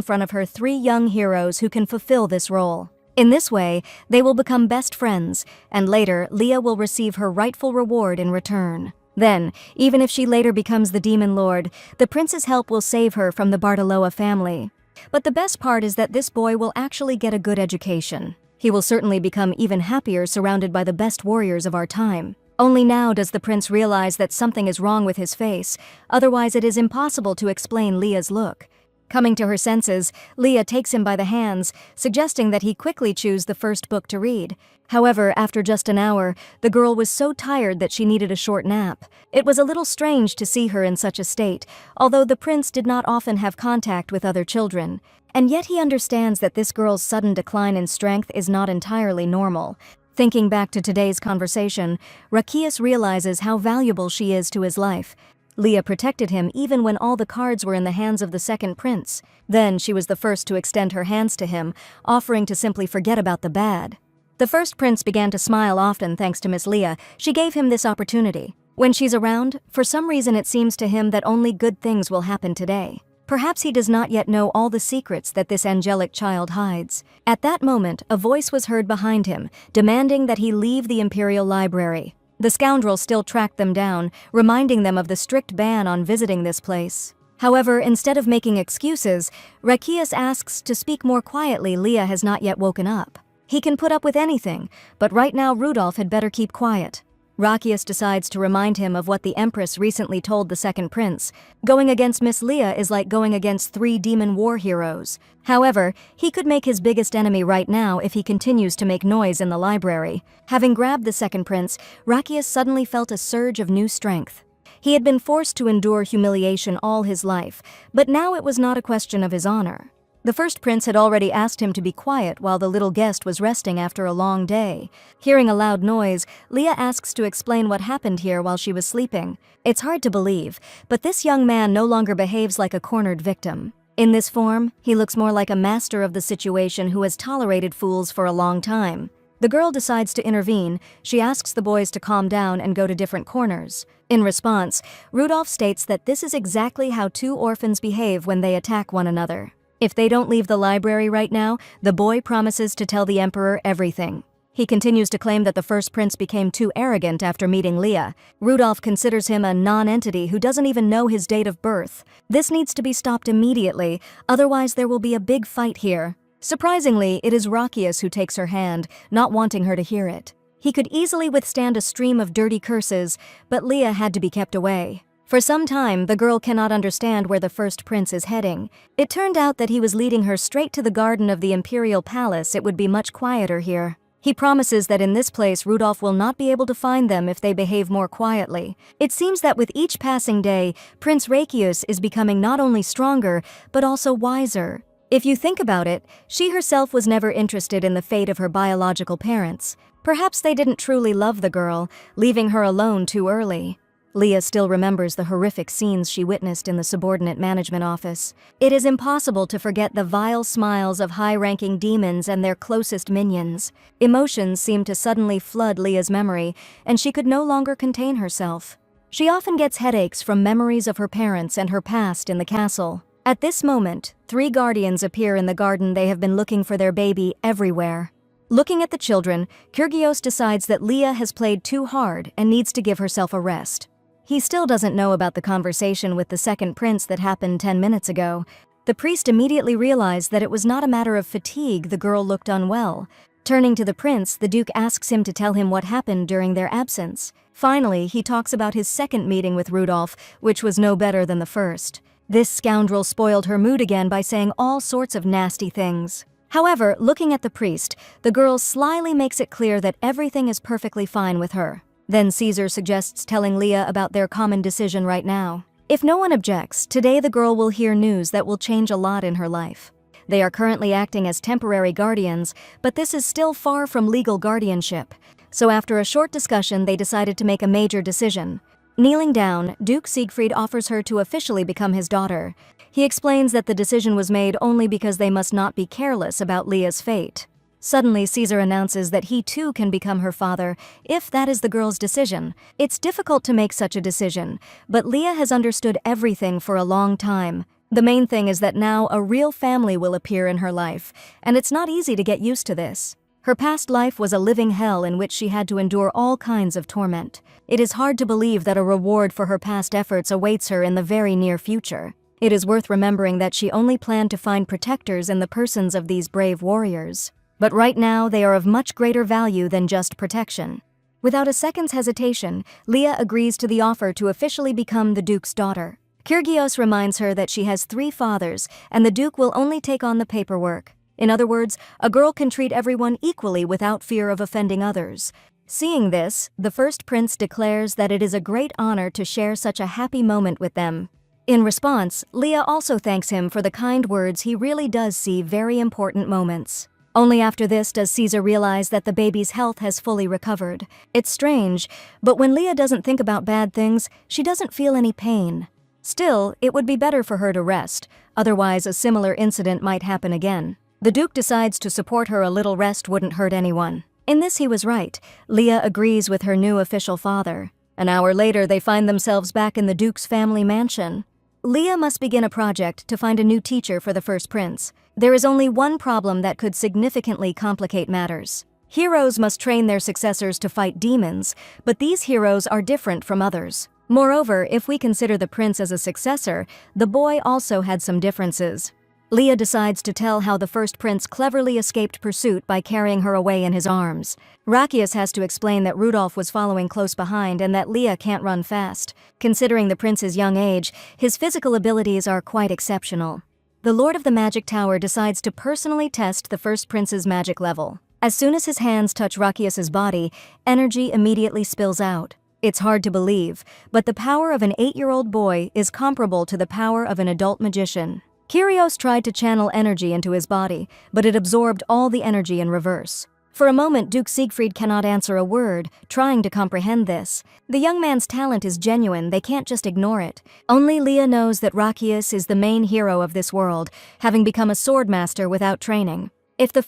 front of her 3 young heroes who can fulfill this role. In this way, they will become best friends, and later Leah will receive her rightful reward in return. Then, even if she later becomes the Demon Lord, the prince's help will save her from the Bartoloa family. But the best part is that this boy will actually get a good education. He will certainly become even happier surrounded by the best warriors of our time. Only now does the prince realize that something is wrong with his face, otherwise it is impossible to explain Leah's look. Coming to her senses, Leah takes him by the hands, suggesting that he quickly choose the first book to read. However, after just an hour, the girl was so tired that she needed a short nap. It was a little strange to see her in such a state, although the prince did not often have contact with other children. And yet he understands that this girl's sudden decline in strength is not entirely normal. Thinking back to today's conversation, Rakias realizes how valuable she is to his life. Leah protected him even when all the cards were in the hands of the second prince. Then she was the first to extend her hands to him, offering to simply forget about the bad. The first prince began to smile often thanks to Miss Leah. She gave him this opportunity. When she's around, for some reason it seems to him that only good things will happen today. Perhaps he does not yet know all the secrets that this angelic child hides. At that moment, a voice was heard behind him, demanding that he leave the Imperial Library. The scoundrel still tracked them down, reminding them of the strict ban on visiting this place. However, instead of making excuses, Rakias asks to speak more quietly. Leah has not yet woken up. He can put up with anything, but right now Rudolph had better keep quiet. Rakias decides to remind him of what the Empress recently told the second prince. Going against Miss Leah is like going against 3 demon war heroes. However, he could make his biggest enemy right now if he continues to make noise in the library. Having grabbed the second prince, Rakias suddenly felt a surge of new strength. He had been forced to endure humiliation all his life, but now it was not a question of his honor. The first prince had already asked him to be quiet while the little guest was resting after a long day. Hearing a loud noise, Leah asks to explain what happened here while she was sleeping. It's hard to believe, but this young man no longer behaves like a cornered victim. In this form, he looks more like a master of the situation who has tolerated fools for a long time. The girl decides to intervene. She asks the boys to calm down and go to different corners. In response, Rudolph states that this is exactly how 2 orphans behave when they attack one another. If they don't leave the library right now, the boy promises to tell the emperor everything. He continues to claim that the first prince became too arrogant after meeting Leah. Rudolph considers him a non-entity who doesn't even know his date of birth. This needs to be stopped immediately, otherwise there will be a big fight here. Surprisingly, it is Rakias who takes her hand, not wanting her to hear it. He could easily withstand a stream of dirty curses, but Leah had to be kept away. For some time, the girl cannot understand where the first prince is heading. It turned out that he was leading her straight to the garden of the Imperial Palace. It would be much quieter here. He promises that in this place Rudolph will not be able to find them if they behave more quietly. It seems that with each passing day, Prince Rakius is becoming not only stronger, but also wiser. If you think about it, she herself was never interested in the fate of her biological parents. Perhaps they didn't truly love the girl, leaving her alone too early. Leah still remembers the horrific scenes she witnessed in the subordinate management office. It is impossible to forget the vile smiles of high-ranking demons and their closest minions. Emotions seemed to suddenly flood Leah's memory, and she could no longer contain herself. She often gets headaches from memories of her parents and her past in the castle. At this moment, 3 guardians appear in the garden. They have been looking for their baby everywhere. Looking at the children, Kyrgios decides that Leah has played too hard and needs to give herself a rest. He still doesn't know about the conversation with the second prince that happened 10 minutes ago. The priest immediately realized that it was not a matter of fatigue. The girl looked unwell. Turning to the prince, the duke asks him to tell him what happened during their absence. Finally, he talks about his second meeting with Rudolph, which was no better than the first. This scoundrel spoiled her mood again by saying all sorts of nasty things. However, looking at the priest, the girl slyly makes it clear that everything is perfectly fine with her. Then Caesar suggests telling Leah about their common decision right now. If no one objects, today the girl will hear news that will change a lot in her life. They are currently acting as temporary guardians, but this is still far from legal guardianship. So after a short discussion, they decided to make a major decision. Kneeling down, Duke Siegfried offers her to officially become his daughter. He explains that the decision was made only because they must not be careless about Leah's fate. Suddenly, Caesar announces that he too can become her father, if that is the girl's decision. It's difficult to make such a decision, but Leah has understood everything for a long time. The main thing is that now a real family will appear in her life, and it's not easy to get used to this. Her past life was a living hell in which she had to endure all kinds of torment. It is hard to believe that a reward for her past efforts awaits her in the very near future. It is worth remembering that she only planned to find protectors in the persons of these brave warriors. But right now, they are of much greater value than just protection. Without a second's hesitation, Leah agrees to the offer to officially become the Duke's daughter. Kyrgios reminds her that she has 3 fathers, and the Duke will only take on the paperwork. In other words, a girl can treat everyone equally without fear of offending others. Seeing this, the first prince declares that it is a great honor to share such a happy moment with them. In response, Leah also thanks him for the kind words. He really does see very important moments. Only after this does Caesar realize that the baby's health has fully recovered. It's strange, but when Leah doesn't think about bad things, she doesn't feel any pain. Still, it would be better for her to rest, otherwise a similar incident might happen again. The Duke decides to support her. A little rest wouldn't hurt anyone. In this he was right. Leah agrees with her new official father. An hour later, they find themselves back in the Duke's family mansion. Leah must begin a project to find a new teacher for the first prince. There is only one problem that could significantly complicate matters. Heroes must train their successors to fight demons, but these heroes are different from others. Moreover, if we consider the prince as a successor, the boy also had some differences. Leah decides to tell how the first prince cleverly escaped pursuit by carrying her away in his arms. Rakius has to explain that Rudolph was following close behind and that Leah can't run fast. Considering the prince's young age, his physical abilities are quite exceptional. The Lord of the Magic Tower decides to personally test the first prince's magic level. As soon as his hands touch Rakius's body, energy immediately spills out. It's hard to believe, but the power of an 8-year-old boy is comparable to the power of an adult magician. Kyrgios tried to channel energy into his body, but it absorbed all the energy in reverse. For a moment, Duke Siegfried cannot answer a word, trying to comprehend this. The young man's talent is genuine, they can't just ignore it. Only Leah knows that Rakius is the main hero of this world, having become a swordmaster without training.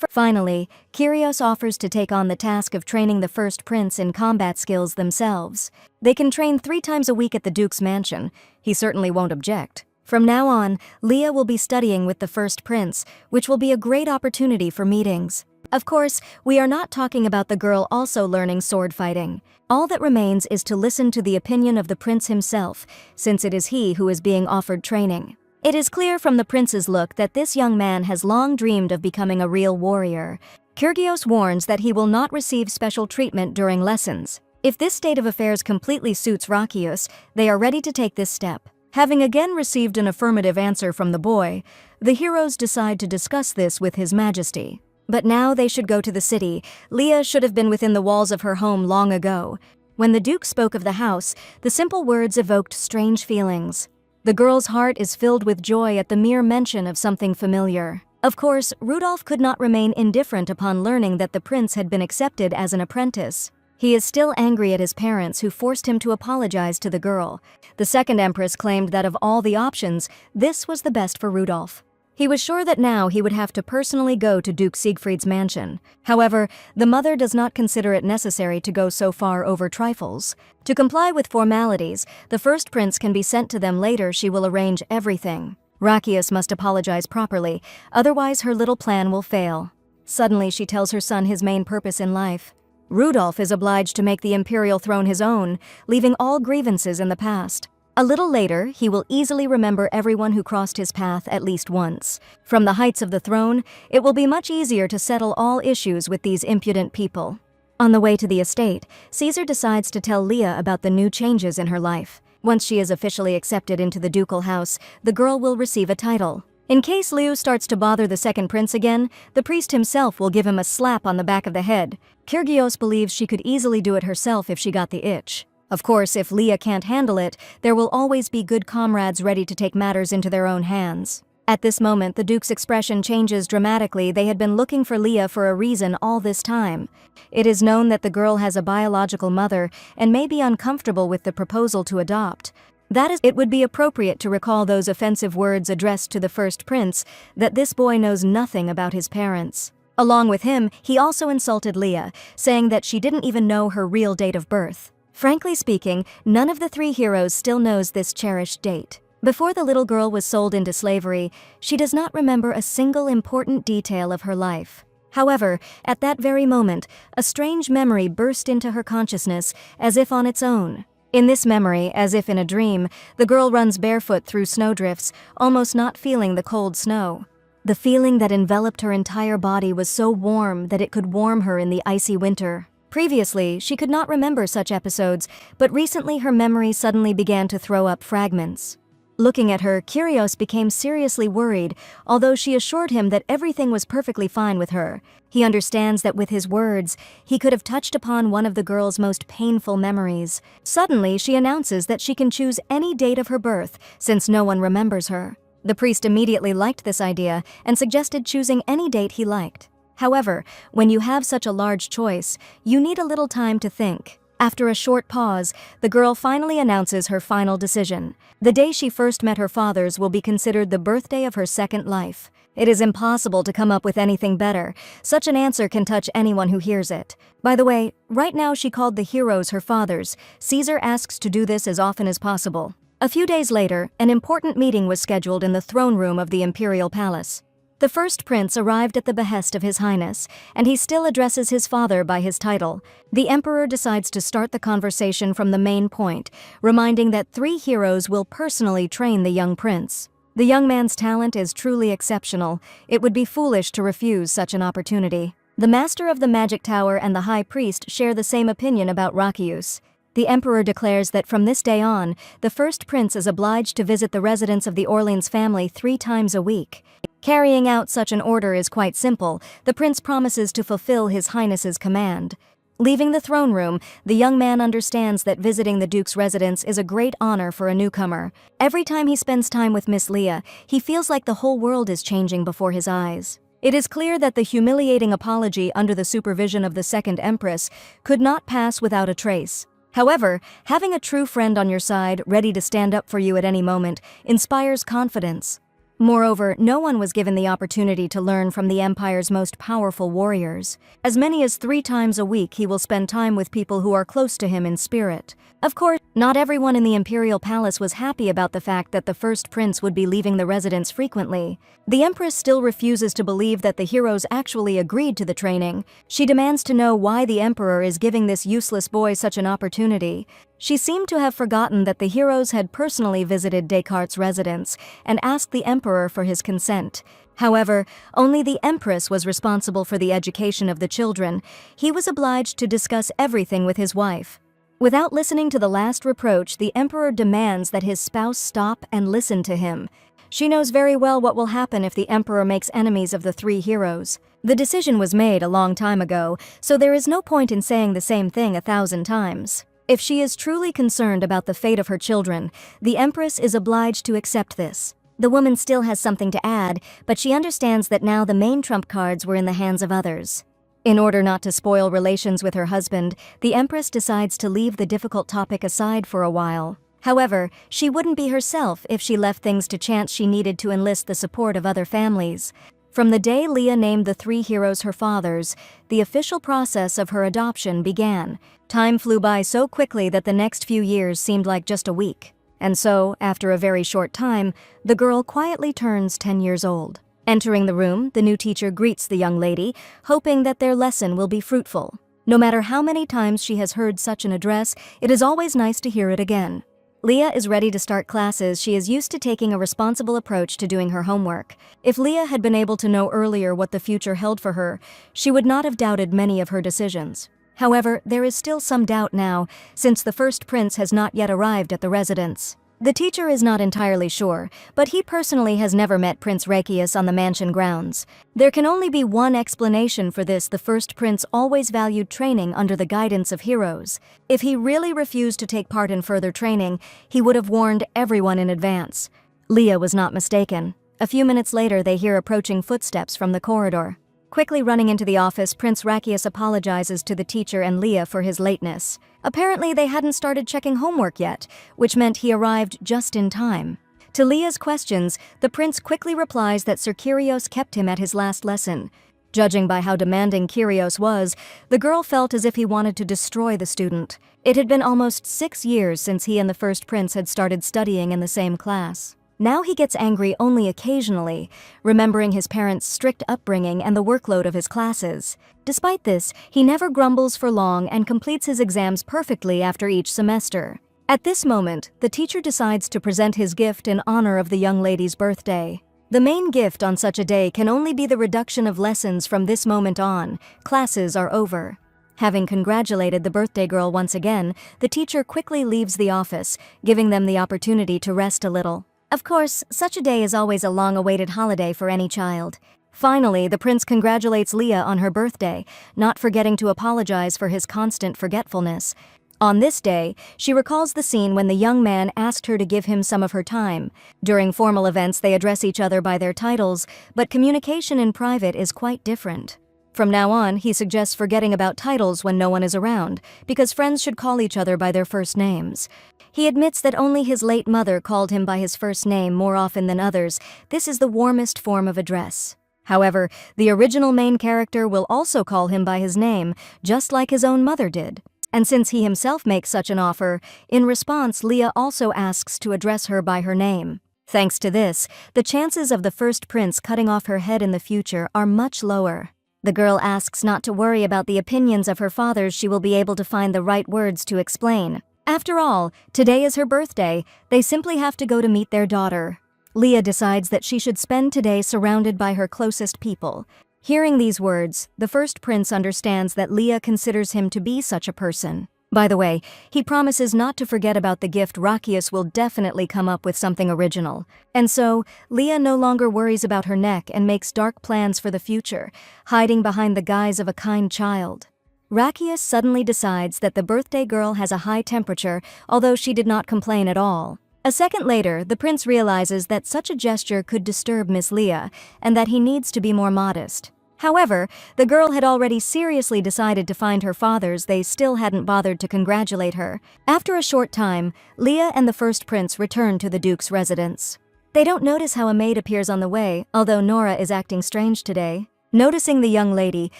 Finally, Kyrgios offers to take on the task of training the first prince in combat skills themselves. They can train 3 times a week at the Duke's mansion. He certainly won't object. From now on, Leah will be studying with the first prince, which will be a great opportunity for meetings. Of course, we are not talking about the girl also learning sword fighting. All that remains is to listen to the opinion of the prince himself, since it is he who is being offered training. It is clear from the prince's look that this young man has long dreamed of becoming a real warrior. Kyrgios warns that he will not receive special treatment during lessons. If this state of affairs completely suits Rakius, they are ready to take this step. Having again received an affirmative answer from the boy, the heroes decide to discuss this with His Majesty. But now they should go to the city. Leah should have been within the walls of her home long ago. When the Duke spoke of the house, the simple words evoked strange feelings. The girl's heart is filled with joy at the mere mention of something familiar. Of course, Rudolph could not remain indifferent upon learning that the prince had been accepted as an apprentice. He is still angry at his parents who forced him to apologize to the girl. The second empress claimed that of all the options, this was the best for Rudolph. He was sure that now he would have to personally go to Duke Siegfried's mansion. However, the mother does not consider it necessary to go so far over trifles. To comply with formalities, the first prince can be sent to them later. She will arrange everything. Rakius must apologize properly, otherwise her little plan will fail. Suddenly she tells her son his main purpose in life. Rudolph is obliged to make the imperial throne his own, leaving all grievances in the past. A little later, he will easily remember everyone who crossed his path at least once. From the heights of the throne, it will be much easier to settle all issues with these impudent people. On the way to the estate, Caesar decides to tell Leah about the new changes in her life. Once she is officially accepted into the ducal house, the girl will receive a title. In case Liu starts to bother the second prince again, the priest himself will give him a slap on the back of the head. Kyrgios believes she could easily do it herself if she got the itch. Of course, if Leah can't handle it, there will always be good comrades ready to take matters into their own hands. At this moment, the Duke's expression changes dramatically. They had been looking for Leah for a reason all this time. It is known that the girl has a biological mother and may be uncomfortable with the proposal to adopt. It would be appropriate to recall those offensive words addressed to the first prince, that this boy knows nothing about his parents. Along with him, he also insulted Leah, saying that she didn't even know her real date of birth. Frankly speaking, none of the three heroes still knows this cherished date. Before the little girl was sold into slavery, she does not remember a single important detail of her life. However, at that very moment, a strange memory burst into her consciousness as if on its own. In this memory, as if in a dream, the girl runs barefoot through snowdrifts, almost not feeling the cold snow. The feeling that enveloped her entire body was so warm that it could warm her in the icy winter. Previously, she could not remember such episodes, but recently her memory suddenly began to throw up fragments. Looking at her, Kyrios became seriously worried, although she assured him that everything was perfectly fine with her. He understands that with his words, he could have touched upon one of the girl's most painful memories. Suddenly, she announces that she can choose any date of her birth, since no one remembers her. The priest immediately liked this idea and suggested choosing any date he liked. However, when you have such a large choice, you need a little time to think. After a short pause, the girl finally announces her final decision. The day she first met her fathers will be considered the birthday of her second life. It is impossible to come up with anything better. Such an answer can touch anyone who hears it. By the way, right now she called the heroes her fathers. Caesar asks to do this as often as possible. A few days later, an important meeting was scheduled in the throne room of the imperial palace. The first prince arrived at the behest of His Highness, and he still addresses his father by his title. The emperor decides to start the conversation from the main point, reminding that three heroes will personally train the young prince. The young man's talent is truly exceptional. It would be foolish to refuse such an opportunity. The master of the magic tower and the high priest share the same opinion about Rakius. The emperor declares that from this day on, the first prince is obliged to visit the residence of the Orleans family 3 times a week. Carrying out such an order is quite simple. The prince promises to fulfill His Highness's command. Leaving the throne room, the young man understands that visiting the duke's residence is a great honor for a newcomer. Every time he spends time with Miss Leah, he feels like the whole world is changing before his eyes. It is clear that the humiliating apology under the supervision of the second empress could not pass without a trace. However, having a true friend on your side, ready to stand up for you at any moment, inspires confidence. Moreover, no one was given the opportunity to learn from the empire's most powerful warriors. As many as 3 times a week, he will spend time with people who are close to him in spirit. Of course, not everyone in the imperial palace was happy about the fact that the first prince would be leaving the residence frequently. The empress still refuses to believe that the heroes actually agreed to the training. She demands to know why the emperor is giving this useless boy such an opportunity. She seemed to have forgotten that the heroes had personally visited Descartes' residence and asked the emperor for his consent. However, only the empress was responsible for the education of the children. He was obliged to discuss everything with his wife. Without listening to the last reproach, the emperor demands that his spouse stop and listen to him. She knows very well what will happen if the emperor makes enemies of the 3 heroes. The decision was made a long time ago, so there is no point in saying the same thing 1,000 times. If she is truly concerned about the fate of her children, the empress is obliged to accept this. The woman still has something to add, but she understands that now the main trump cards were in the hands of others. In order not to spoil relations with her husband, the empress decides to leave the difficult topic aside for a while. However, she wouldn't be herself if she left things to chance. She needed to enlist the support of other families. From the day Leah named the 3 heroes her fathers, the official process of her adoption began. Time flew by so quickly that the next few years seemed like just a week. And so, after a very short time, the girl quietly turns 10 years old. Entering the room, the new teacher greets the young lady, hoping that their lesson will be fruitful. No matter how many times she has heard such an address, it is always nice to hear it again. Leah is ready to start classes. She is used to taking a responsible approach to doing her homework. If Leah had been able to know earlier what the future held for her, she would not have doubted many of her decisions. However, there is still some doubt now, since the first prince has not yet arrived at the residence. The teacher is not entirely sure, but he personally has never met Prince Rakius on the mansion grounds. There can only be one explanation for this: the first prince always valued training under the guidance of heroes. If he really refused to take part in further training, he would have warned everyone in advance. Leah was not mistaken. A few minutes later, they hear approaching footsteps from the corridor. Quickly running into the office, Prince Rakius apologizes to the teacher and Leah for his lateness. Apparently, they hadn't started checking homework yet, which meant he arrived just in time. To Leah's questions, the prince quickly replies that Sir Kyrios kept him at his last lesson. Judging by how demanding Kyrios was, the girl felt as if he wanted to destroy the student. It had been almost 6 years since he and the first prince had started studying in the same class. Now he gets angry only occasionally, remembering his parents' strict upbringing and the workload of his classes. Despite this, he never grumbles for long and completes his exams perfectly after each semester. At this moment, the teacher decides to present his gift in honor of the young lady's birthday. The main gift on such a day can only be the reduction of lessons from this moment on. Classes are over. Having congratulated the birthday girl once again, the teacher quickly leaves the office, giving them the opportunity to rest a little. Of course, such a day is always a long-awaited holiday for any child. Finally, the prince congratulates Leah on her birthday, not forgetting to apologize for his constant forgetfulness. On this day, she recalls the scene when the young man asked her to give him some of her time. During formal events, they address each other by their titles, but communication in private is quite different. From now on, he suggests forgetting about titles when no one is around, because friends should call each other by their first names. He admits that only his late mother called him by his first name more often than others. This is the warmest form of address. However, the original main character will also call him by his name, just like his own mother did. And since he himself makes such an offer, in response, Leah also asks to address her by her name. Thanks to this, the chances of the first prince cutting off her head in the future are much lower. The girl asks not to worry about the opinions of her fathers. She will be able to find the right words to explain. After all, today is her birthday. They simply have to go to meet their daughter. Leah decides that she should spend today surrounded by her closest people. Hearing these words, the first prince understands that Leah considers him to be such a person. By the way, he promises not to forget about the gift. Rakius will definitely come up with something original. And so, Leah no longer worries about her neck and makes dark plans for the future, hiding behind the guise of a kind child. Rakius suddenly decides that the birthday girl has a high temperature, although she did not complain at all. A second later, the prince realizes that such a gesture could disturb Miss Leah, and that he needs to be more modest. However, the girl had already seriously decided to find her fathers. They still hadn't bothered to congratulate her. After a short time, Leah and the first prince return to the duke's residence. They don't notice how a maid appears on the way, although Nora is acting strange today. Noticing the young lady,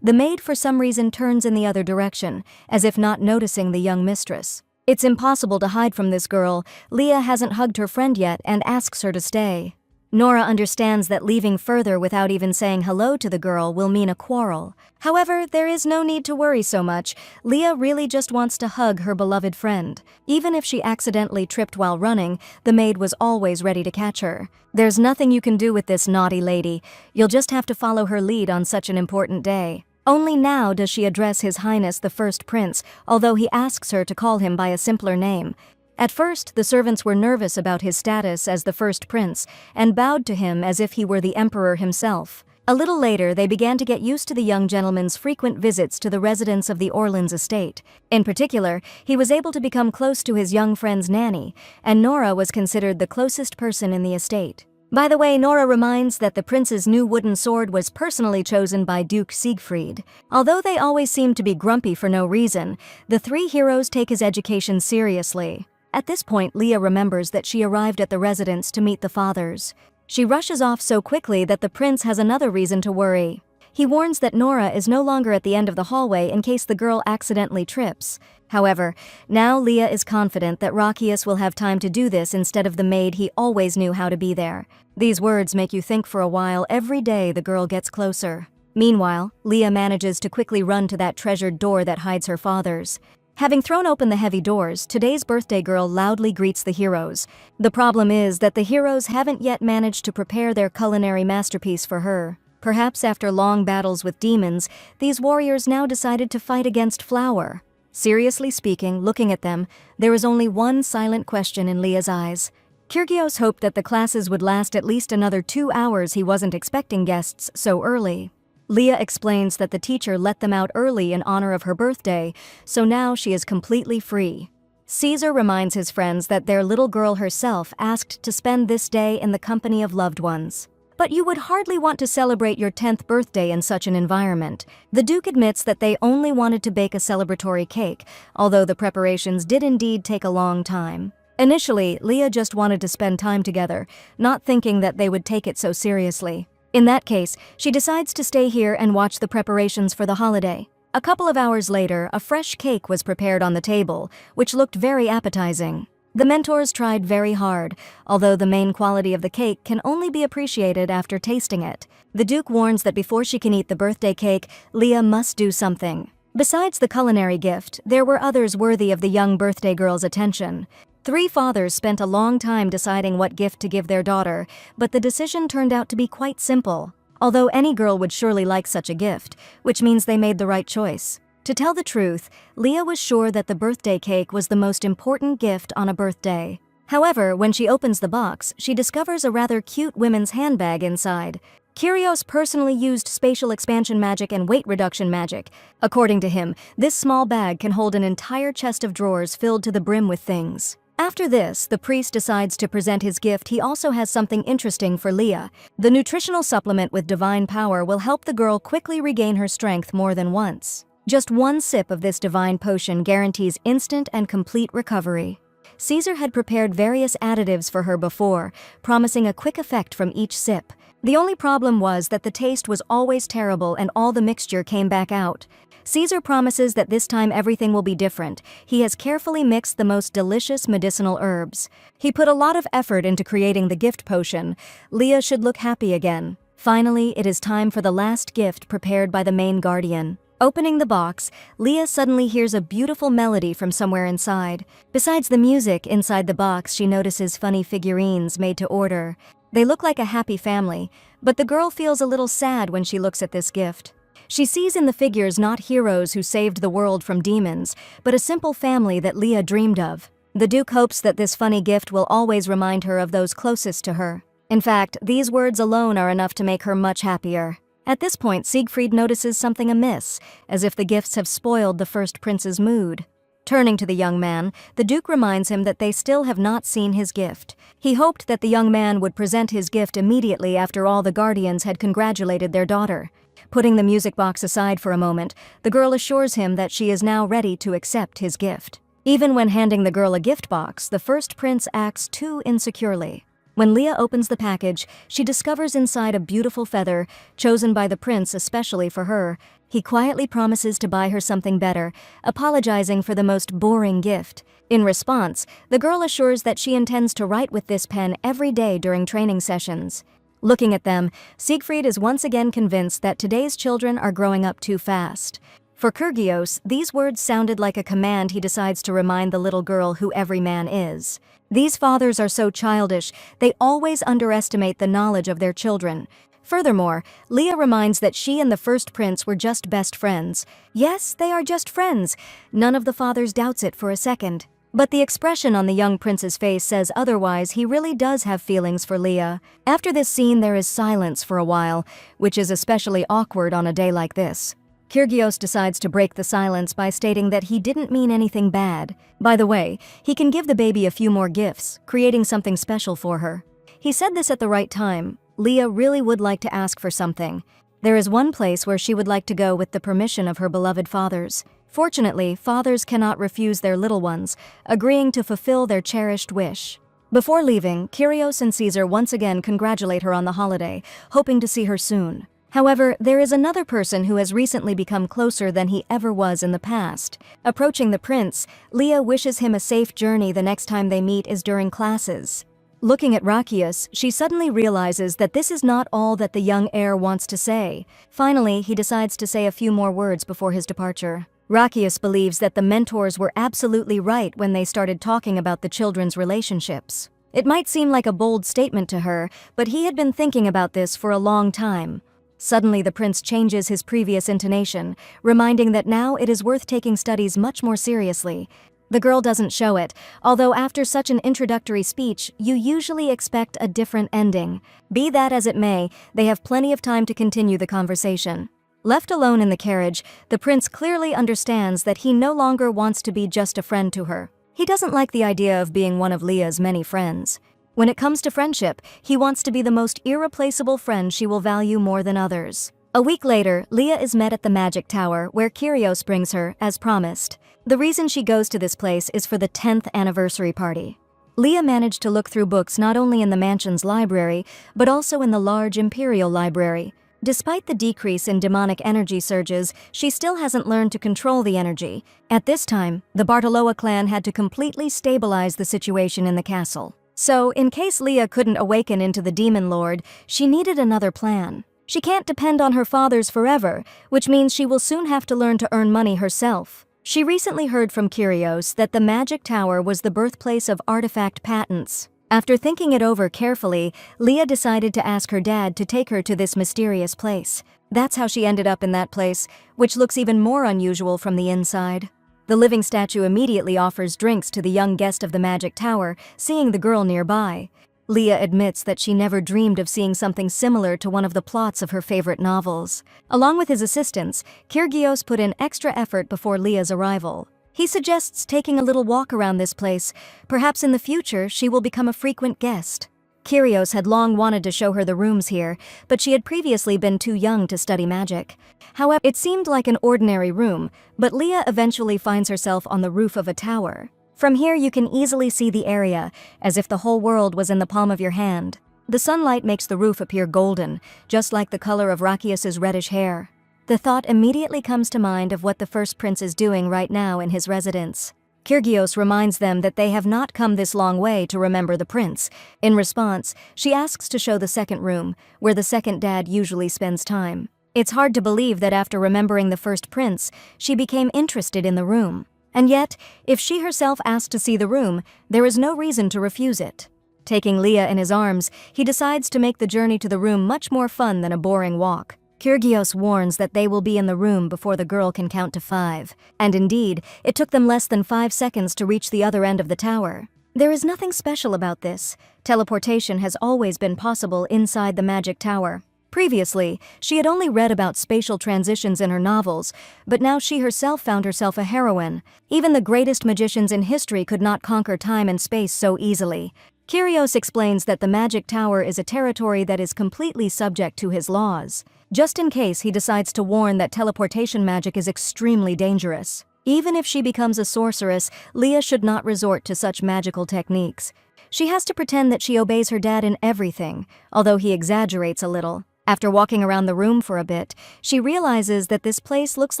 the maid for some reason turns in the other direction, as if not noticing the young mistress. It's impossible to hide from this girl. Leah hasn't hugged her friend yet and asks her to stay. Nora understands that leaving further without even saying hello to the girl will mean a quarrel. However, there is no need to worry so much. Leah really just wants to hug her beloved friend. Even if she accidentally tripped while running, the maid was always ready to catch her. There's nothing you can do with this naughty lady. You'll just have to follow her lead on such an important day. Only now does she address His Highness the First Prince, although he asks her to call him by a simpler name. At first, the servants were nervous about his status as the first prince, and bowed to him as if he were the emperor himself. A little later, they began to get used to the young gentleman's frequent visits to the residence of the Orleans estate. In particular, he was able to become close to his young friend's nanny, and Nora was considered the closest person in the estate. By the way, Nora reminds that the prince's new wooden sword was personally chosen by Duke Siegfried. Although they always seem to be grumpy for no reason, the three heroes take his education seriously. At this point, Leah remembers that she arrived at the residence to meet the fathers. She rushes off so quickly that the prince has another reason to worry. He warns that Nora is no longer at the end of the hallway in case the girl accidentally trips. However, now Leah is confident that Rakius will have time to do this instead of the maid. He always knew how to be there. These words make you think for a while. Every day the girl gets closer. Meanwhile, Leah manages to quickly run to that treasured door that hides her fathers. Having thrown open the heavy doors, today's birthday girl loudly greets the heroes. The problem is that the heroes haven't yet managed to prepare their culinary masterpiece for her. Perhaps after long battles with demons, these warriors now decided to fight against flour. Seriously speaking, looking at them, there is only one silent question in Leah's eyes. Kyrgios hoped that the classes would last at least another 2 hours. He wasn't expecting guests so early. Leah explains that the teacher let them out early in honor of her birthday, so now she is completely free. Caesar reminds his friends that their little girl herself asked to spend this day in the company of loved ones. But you would hardly want to celebrate your 10th birthday in such an environment. The Duke admits that they only wanted to bake a celebratory cake, although the preparations did indeed take a long time. Initially, Leah just wanted to spend time together, not thinking that they would take it so seriously. In that case, she decides to stay here and watch the preparations for the holiday. A couple of hours later, a fresh cake was prepared on the table, which looked very appetizing. The mentors tried very hard, although the main quality of the cake can only be appreciated after tasting it. The Duke warns that before she can eat the birthday cake, Leah must do something. Besides the culinary gift, there were others worthy of the young birthday girl's attention. 3 fathers spent a long time deciding what gift to give their daughter, but the decision turned out to be quite simple. Although any girl would surely like such a gift, which means they made the right choice. To tell the truth, Leah was sure that the birthday cake was the most important gift on a birthday. However, when she opens the box, she discovers a rather cute women's handbag inside. Kyrios personally used spatial expansion magic and weight reduction magic. According to him, this small bag can hold an entire chest of drawers filled to the brim with things. After this, the priest decides to present his gift. He also has something interesting for Leah. The nutritional supplement with divine power will help the girl quickly regain her strength more than once. Just 1 sip of this divine potion guarantees instant and complete recovery. Caesar had prepared various additives for her before, promising a quick effect from each sip. The only problem was that the taste was always terrible and all the mixture came back out. Caesar promises that this time everything will be different. He has carefully mixed the most delicious medicinal herbs. He put a lot of effort into creating the gift potion. Leah should look happy again. Finally, it is time for the last gift prepared by the main guardian. Opening the box, Leah suddenly hears a beautiful melody from somewhere inside. Besides the music inside the box, she notices funny figurines made to order. They look like a happy family, but the girl feels a little sad when she looks at this gift. She sees in the figures not heroes who saved the world from demons, but a simple family that Leah dreamed of. The Duke hopes that this funny gift will always remind her of those closest to her. In fact, these words alone are enough to make her much happier. At this point, Siegfried notices something amiss, as if the gifts have spoiled the first prince's mood. Turning to the young man, the Duke reminds him that they still have not seen his gift. He hoped that the young man would present his gift immediately after all the guardians had congratulated their daughter. Putting the music box aside for a moment, the girl assures him that she is now ready to accept his gift. Even when handing the girl a gift box, the first prince acts too insecurely. When Leah opens the package, she discovers inside a beautiful feather, chosen by the prince especially for her. He quietly promises to buy her something better, apologizing for the most boring gift. In response, the girl assures that she intends to write with this pen every day during training sessions. Looking at them, Siegfried is once again convinced that today's children are growing up too fast. For Kyrios, these words sounded like a command. He decides to remind the little girl who every man is. These fathers are so childish, they always underestimate the knowledge of their children. Furthermore, Leah reminds that she and the first prince were just best friends. Yes, they are just friends. None of the fathers doubts it for a second. But the expression on the young prince's face says otherwise. He really does have feelings for Leah. After this scene, there is silence for a while, which is especially awkward on a day like this. Kyrios decides to break the silence by stating that he didn't mean anything bad. By the way, he can give the baby a few more gifts, creating something special for her. He said this at the right time. Leah really would like to ask for something. There is one place where she would like to go with the permission of her beloved fathers. Fortunately, fathers cannot refuse their little ones, agreeing to fulfill their cherished wish. Before leaving, Kyrios and Caesar once again congratulate her on the holiday, hoping to see her soon. However, there is another person who has recently become closer than he ever was in the past. Approaching the prince, Leah wishes him a safe journey. The next time they meet is during classes. Looking at Rakius, she suddenly realizes that this is not all that the young heir wants to say. Finally, he decides to say a few more words before his departure. Rakius believes that the mentors were absolutely right when they started talking about the children's relationships. It might seem like a bold statement to her, but he had been thinking about this for a long time. Suddenly, the prince changes his previous intonation, reminding that now it is worth taking studies much more seriously. The girl doesn't show it, although after such an introductory speech, you usually expect a different ending. Be that as it may, they have plenty of time to continue the conversation. Left alone in the carriage, the prince clearly understands that he no longer wants to be just a friend to her. He doesn't like the idea of being one of Leah's many friends. When it comes to friendship, he wants to be the most irreplaceable friend she will value more than others. A week later, Leah is met at the Magic Tower, where Kyrios brings her, as promised. The reason she goes to this place is for the 10th anniversary party. Leah managed to look through books not only in the mansion's library, but also in the large imperial library. Despite the decrease in demonic energy surges, she still hasn't learned to control the energy. At this time, the Bartoloa clan had to completely stabilize the situation in the castle. So, in case Leah couldn't awaken into the Demon Lord, she needed another plan. She can't depend on her fathers forever, which means she will soon have to learn to earn money herself. She recently heard from Kyrios that the Magic Tower was the birthplace of artifact patents. After thinking it over carefully, Leah decided to ask her dad to take her to this mysterious place. That's how she ended up in that place, which looks even more unusual from the inside. The living statue immediately offers drinks to the young guest of the Magic Tower, seeing the girl nearby. Leah admits that she never dreamed of seeing something similar to one of the plots of her favorite novels. Along with his assistants, Kyrgios put in extra effort before Leah's arrival. He suggests taking a little walk around this place. Perhaps in the future she will become a frequent guest. Kyrios had long wanted to show her the rooms here, but she had previously been too young to study magic. However, it seemed like an ordinary room, but Leah eventually finds herself on the roof of a tower. From here you can easily see the area, as if the whole world was in the palm of your hand. The sunlight makes the roof appear golden, just like the color of Rakius's reddish hair. The thought immediately comes to mind of what the first prince is doing right now in his residence. Kyrgios reminds them that they have not come this long way to remember the prince. In response, she asks to show the second room, where the second dad usually spends time. It's hard to believe that after remembering the first prince, she became interested in the room. And yet, if she herself asked to see the room, there is no reason to refuse it. Taking Leah in his arms, he decides to make the journey to the room much more fun than a boring walk. Kyrgios warns that they will be in the room before the girl can count to 5. And indeed, it took them less than 5 seconds to reach the other end of the tower. There is nothing special about this. Teleportation has always been possible inside the Magic Tower. Previously, she had only read about spatial transitions in her novels, but now she herself found herself a heroine. Even the greatest magicians in history could not conquer time and space so easily. Kyrios explains that the Magic Tower is a territory that is completely subject to his laws. Just in case, he decides to warn that teleportation magic is extremely dangerous. Even if she becomes a sorceress, Leah should not resort to such magical techniques. She has to pretend that she obeys her dad in everything, although he exaggerates a little. After walking around the room for a bit, she realizes that this place looks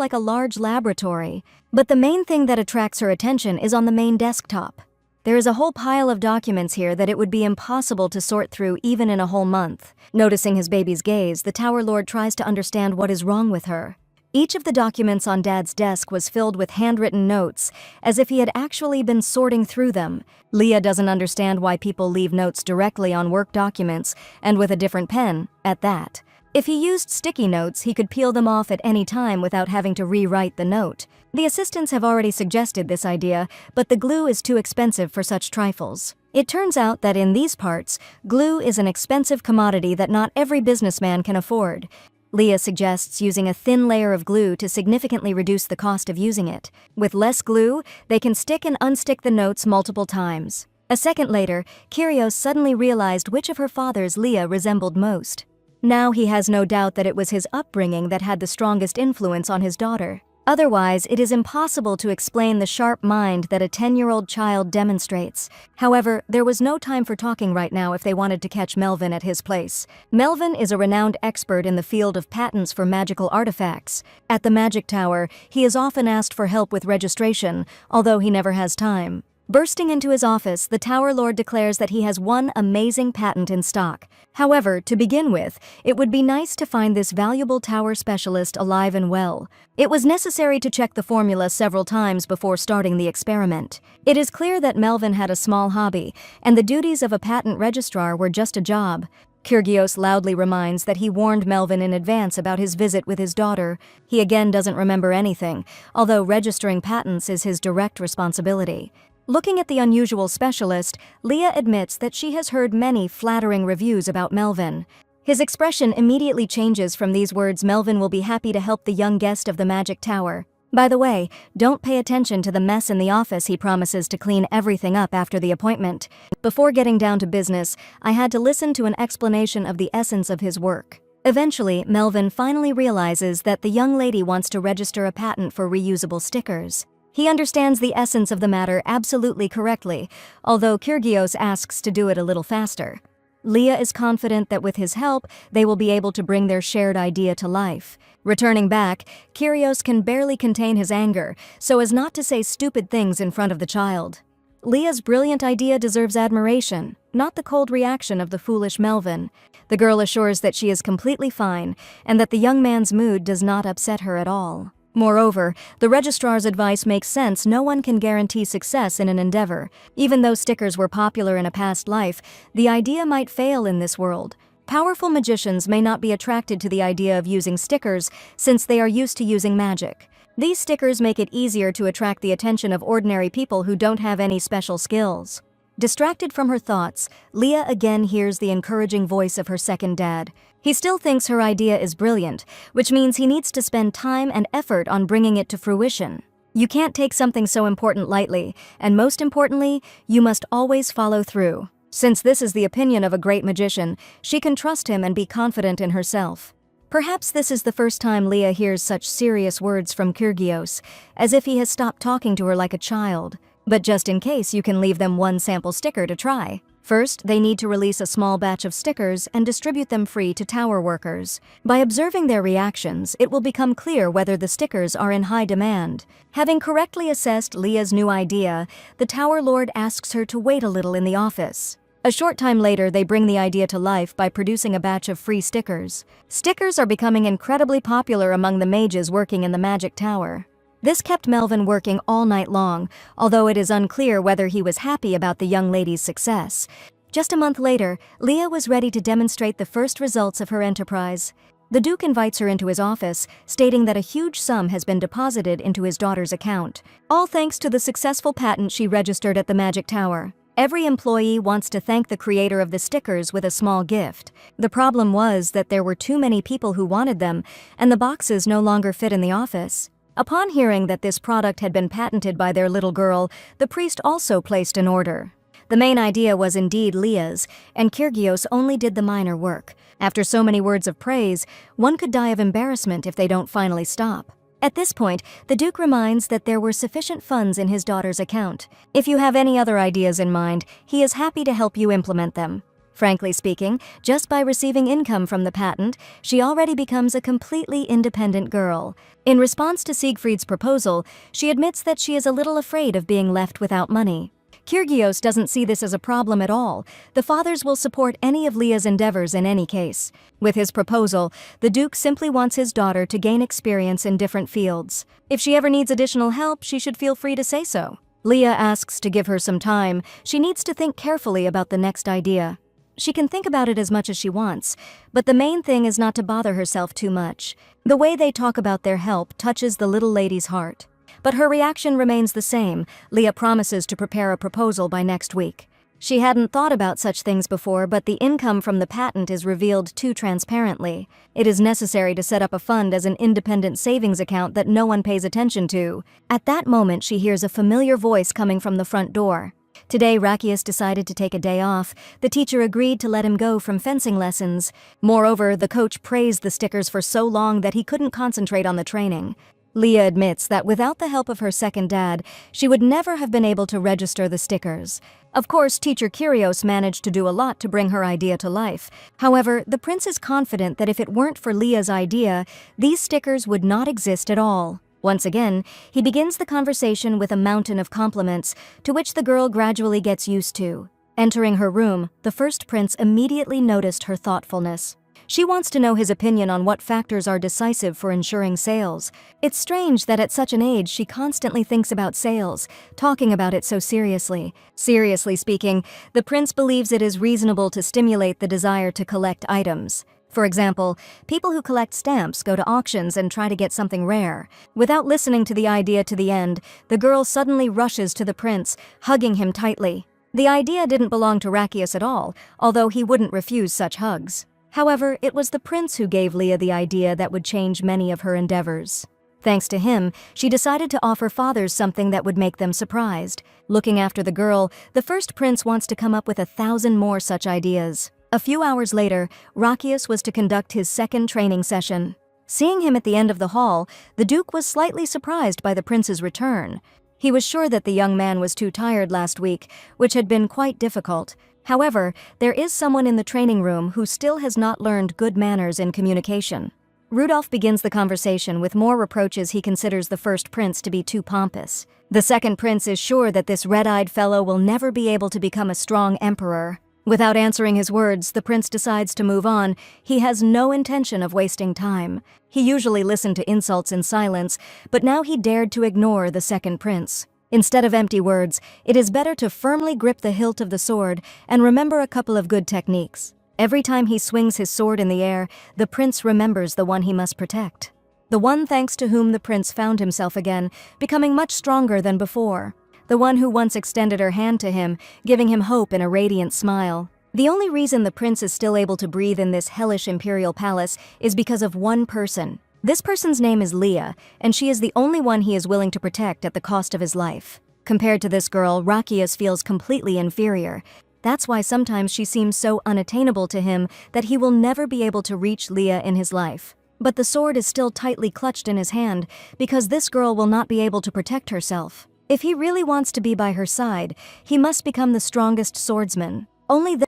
like a large laboratory. But the main thing that attracts her attention is on the main desktop. There is a whole pile of documents here that it would be impossible to sort through even in a whole month. Noticing his baby's gaze, the Tower Lord tries to understand what is wrong with her. Each of the documents on Dad's desk was filled with handwritten notes, as if he had actually been sorting through them. Leah doesn't understand why people leave notes directly on work documents, and with a different pen, at that. If he used sticky notes, he could peel them off at any time without having to rewrite the note. The assistants have already suggested this idea, but the glue is too expensive for such trifles. It turns out that in these parts, glue is an expensive commodity that not every businessman can afford. Leah suggests using a thin layer of glue to significantly reduce the cost of using it. With less glue, they can stick and unstick the notes multiple times. A second later, Kyrios suddenly realized which of her fathers Leah resembled most. Now he has no doubt that it was his upbringing that had the strongest influence on his daughter. Otherwise, it is impossible to explain the sharp mind that a 10-year-old child demonstrates. However, there was no time for talking right now if they wanted to catch Melvin at his place. Melvin is a renowned expert in the field of patents for magical artifacts. At the Magic Tower, he is often asked for help with registration, although he never has time. Bursting into his office, the Tower Lord declares that he has one amazing patent in stock. However, to begin with, it would be nice to find this valuable tower specialist alive and well. It was necessary to check the formula several times before starting the experiment. It is clear that Melvin had a small hobby, and the duties of a patent registrar were just a job. Kyrgios loudly reminds that he warned Melvin in advance about his visit with his daughter. He again doesn't remember anything, although registering patents is his direct responsibility. Looking at the unusual specialist, Leah admits that she has heard many flattering reviews about Melvin. His expression immediately changes from these words, "Melvin will be happy to help the young guest of the Magic Tower. By the way, don't pay attention to the mess in the office. He promises to clean everything up after the appointment." Before getting down to business, I had to listen to an explanation of the essence of his work. Eventually, Melvin finally realizes that the young lady wants to register a patent for reusable stickers. He understands the essence of the matter absolutely correctly, although Kyrgios asks to do it a little faster. Leah is confident that with his help, they will be able to bring their shared idea to life. Returning back, Kyrgios can barely contain his anger, so as not to say stupid things in front of the child. Leah's brilliant idea deserves admiration, not the cold reaction of the foolish Melvin. The girl assures that she is completely fine, and that the young man's mood does not upset her at all. Moreover, the registrar's advice makes sense. No one can guarantee success in an endeavor. Even though stickers were popular in a past life, the idea might fail in this world. Powerful magicians may not be attracted to the idea of using stickers since they are used to using magic. These stickers make it easier to attract the attention of ordinary people who don't have any special skills. Distracted from her thoughts, Leah again hears the encouraging voice of her second dad. He still thinks her idea is brilliant, which means he needs to spend time and effort on bringing it to fruition. You can't take something so important lightly, and most importantly, you must always follow through. Since this is the opinion of a great magician, she can trust him and be confident in herself. Perhaps this is the first time Leah hears such serious words from Kyrgios, as if he has stopped talking to her like a child. But just in case, you can leave them one sample sticker to try. First, they need to release a small batch of stickers and distribute them free to tower workers. By observing their reactions, it will become clear whether the stickers are in high demand. Having correctly assessed Leah's new idea, the Tower Lord asks her to wait a little in the office. A short time later, they bring the idea to life by producing a batch of free stickers. Stickers are becoming incredibly popular among the mages working in the Magic Tower. This kept Melvin working all night long, although it is unclear whether he was happy about the young lady's success. Just a month later, Leah was ready to demonstrate the first results of her enterprise. The Duke invites her into his office, stating that a huge sum has been deposited into his daughter's account, all thanks to the successful patent she registered at the Magic Tower. Every employee wants to thank the creator of the stickers with a small gift. The problem was that there were too many people who wanted them, and the boxes no longer fit in the office. Upon hearing that this product had been patented by their little girl, the priest also placed an order. The main idea was indeed Leah's, and Kyrgios only did the minor work. After so many words of praise, one could die of embarrassment if they don't finally stop. At this point, the Duke reminds that there were sufficient funds in his daughter's account. If you have any other ideas in mind, he is happy to help you implement them. Frankly speaking, just by receiving income from the patent, she already becomes a completely independent girl. In response to Siegfried's proposal, she admits that she is a little afraid of being left without money. Kyrgios doesn't see this as a problem at all. The fathers will support any of Leah's endeavors in any case. With his proposal, the Duke simply wants his daughter to gain experience in different fields. If she ever needs additional help, she should feel free to say so. Leah asks to give her some time. She needs to think carefully about the next idea. She can think about it as much as she wants, but the main thing is not to bother herself too much. The way they talk about their help touches the little lady's heart. But her reaction remains the same. Leah promises to prepare a proposal by next week. She hadn't thought about such things before, but the income from the patent is revealed too transparently. It is necessary to set up a fund as an independent savings account that no one pays attention to. At that moment, she hears a familiar voice coming from the front door. Today, Rakius decided to take a day off. The teacher agreed to let him go from fencing lessons. Moreover, the coach praised the stickers for so long that he couldn't concentrate on the training. Leah admits that without the help of her second dad, she would never have been able to register the stickers. Of course, teacher Kyrgios managed to do a lot to bring her idea to life. However, the prince is confident that if it weren't for Leah's idea, these stickers would not exist at all. Once again, he begins the conversation with a mountain of compliments, to which the girl gradually gets used to. Entering her room, the first prince immediately noticed her thoughtfulness. She wants to know his opinion on what factors are decisive for ensuring sales. It's strange that at such an age she constantly thinks about sales, talking about it so seriously. Seriously speaking, the prince believes it is reasonable to stimulate the desire to collect items. For example, people who collect stamps go to auctions and try to get something rare. Without listening to the idea to the end, the girl suddenly rushes to the prince, hugging him tightly. The idea didn't belong to Rakius at all, although he wouldn't refuse such hugs. However, it was the prince who gave Leah the idea that would change many of her endeavors. Thanks to him, she decided to offer fathers something that would make them surprised. Looking after the girl, the first prince wants to come up with 1,000 more such ideas. A few hours later, Rakius was to conduct his second training session. Seeing him at the end of the hall, the Duke was slightly surprised by the prince's return. He was sure that the young man was too tired last week, which had been quite difficult. However, there is someone in the training room who still has not learned good manners in communication. Rudolph begins the conversation with more reproaches. He considers the first prince to be too pompous. The second prince is sure that this red-eyed fellow will never be able to become a strong emperor. Without answering his words, the prince decides to move on. He has no intention of wasting time. He usually listened to insults in silence, but now he dared to ignore the second prince. Instead of empty words, it is better to firmly grip the hilt of the sword and remember a couple of good techniques. Every time he swings his sword in the air, the prince remembers the one he must protect. The one thanks to whom the prince found himself again, becoming much stronger than before. The one who once extended her hand to him, giving him hope in a radiant smile. The only reason the prince is still able to breathe in this hellish imperial palace is because of one person. This person's name is Leah, and she is the only one he is willing to protect at the cost of his life. Compared to this girl, Rakius feels completely inferior. That's why sometimes she seems so unattainable to him that he will never be able to reach Leah in his life. But the sword is still tightly clutched in his hand because this girl will not be able to protect herself. If he really wants to be by her side, he must become the strongest swordsman.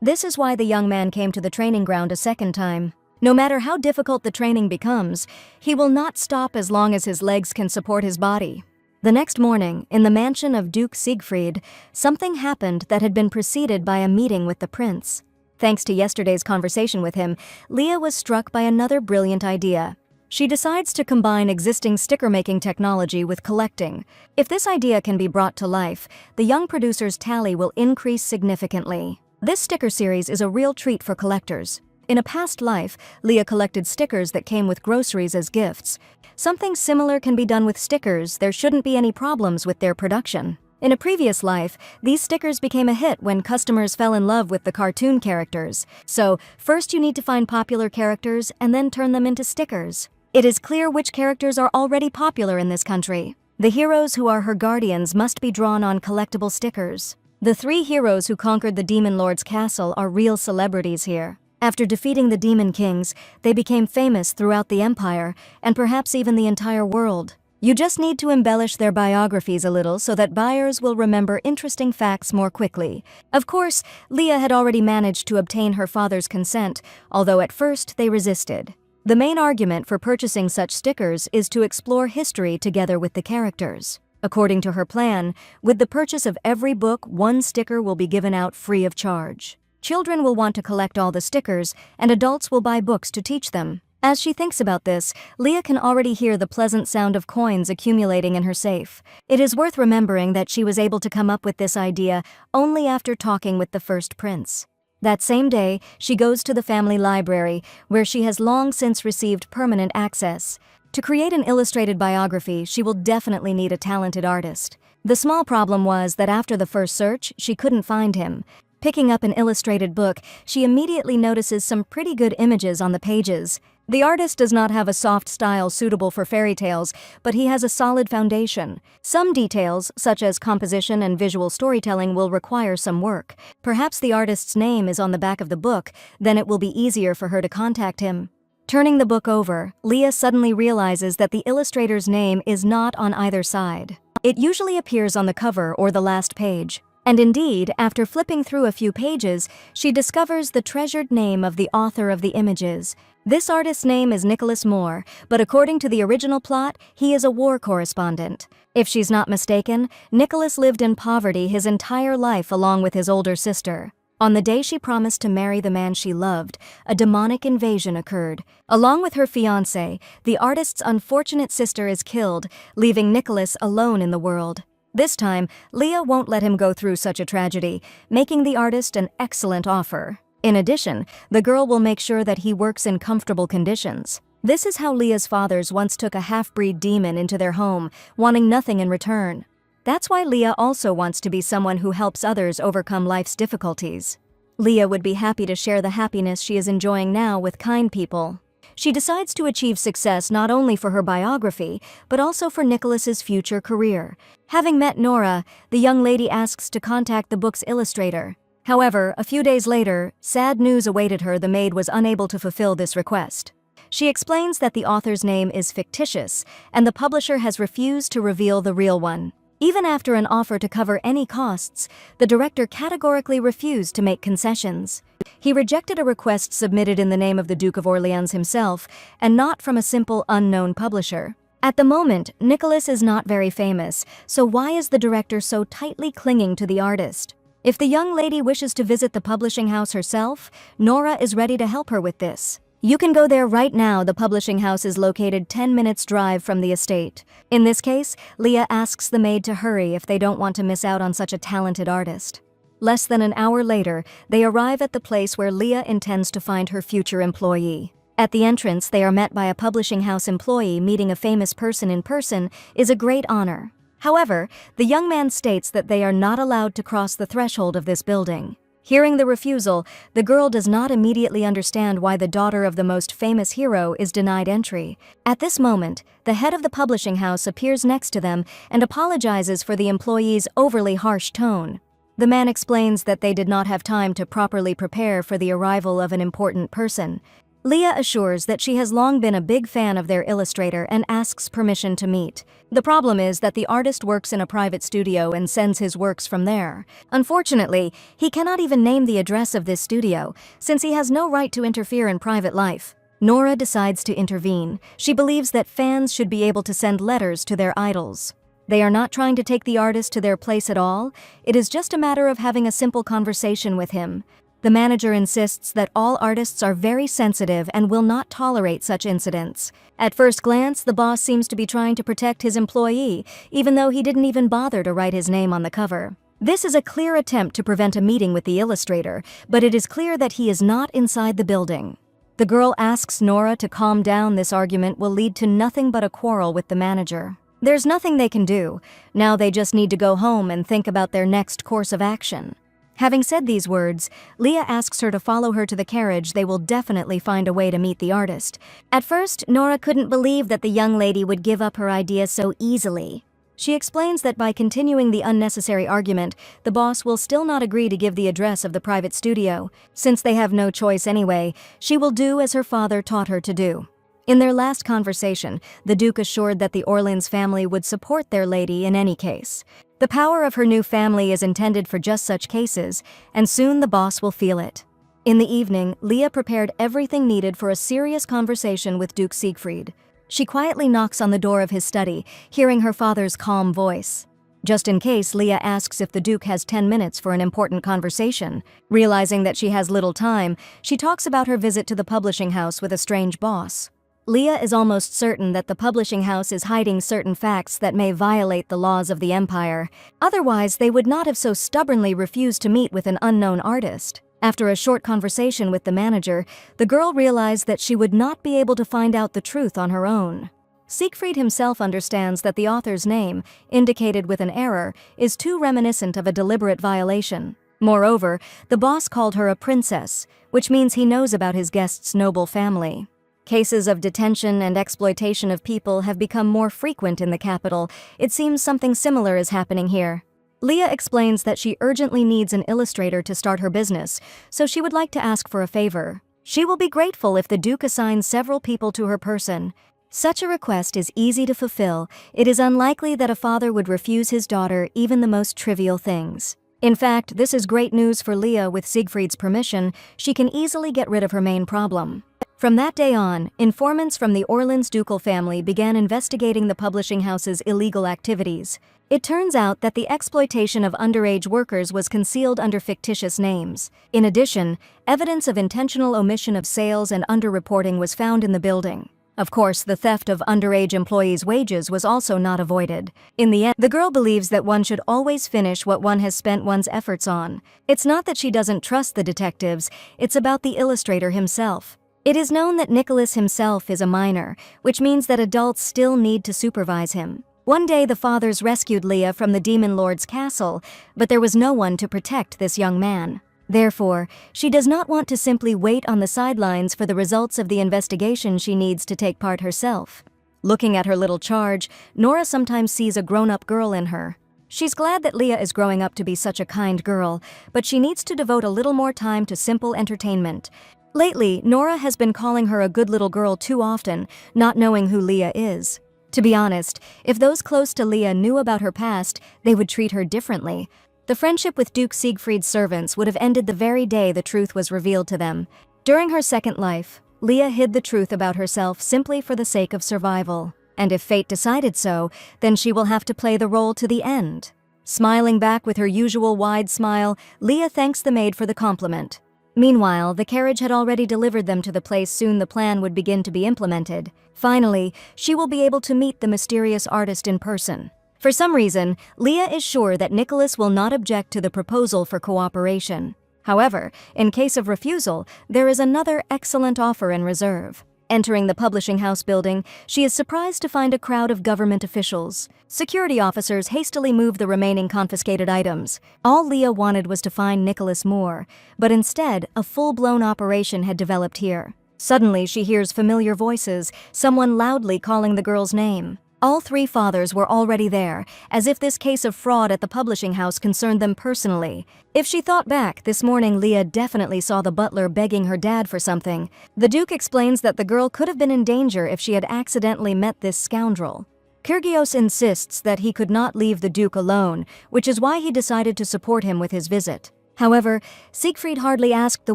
This is why the young man came to the training ground a second time. No matter how difficult the training becomes, he will not stop as long as his legs can support his body. The next morning, in the mansion of Duke Siegfried, something happened that had been preceded by a meeting with the prince. Thanks to yesterday's conversation with him, Leah was struck by another brilliant idea. She decides to combine existing sticker-making technology with collecting. If this idea can be brought to life, the young producer's tally will increase significantly. This sticker series is a real treat for collectors. In a past life, Leah collected stickers that came with groceries as gifts. Something similar can be done with stickers. There shouldn't be any problems with their production. In a previous life, these stickers became a hit when customers fell in love with the cartoon characters. So, first you need to find popular characters and then turn them into stickers. It is clear which characters are already popular in this country. The heroes who are her guardians must be drawn on collectible stickers. The 3 heroes who conquered the Demon Lord's castle are real celebrities here. After defeating the Demon Kings, they became famous throughout the Empire, and perhaps even the entire world. You just need to embellish their biographies a little so that buyers will remember interesting facts more quickly. Of course, Leah had already managed to obtain her father's consent, although at first they resisted. The main argument for purchasing such stickers is to explore history together with the characters. According to her plan, with the purchase of every book, 1 sticker will be given out free of charge. Children will want to collect all the stickers, and adults will buy books to teach them. As she thinks about this, Leah can already hear the pleasant sound of coins accumulating in her safe. It is worth remembering that she was able to come up with this idea only after talking with the first prince. That same day, she goes to the family library, where she has long since received permanent access. To create an illustrated biography, she will definitely need a talented artist. The small problem was that after the first search, she couldn't find him. Picking up an illustrated book, she immediately notices some pretty good images on the pages. The artist does not have a soft style suitable for fairy tales, but he has a solid foundation. Some details, such as composition and visual storytelling, will require some work. Perhaps the artist's name is on the back of the book, then it will be easier for her to contact him. Turning the book over, Leah suddenly realizes that the illustrator's name is not on either side. It usually appears on the cover or the last page. And indeed, after flipping through a few pages, she discovers the treasured name of the author of the images. This artist's name is Nicholas Moore, but according to the original plot, he is a war correspondent. If she's not mistaken, Nicholas lived in poverty his entire life along with his older sister. On the day she promised to marry the man she loved, a demonic invasion occurred. Along with her fiancé, the artist's unfortunate sister is killed, leaving Nicholas alone in the world. This time, Leah won't let him go through such a tragedy, making the artist an excellent offer. In addition, the girl will make sure that he works in comfortable conditions. This is how Leah's fathers once took a half-breed demon into their home, wanting nothing in return. That's why Leah also wants to be someone who helps others overcome life's difficulties. Leah would be happy to share the happiness she is enjoying now with kind people. She decides to achieve success not only for her biography, but also for Nicholas's future career. Having met Nora, the young lady asks to contact the book's illustrator. However, a few days later, sad news awaited her. The maid was unable to fulfill this request. She explains that the author's name is fictitious, and the publisher has refused to reveal the real one. Even after an offer to cover any costs, the director categorically refused to make concessions. He rejected a request submitted in the name of the Duke of Orleans himself, and not from a simple unknown publisher. At the moment, Nicholas is not very famous, so why is the director so tightly clinging to the artist? If the young lady wishes to visit the publishing house herself, Nora is ready to help her with this. You can go there right now. The publishing house is located 10 minutes drive from the estate. In this case, Leah asks the maid to hurry if they don't want to miss out on such a talented artist. Less than an hour later, they arrive at the place where Leah intends to find her future employee. At the entrance, they are met by a publishing house employee. Meeting a famous person in person is a great honor. However, the young man states that they are not allowed to cross the threshold of this building. Hearing the refusal, the girl does not immediately understand why the daughter of the most famous hero is denied entry. At this moment, the head of the publishing house appears next to them and apologizes for the employee's overly harsh tone. The man explains that they did not have time to properly prepare for the arrival of an important person. Leah assures that she has long been a big fan of their illustrator and asks permission to meet. The problem is that the artist works in a private studio and sends his works from there. Unfortunately, he cannot even name the address of this studio, since he has no right to interfere in private life. Nora decides to intervene. She believes that fans should be able to send letters to their idols. They are not trying to take the artist to their place at all. It is just a matter of having a simple conversation with him. The manager insists that all artists are very sensitive and will not tolerate such incidents. At first glance, the boss seems to be trying to protect his employee, even though he didn't even bother to write his name on the cover. This is a clear attempt to prevent a meeting with the illustrator, but it is clear that he is not inside the building. The girl asks Nora to calm down. This argument will lead to nothing but a quarrel with the manager. There's nothing they can do. Now they just need to go home and think about their next course of action. Having said these words, Leah asks her to follow her to the carriage. They will definitely find a way to meet the artist. At first, Nora couldn't believe that the young lady would give up her idea so easily. She explains that by continuing the unnecessary argument, the boss will still not agree to give the address of the private studio. Since they have no choice anyway, she will do as her father taught her to do. In their last conversation, the Duke assured that the Orleans family would support their lady in any case. The power of her new family is intended for just such cases, and soon the boss will feel it. In the evening, Leah prepared everything needed for a serious conversation with Duke Siegfried. She quietly knocks on the door of his study, hearing her father's calm voice. Just in case, Leah asks if the Duke has 10 minutes for an important conversation. Realizing that she has little time, she talks about her visit to the publishing house with a strange boss. Leah is almost certain that the publishing house is hiding certain facts that may violate the laws of the empire. Otherwise, they would not have so stubbornly refused to meet with an unknown artist. After a short conversation with the manager, the girl realized that she would not be able to find out the truth on her own. Siegfried himself understands that the author's name, indicated with an error, is too reminiscent of a deliberate violation. Moreover, the boss called her a princess, which means he knows about his guest's noble family. Cases of detention and exploitation of people have become more frequent in the capital. It seems something similar is happening here. Leah explains that she urgently needs an illustrator to start her business, so she would like to ask for a favor. She will be grateful if the Duke assigns several people to her person. Such a request is easy to fulfill. It is unlikely that a father would refuse his daughter even the most trivial things. In fact, this is great news for Leah. With Siegfried's permission, she can easily get rid of her main problem. From that day on, informants from the Orleans ducal family began investigating the publishing house's illegal activities. It turns out that the exploitation of underage workers was concealed under fictitious names. In addition, evidence of intentional omission of sales and underreporting was found in the building. Of course, the theft of underage employees' wages was also not avoided. In the end, the girl believes that one should always finish what one has spent one's efforts on. It's not that she doesn't trust the detectives, it's about the illustrator himself. It is known that Nicholas himself is a minor, which means that adults still need to supervise him. One day the fathers rescued Leah from the demon lord's castle, but there was no one to protect this young man. Therefore, she does not want to simply wait on the sidelines for the results of the investigation. She needs to take part herself. Looking at her little charge, Nora sometimes sees a grown-up girl in her. She's glad that Leah is growing up to be such a kind girl, but she needs to devote a little more time to simple entertainment. Lately, Nora has been calling her a good little girl too often, not knowing who Leah is. To be honest, if those close to Leah knew about her past, they would treat her differently. The friendship with Duke Siegfried's servants would have ended the very day the truth was revealed to them. During her second life, Leah hid the truth about herself simply for the sake of survival. And if fate decided so, then she will have to play the role to the end. Smiling back with her usual wide smile, Leah thanks the maid for the compliment. Meanwhile, the carriage had already delivered them to the place soon the plan would begin to be implemented. Finally, she will be able to meet the mysterious artist in person. For some reason, Leah is sure that Nicholas will not object to the proposal for cooperation. However, in case of refusal, there is another excellent offer in reserve. Entering the publishing house building, she is surprised to find a crowd of government officials. Security officers hastily move the remaining confiscated items. All Leah wanted was to find Nicholas Moore, but instead, a full-blown operation had developed here. Suddenly, she hears familiar voices, someone loudly calling the girl's name. All three fathers were already there, as if this case of fraud at the publishing house concerned them personally. If she thought back, this morning Leah definitely saw the butler begging her dad for something. The Duke explains that the girl could have been in danger if she had accidentally met this scoundrel. Kyrgios insists that he could not leave the Duke alone, which is why he decided to support him with his visit. However, Siegfried hardly asked the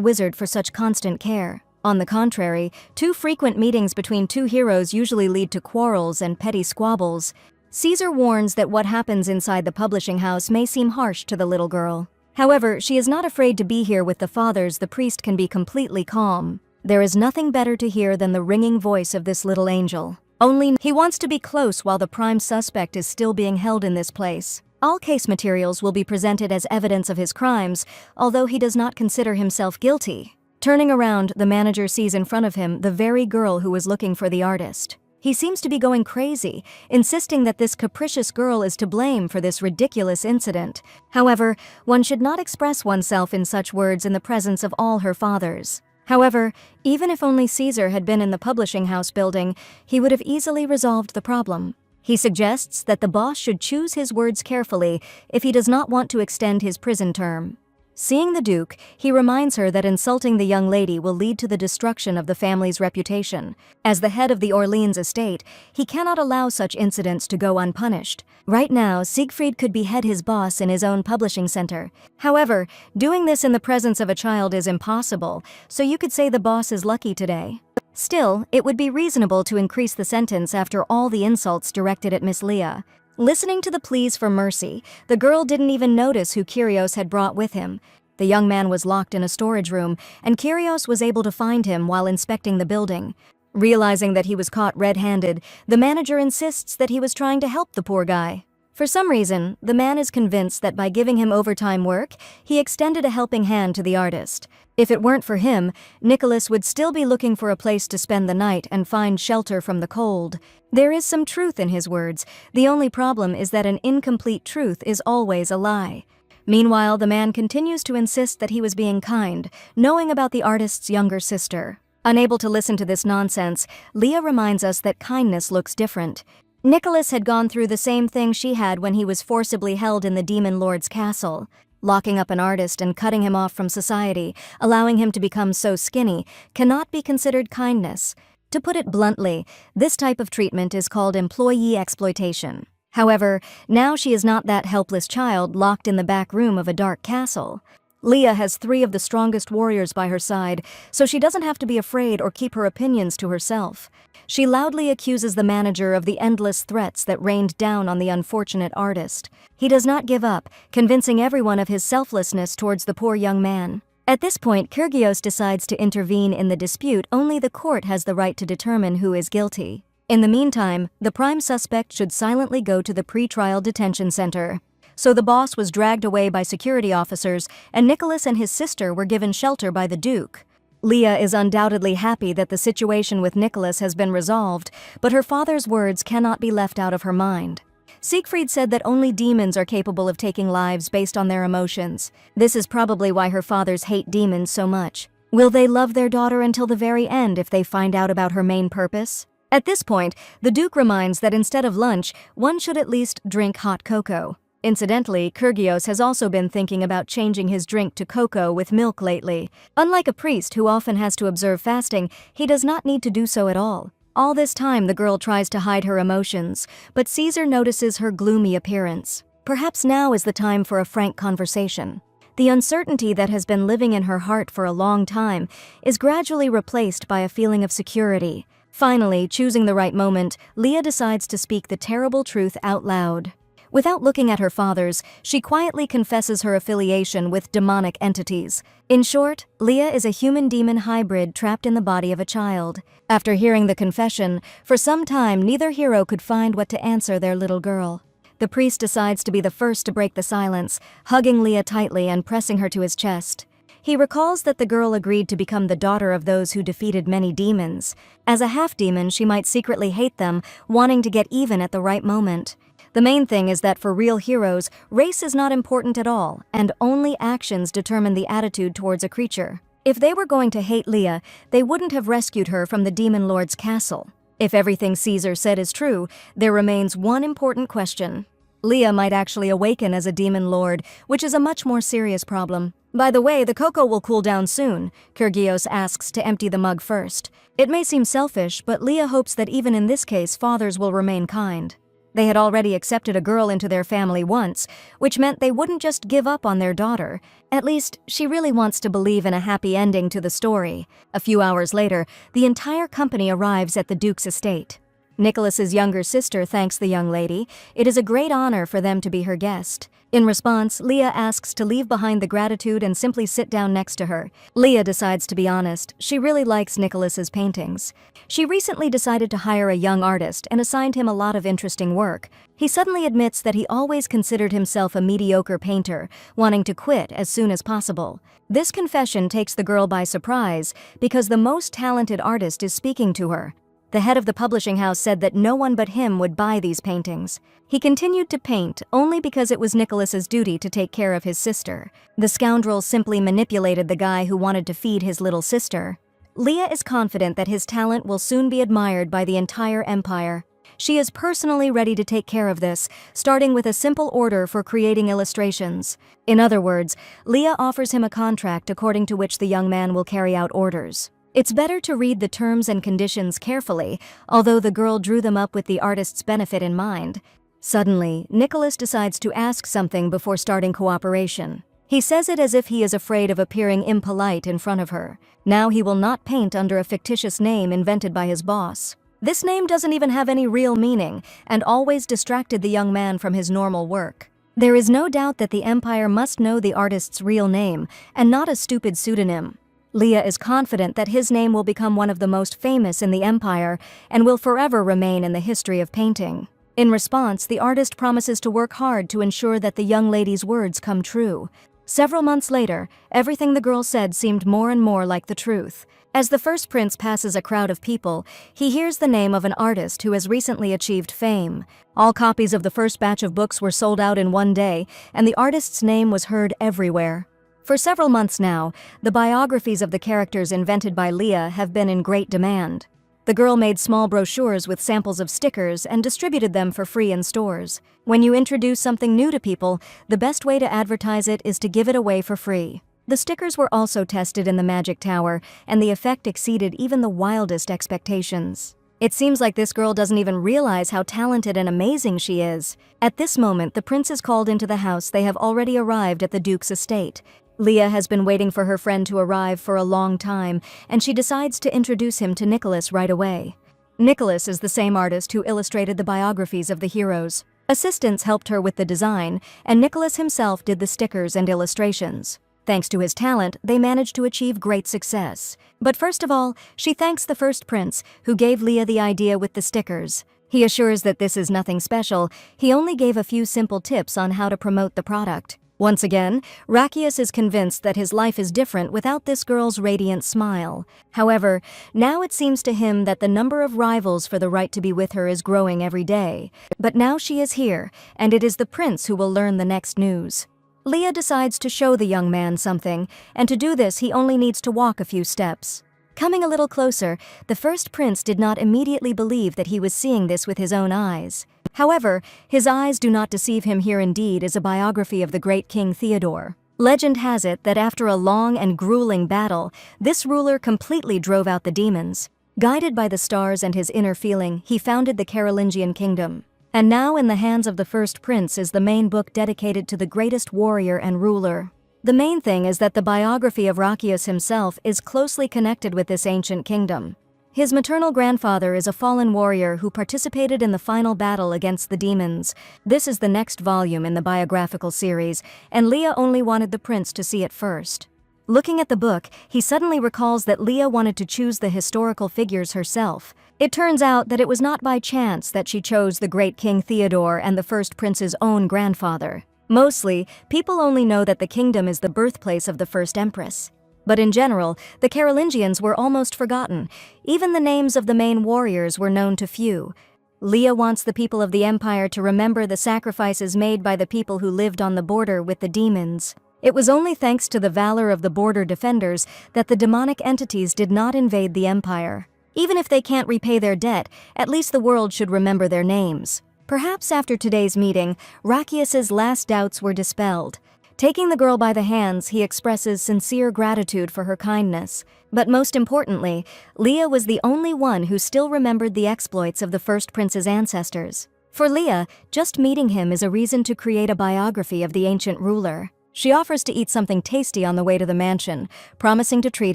wizard for such constant care. On the contrary, too frequent meetings between two heroes usually lead to quarrels and petty squabbles. Caesar warns that what happens inside the publishing house may seem harsh to the little girl. However, she is not afraid to be here with the fathers. The priest can be completely calm. There is nothing better to hear than the ringing voice of this little angel. Only he wants to be close while the prime suspect is still being held in this place. All case materials will be presented as evidence of his crimes, although he does not consider himself guilty. Turning around, the manager sees in front of him the very girl who was looking for the artist. He seems to be going crazy, insisting that this capricious girl is to blame for this ridiculous incident. However, one should not express oneself in such words in the presence of all her fathers. However, even if only Caesar had been in the publishing house building, he would have easily resolved the problem. He suggests that the boss should choose his words carefully if he does not want to extend his prison term. Seeing the Duke, he reminds her that insulting the young lady will lead to the destruction of the family's reputation. As the head of the Orleans estate, he cannot allow such incidents to go unpunished. Right now, Siegfried could behead his boss in his own publishing center. However, doing this in the presence of a child is impossible, so you could say the boss is lucky today. Still, it would be reasonable to increase the sentence after all the insults directed at Miss Leah. Listening to the pleas for mercy, the girl didn't even notice who Kyrgios had brought with him. The young man was locked in a storage room, and Kyrgios was able to find him while inspecting the building. Realizing that he was caught red-handed, the manager insists that he was trying to help the poor guy. For some reason, the man is convinced that by giving him overtime work, he extended a helping hand to the artist. If it weren't for him, Nicholas would still be looking for a place to spend the night and find shelter from the cold. There is some truth in his words. The only problem is that an incomplete truth is always a lie. Meanwhile, the man continues to insist that he was being kind, knowing about the artist's younger sister. Unable to listen to this nonsense, Leah reminds us that kindness looks different. Nicholas had gone through the same thing she had when he was forcibly held in the Demon Lord's castle. Locking up an artist and cutting him off from society, allowing him to become so skinny, cannot be considered kindness. To put it bluntly, this type of treatment is called employee exploitation. However, now she is not that helpless child locked in the back room of a dark castle. Leah has 3 of the strongest warriors by her side, so she doesn't have to be afraid or keep her opinions to herself. She loudly accuses the manager of the endless threats that rained down on the unfortunate artist. He does not give up, convincing everyone of his selflessness towards the poor young man. At this point, Kyrgios decides to intervene in the dispute. Only the court has the right to determine who is guilty. In the meantime, the prime suspect should silently go to the pre-trial detention center. So the boss was dragged away by security officers, and Nicholas and his sister were given shelter by the Duke. Leah is undoubtedly happy that the situation with Nicholas has been resolved, but her father's words cannot be left out of her mind. Siegfried said that only demons are capable of taking lives based on their emotions. This is probably why her fathers hate demons so much. Will they love their daughter until the very end if they find out about her main purpose? At this point, the Duke reminds that instead of lunch, one should at least drink hot cocoa. Incidentally, Kyrgios has also been thinking about changing his drink to cocoa with milk lately. Unlike a priest who often has to observe fasting, he does not need to do so at all. All this time the girl tries to hide her emotions, but Caesar notices her gloomy appearance. Perhaps now is the time for a frank conversation. The uncertainty that has been living in her heart for a long time is gradually replaced by a feeling of security. Finally, choosing the right moment, Leah decides to speak the terrible truth out loud. Without looking at her fathers, she quietly confesses her affiliation with demonic entities. In short, Leah is a human-demon hybrid trapped in the body of a child. After hearing the confession, for some time neither hero could find what to answer their little girl. The priest decides to be the first to break the silence, hugging Leah tightly and pressing her to his chest. He recalls that the girl agreed to become the daughter of those who defeated many demons. As a half-demon, she might secretly hate them, wanting to get even at the right moment. The main thing is that for real heroes, race is not important at all, and only actions determine the attitude towards a creature. If they were going to hate Leah, they wouldn't have rescued her from the demon lord's castle. If everything Caesar said is true, there remains one important question. Leah might actually awaken as a demon lord, which is a much more serious problem. By the way, the cocoa will cool down soon, Kyrgios asks to empty the mug first. It may seem selfish, but Leah hopes that even in this case fathers will remain kind. They had already accepted a girl into their family once, which meant they wouldn't just give up on their daughter. At least, she really wants to believe in a happy ending to the story. A few hours later, the entire company arrives at the Duke's estate. Nicholas's younger sister thanks the young lady. It is a great honor for them to be her guest. In response, Leah asks to leave behind the gratitude and simply sit down next to her. Leah decides to be honest. She really likes Nicholas's paintings. She recently decided to hire a young artist and assigned him a lot of interesting work. He suddenly admits that he always considered himself a mediocre painter, wanting to quit as soon as possible. This confession takes the girl by surprise because the most talented artist is speaking to her. The head of the publishing house said that no one but him would buy these paintings. He continued to paint only because it was Nicholas's duty to take care of his sister. The scoundrel simply manipulated the guy who wanted to feed his little sister. Leah is confident that his talent will soon be admired by the entire empire. She is personally ready to take care of this, starting with a simple order for creating illustrations. In other words, Leah offers him a contract according to which the young man will carry out orders. It's better to read the terms and conditions carefully, although the girl drew them up with the artist's benefit in mind. Suddenly, Nicholas decides to ask something before starting cooperation. He says it as if he is afraid of appearing impolite in front of her. Now he will not paint under a fictitious name invented by his boss. This name doesn't even have any real meaning, and always distracted the young man from his normal work. There is no doubt that the empire must know the artist's real name, and not a stupid pseudonym. Leah is confident that his name will become one of the most famous in the empire and will forever remain in the history of painting. In response, the artist promises to work hard to ensure that the young lady's words come true. Several months later, everything the girl said seemed more and more like the truth. As the first prince passes a crowd of people, he hears the name of an artist who has recently achieved fame. All copies of the first batch of books were sold out in one day, and the artist's name was heard everywhere. For several months now, the biographies of the characters invented by Leah have been in great demand. The girl made small brochures with samples of stickers and distributed them for free in stores. When you introduce something new to people, the best way to advertise it is to give it away for free. The stickers were also tested in the Magic Tower, and the effect exceeded even the wildest expectations. It seems like this girl doesn't even realize how talented and amazing she is. At this moment, the prince is called into the house. They have already arrived at the Duke's estate. Leah has been waiting for her friend to arrive for a long time, and she decides to introduce him to Nicholas right away. Nicholas is the same artist who illustrated the biographies of the heroes. Assistants helped her with the design, and Nicholas himself did the stickers and illustrations. Thanks to his talent, they managed to achieve great success. But first of all, she thanks the first prince, who gave Leah the idea with the stickers. He assures that this is nothing special. He only gave a few simple tips on how to promote the product. Once again, Rakius is convinced that his life is different without this girl's radiant smile. However, now it seems to him that the number of rivals for the right to be with her is growing every day. But now she is here, and it is the prince who will learn the next news. Leah decides to show the young man something, and to do this he only needs to walk a few steps. Coming a little closer, the first prince did not immediately believe that he was seeing this with his own eyes. However, his eyes do not deceive him. Here indeed is a biography of the great King Theodore. Legend has it that after a long and grueling battle, this ruler completely drove out the demons. Guided by the stars and his inner feeling, he founded the Carolingian kingdom. And now in the hands of the first prince is the main book dedicated to the greatest warrior and ruler. The main thing is that the biography of Rakius himself is closely connected with this ancient kingdom. His maternal grandfather is a fallen warrior who participated in the final battle against the demons. This is the next volume in the biographical series, and Leah only wanted the prince to see it first. Looking at the book, he suddenly recalls that Leah wanted to choose the historical figures herself. It turns out that it was not by chance that she chose the great King Theodore and the first prince's own grandfather. Mostly, people only know that the kingdom is the birthplace of the first empress. But in general, the Carolingians were almost forgotten. Even the names of the main warriors were known to few. Leah wants the people of the empire to remember the sacrifices made by the people who lived on the border with the demons. It was only thanks to the valor of the border defenders that the demonic entities did not invade the empire. Even if they can't repay their debt, at least the world should remember their names. Perhaps after today's meeting, Rakius's last doubts were dispelled. Taking the girl by the hands, he expresses sincere gratitude for her kindness. But most importantly, Leah was the only one who still remembered the exploits of the first prince's ancestors. For Leah, just meeting him is a reason to create a biography of the ancient ruler. She offers to eat something tasty on the way to the mansion, promising to treat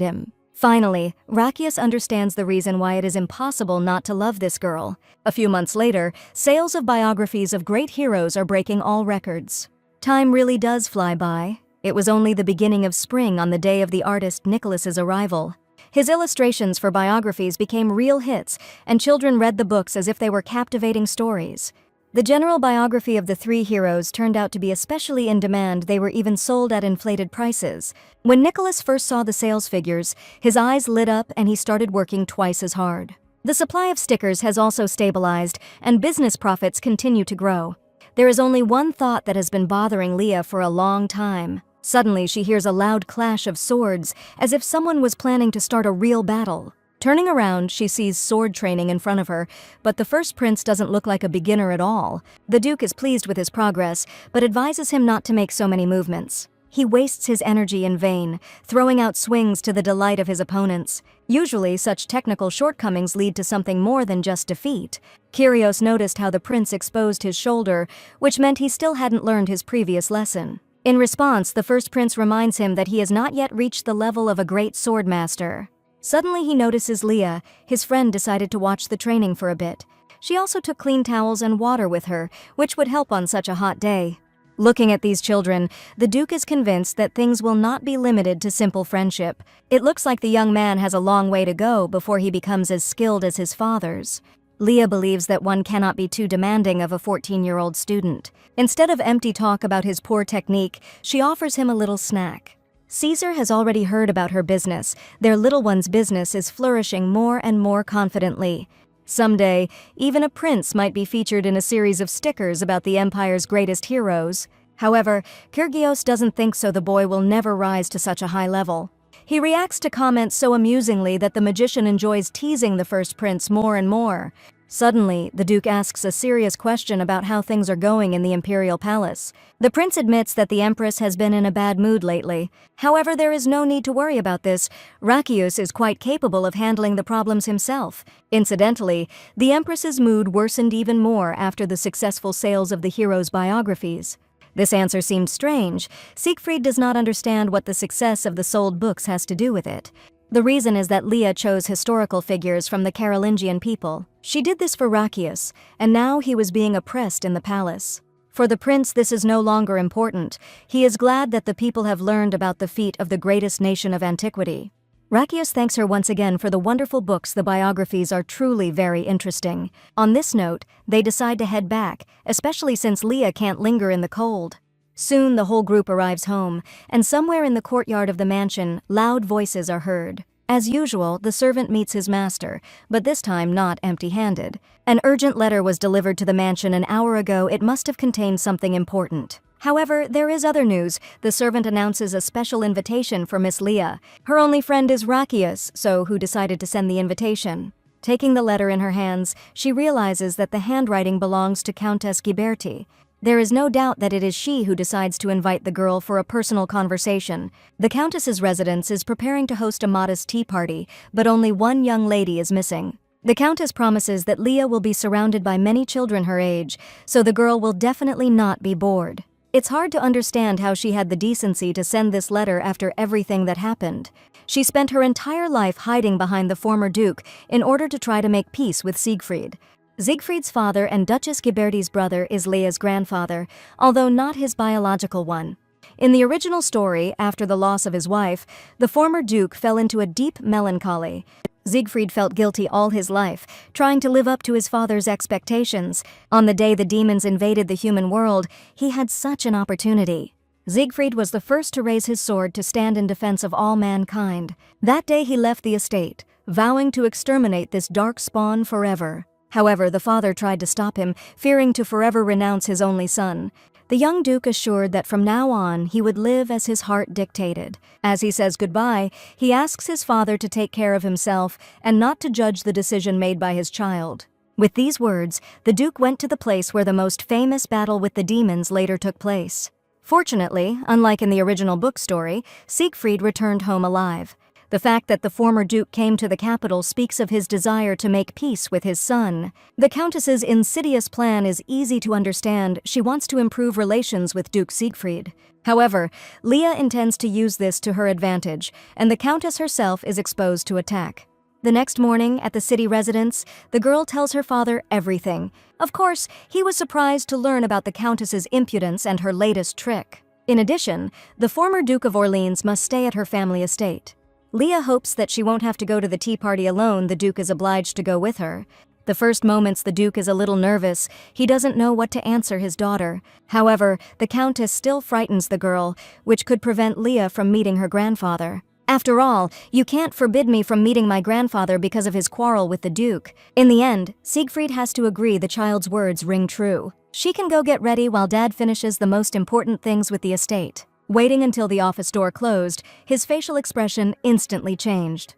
him. Finally, Rakius understands the reason why it is impossible not to love this girl. A few months later, sales of biographies of great heroes are breaking all records. Time really does fly by. It was only the beginning of spring on the day of the artist Nicholas's arrival. His illustrations for biographies became real hits, and children read the books as if they were captivating stories. The general biography of the three heroes turned out to be especially in demand. They were even sold at inflated prices. When Nicholas first saw the sales figures, his eyes lit up and he started working twice as hard. The supply of stickers has also stabilized, and business profits continue to grow. There is only one thought that has been bothering Leah for a long time. Suddenly, she hears a loud clash of swords, as if someone was planning to start a real battle. Turning around, she sees sword training in front of her, but the first prince doesn't look like a beginner at all. The Duke is pleased with his progress, but advises him not to make so many movements. He wastes his energy in vain, throwing out swings to the delight of his opponents. Usually, such technical shortcomings lead to something more than just defeat. Kyrios noticed how the prince exposed his shoulder, which meant he still hadn't learned his previous lesson. In response, the first prince reminds him that he has not yet reached the level of a great swordmaster. Suddenly he notices Leah. His friend decided to watch the training for a bit. She also took clean towels and water with her, which would help on such a hot day. Looking at these children, the Duke is convinced that things will not be limited to simple friendship. It looks like the young man has a long way to go before he becomes as skilled as his fathers. Leah believes that one cannot be too demanding of a 14-year-old student. Instead of empty talk about his poor technique, she offers him a little snack. Caesar has already heard about her business. Their little one's business is flourishing more and more confidently. Someday, even a prince might be featured in a series of stickers about the empire's greatest heroes. However, Kyrios doesn't think so. The boy will never rise to such a high level. He reacts to comments so amusingly that the magician enjoys teasing the first prince more and more. Suddenly, the Duke asks a serious question about how things are going in the imperial palace. The prince admits that the empress has been in a bad mood lately. However, there is no need to worry about this. Rakius is quite capable of handling the problems himself. Incidentally, the empress's mood worsened even more after the successful sales of the heroes' biographies. This answer seemed strange. Siegfried does not understand what the success of the sold books has to do with it. The reason is that Leah chose historical figures from the Carolingian people. She did this for Rakius, and now he was being oppressed in the palace. For the prince, this is no longer important. He is glad that the people have learned about the feat of the greatest nation of antiquity. Rakius thanks her once again for the wonderful books. The biographies are truly very interesting. On this note, they decide to head back, especially since Leah can't linger in the cold. Soon the whole group arrives home, and somewhere in the courtyard of the mansion, loud voices are heard. As usual, the servant meets his master, but this time not empty-handed. An urgent letter was delivered to the mansion an hour ago. It must have contained something important. However, there is other news. The servant announces a special invitation for Miss Leah. Her only friend is Rakius, so who decided to send the invitation? Taking the letter in her hands, she realizes that the handwriting belongs to Countess Ghiberti. There is no doubt that it is she who decides to invite the girl for a personal conversation. The Countess's residence is preparing to host a modest tea party, but only one young lady is missing. The Countess promises that Leah will be surrounded by many children her age, so the girl will definitely not be bored. It's hard to understand how she had the decency to send this letter after everything that happened. She spent her entire life hiding behind the former Duke in order to try to make peace with Siegfried. Siegfried's father and Duchess Ghiberti's brother is Leah's grandfather, although not his biological one. In the original story, after the loss of his wife, the former Duke fell into a deep melancholy. Siegfried felt guilty all his life, trying to live up to his father's expectations. On the day the demons invaded the human world, he had such an opportunity. Siegfried was the first to raise his sword to stand in defense of all mankind. That day he left the estate, vowing to exterminate this dark spawn forever. However, the father tried to stop him, fearing to forever renounce his only son. The young Duke assured that from now on he would live as his heart dictated. As he says goodbye, he asks his father to take care of himself and not to judge the decision made by his child. With these words, the Duke went to the place where the most famous battle with the demons later took place. Fortunately, unlike in the original book story, Siegfried returned home alive. The fact that the former Duke came to the capital speaks of his desire to make peace with his son. The Countess's insidious plan is easy to understand. She wants to improve relations with Duke Siegfried. However, Leah intends to use this to her advantage, and the Countess herself is exposed to attack. The next morning, at the city residence, the girl tells her father everything. Of course, he was surprised to learn about the Countess's impudence and her latest trick. In addition, the former Duke of Orleans must stay at her family estate. Leah hopes that she won't have to go to the tea party alone. The Duke is obliged to go with her. The first moments the Duke is a little nervous. He doesn't know what to answer his daughter. However, the Countess still frightens the girl, which could prevent Leah from meeting her grandfather. After all, you can't forbid me from meeting my grandfather because of his quarrel with the Duke. In the end, Siegfried has to agree the child's words ring true. She can go get ready while Dad finishes the most important things with the estate. Waiting until the office door closed, his facial expression instantly changed.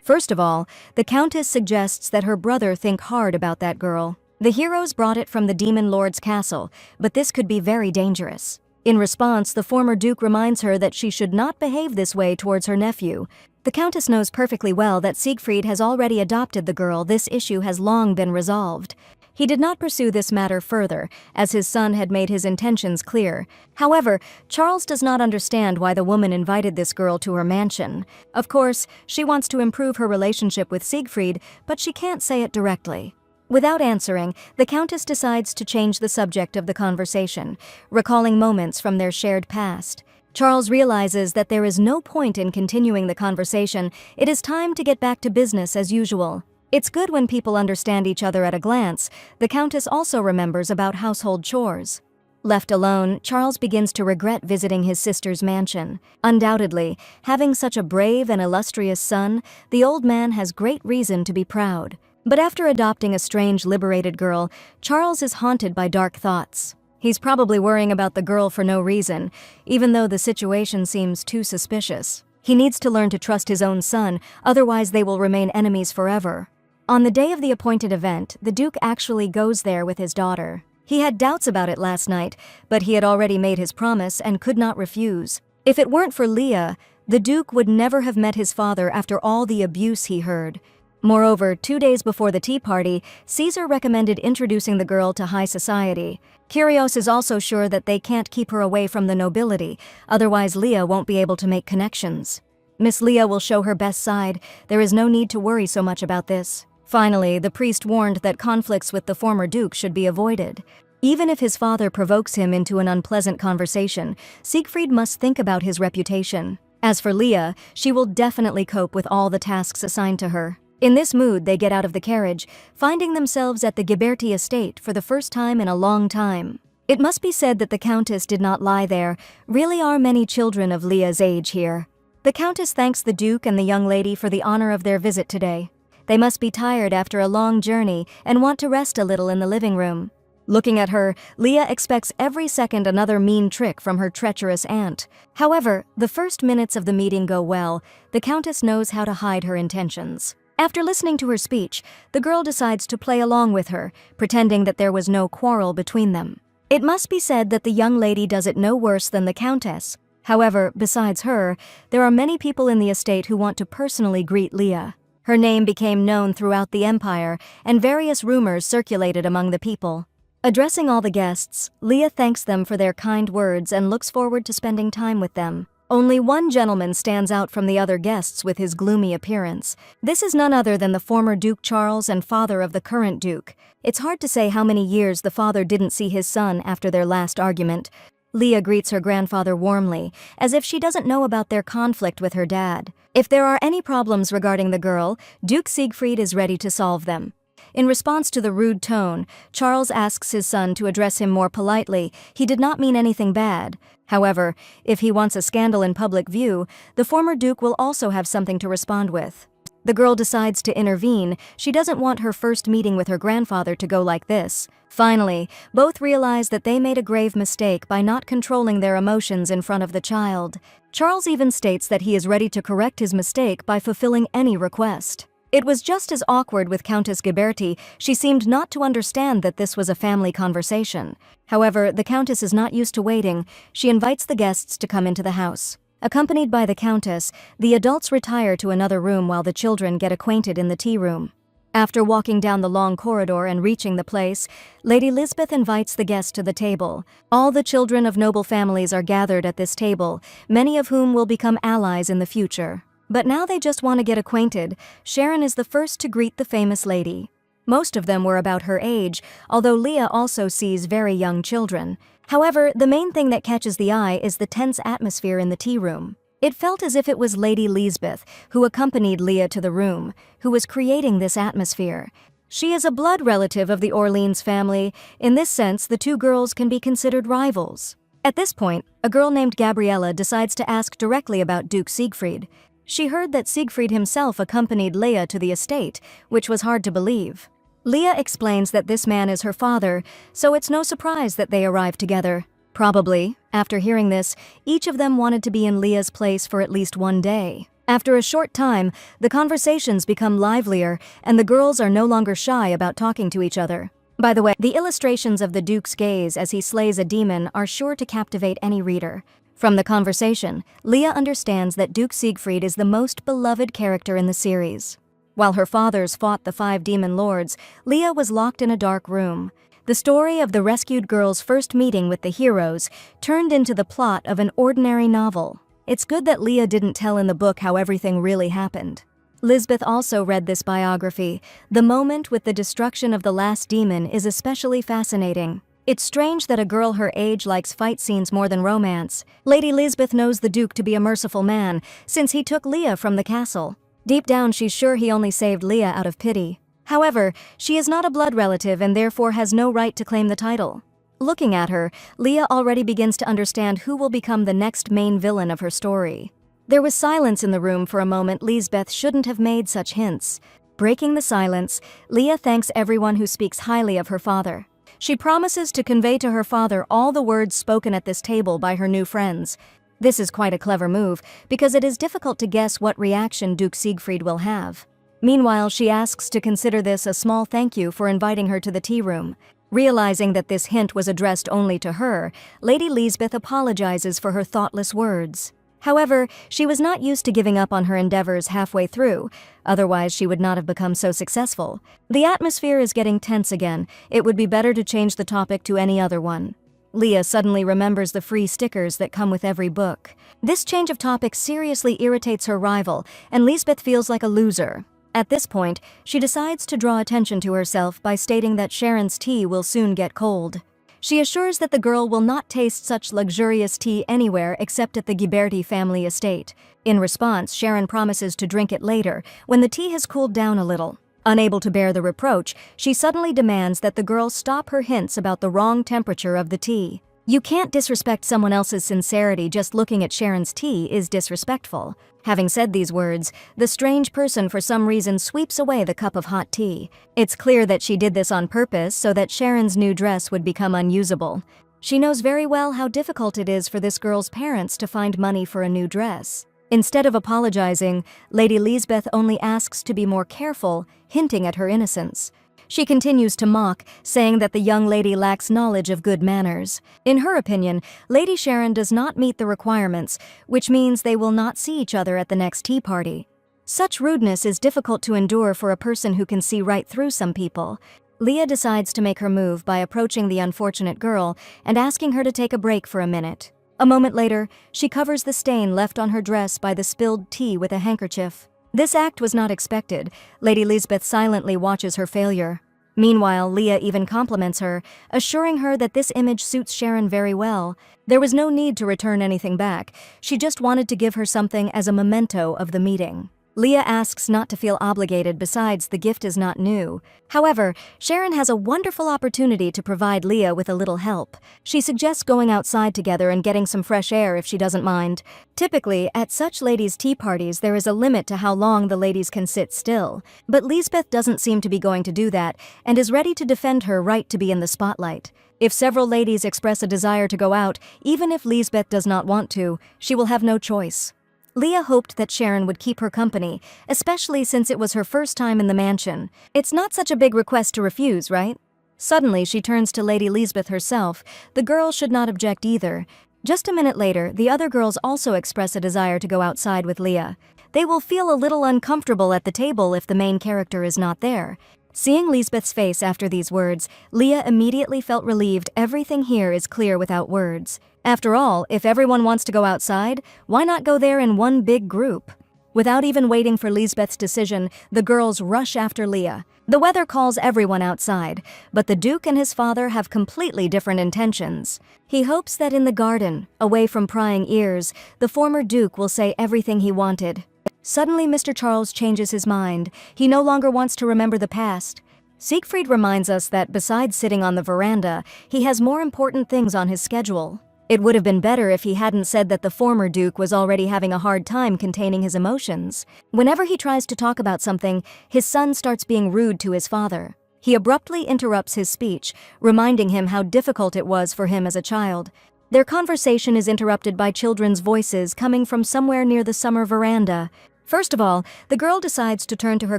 First of all, the Countess suggests that her brother think hard about that girl. The heroes brought it from the Demon Lord's castle, but this could be very dangerous. In response, the former Duke reminds her that she should not behave this way towards her nephew. The Countess knows perfectly well that Siegfried has already adopted the girl. This issue has long been resolved. He did not pursue this matter further, as his son had made his intentions clear. However, Charles does not understand why the woman invited this girl to her mansion. Of course, she wants to improve her relationship with Siegfried, but she can't say it directly. Without answering, the Countess decides to change the subject of the conversation, recalling moments from their shared past. Charles realizes that there is no point in continuing the conversation. It is time to get back to business as usual. It's good when people understand each other at a glance. The Countess also remembers about household chores. Left alone, Charles begins to regret visiting his sister's mansion. Undoubtedly, having such a brave and illustrious son, the old man has great reason to be proud. But after adopting a strange liberated girl, Charles is haunted by dark thoughts. He's probably worrying about the girl for no reason, even though the situation seems too suspicious. He needs to learn to trust his own son, otherwise they will remain enemies forever. On the day of the appointed event, the Duke actually goes there with his daughter. He had doubts about it last night, but he had already made his promise and could not refuse. If it weren't for Leah, the Duke would never have met his father after all the abuse he heard. Moreover, 2 days before the tea party, Caesar recommended introducing the girl to high society. Kyrios is also sure that they can't keep her away from the nobility, otherwise Leah won't be able to make connections. Miss Leah will show her best side. There is no need to worry so much about this. Finally, the priest warned that conflicts with the former Duke should be avoided. Even if his father provokes him into an unpleasant conversation, Siegfried must think about his reputation. As for Leah, she will definitely cope with all the tasks assigned to her. In this mood, they get out of the carriage, finding themselves at the Ghiberti estate for the first time in a long time. It must be said that the Countess did not lie there. Really are many children of Leah's age here. The Countess thanks the Duke and the young lady for the honor of their visit today. They must be tired after a long journey and want to rest a little in the living room. Looking at her, Leah expects every second another mean trick from her treacherous aunt. However, the first minutes of the meeting go well. The Countess knows how to hide her intentions. After listening to her speech, the girl decides to play along with her, pretending that there was no quarrel between them. It must be said that the young lady does it no worse than the countess. However, besides her, there are many people in the estate who want to personally greet Leah. Her name became known throughout the empire, and various rumors circulated among the people. Addressing all the guests, Leah thanks them for their kind words and looks forward to spending time with them. Only one gentleman stands out from the other guests with his gloomy appearance. This is none other than the former Duke Charles and father of the current Duke. It's hard to say how many years the father didn't see his son after their last argument. Leah greets her grandfather warmly, as if she doesn't know about their conflict with her dad. If there are any problems regarding the girl, Duke Siegfried is ready to solve them. In response to the rude tone, Charles asks his son to address him more politely. He did not mean anything bad. However, if he wants a scandal in public view, the former Duke will also have something to respond with. The girl decides to intervene. She doesn't want her first meeting with her grandfather to go like this. Finally, both realize that they made a grave mistake by not controlling their emotions in front of the child. Charles even states that he is ready to correct his mistake by fulfilling any request. It was just as awkward with Countess Ghiberti. She seemed not to understand that this was a family conversation. However, the Countess is not used to waiting. She invites the guests to come into the house. Accompanied by the Countess, the adults retire to another room while the children get acquainted in the tea room. After walking down the long corridor and reaching the place, Lady Lisbeth invites the guests to the table. All the children of noble families are gathered at this table, many of whom will become allies in the future. But now they just want to get acquainted. Sharon is the first to greet the famous lady. Most of them were about her age, although Leah also sees very young children. However, the main thing that catches the eye is the tense atmosphere in the tea room. It felt as if it was Lady Lisbeth, who accompanied Leah to the room, who was creating this atmosphere. She is a blood relative of the Orleans family. In this sense, the two girls can be considered rivals. At this point, a girl named Gabriella decides to ask directly about Duke Siegfried. She heard that Siegfried himself accompanied Leah to the estate, which was hard to believe. Leah explains that this man is her father, so it's no surprise that they arrived together. Probably, after hearing this, each of them wanted to be in Leah's place for at least one day. After a short time, the conversations become livelier, and the girls are no longer shy about talking to each other. By the way, the illustrations of the Duke's gaze as he slays a demon are sure to captivate any reader. From the conversation, Leah understands that Duke Siegfried is the most beloved character in the series. While her fathers fought the 5 demon lords, Leah was locked in a dark room. The story of the rescued girl's first meeting with the heroes turned into the plot of an ordinary novel. It's good that Leah didn't tell in the book how everything really happened. Lisbeth also read this biography. The moment with the destruction of the last demon is especially fascinating. It's strange that a girl her age likes fight scenes more than romance. Lady Lisbeth knows the Duke to be a merciful man, since he took Leah from the castle. Deep down, she's sure he only saved Leah out of pity. However, she is not a blood relative and therefore has no right to claim the title. Looking at her, Leah already begins to understand who will become the next main villain of her story. There was silence in the room for a moment. Lisbeth shouldn't have made such hints. Breaking the silence, Leah thanks everyone who speaks highly of her father. She promises to convey to her father all the words spoken at this table by her new friends. This is quite a clever move, because it is difficult to guess what reaction Duke Siegfried will have. Meanwhile, she asks to consider this a small thank you for inviting her to the tea room. Realizing that this hint was addressed only to her, Lady Lisbeth apologizes for her thoughtless words. However, she was not used to giving up on her endeavors halfway through, otherwise she would not have become so successful. The atmosphere is getting tense again. It would be better to change the topic to any other one. Leah suddenly remembers the free stickers that come with every book. This change of topic seriously irritates her rival, and Lisbeth feels like a loser. At this point, she decides to draw attention to herself by stating that Sharon's tea will soon get cold. She assures that the girl will not taste such luxurious tea anywhere except at the Ghiberti family estate. In response, Sharon promises to drink it later, when the tea has cooled down a little. Unable to bear the reproach, she suddenly demands that the girl stop her hints about the wrong temperature of the tea. You can't disrespect someone else's sincerity. Just looking at Sharon's tea is disrespectful. Having said these words, the strange person for some reason sweeps away the cup of hot tea. It's clear that she did this on purpose so that Sharon's new dress would become unusable. She knows very well how difficult it is for this girl's parents to find money for a new dress. Instead of apologizing, Lady Lisbeth only asks to be more careful, hinting at her innocence. She continues to mock, saying that the young lady lacks knowledge of good manners. In her opinion, Lady Sharon does not meet the requirements, which means they will not see each other at the next tea party. Such rudeness is difficult to endure for a person who can see right through some people. Leah decides to make her move by approaching the unfortunate girl and asking her to take a break for a minute. A moment later, she covers the stain left on her dress by the spilled tea with a handkerchief. This act was not expected. Lady Lisbeth silently watches her failure. Meanwhile, Leah even compliments her, assuring her that this image suits Sharon very well. There was no need to return anything back. She just wanted to give her something as a memento of the meeting. Leah asks not to feel obligated, besides the gift is not new. However, Sharon has a wonderful opportunity to provide Leah with a little help. She suggests going outside together and getting some fresh air if she doesn't mind. Typically, at such ladies' tea parties there is a limit to how long the ladies can sit still. But Lisbeth doesn't seem to be going to do that, and is ready to defend her right to be in the spotlight. If several ladies express a desire to go out, even if Lisbeth does not want to, she will have no choice. Leah hoped that Sharon would keep her company, especially since it was her first time in the mansion. It's not such a big request to refuse, right? Suddenly, she turns to Lady Lisbeth herself. The girls should not object either. Just a minute later, the other girls also express a desire to go outside with Leah. They will feel a little uncomfortable at the table if the main character is not there. Seeing Lisbeth's face after these words, Leah immediately felt relieved. Everything here is clear without words. After all, if everyone wants to go outside, why not go there in one big group? Without even waiting for Lisbeth's decision, the girls rush after Leah. The weather calls everyone outside, but the Duke and his father have completely different intentions. He hopes that in the garden, away from prying ears, the former Duke will say everything he wanted. Suddenly, Mr. Charles changes his mind. He no longer wants to remember the past. Siegfried reminds us that besides sitting on the veranda, he has more important things on his schedule. It would have been better if he hadn't said that the former Duke was already having a hard time containing his emotions. Whenever he tries to talk about something, his son starts being rude to his father. He abruptly interrupts his speech, reminding him how difficult it was for him as a child. Their conversation is interrupted by children's voices coming from somewhere near the summer veranda. First of all, the girl decides to turn to her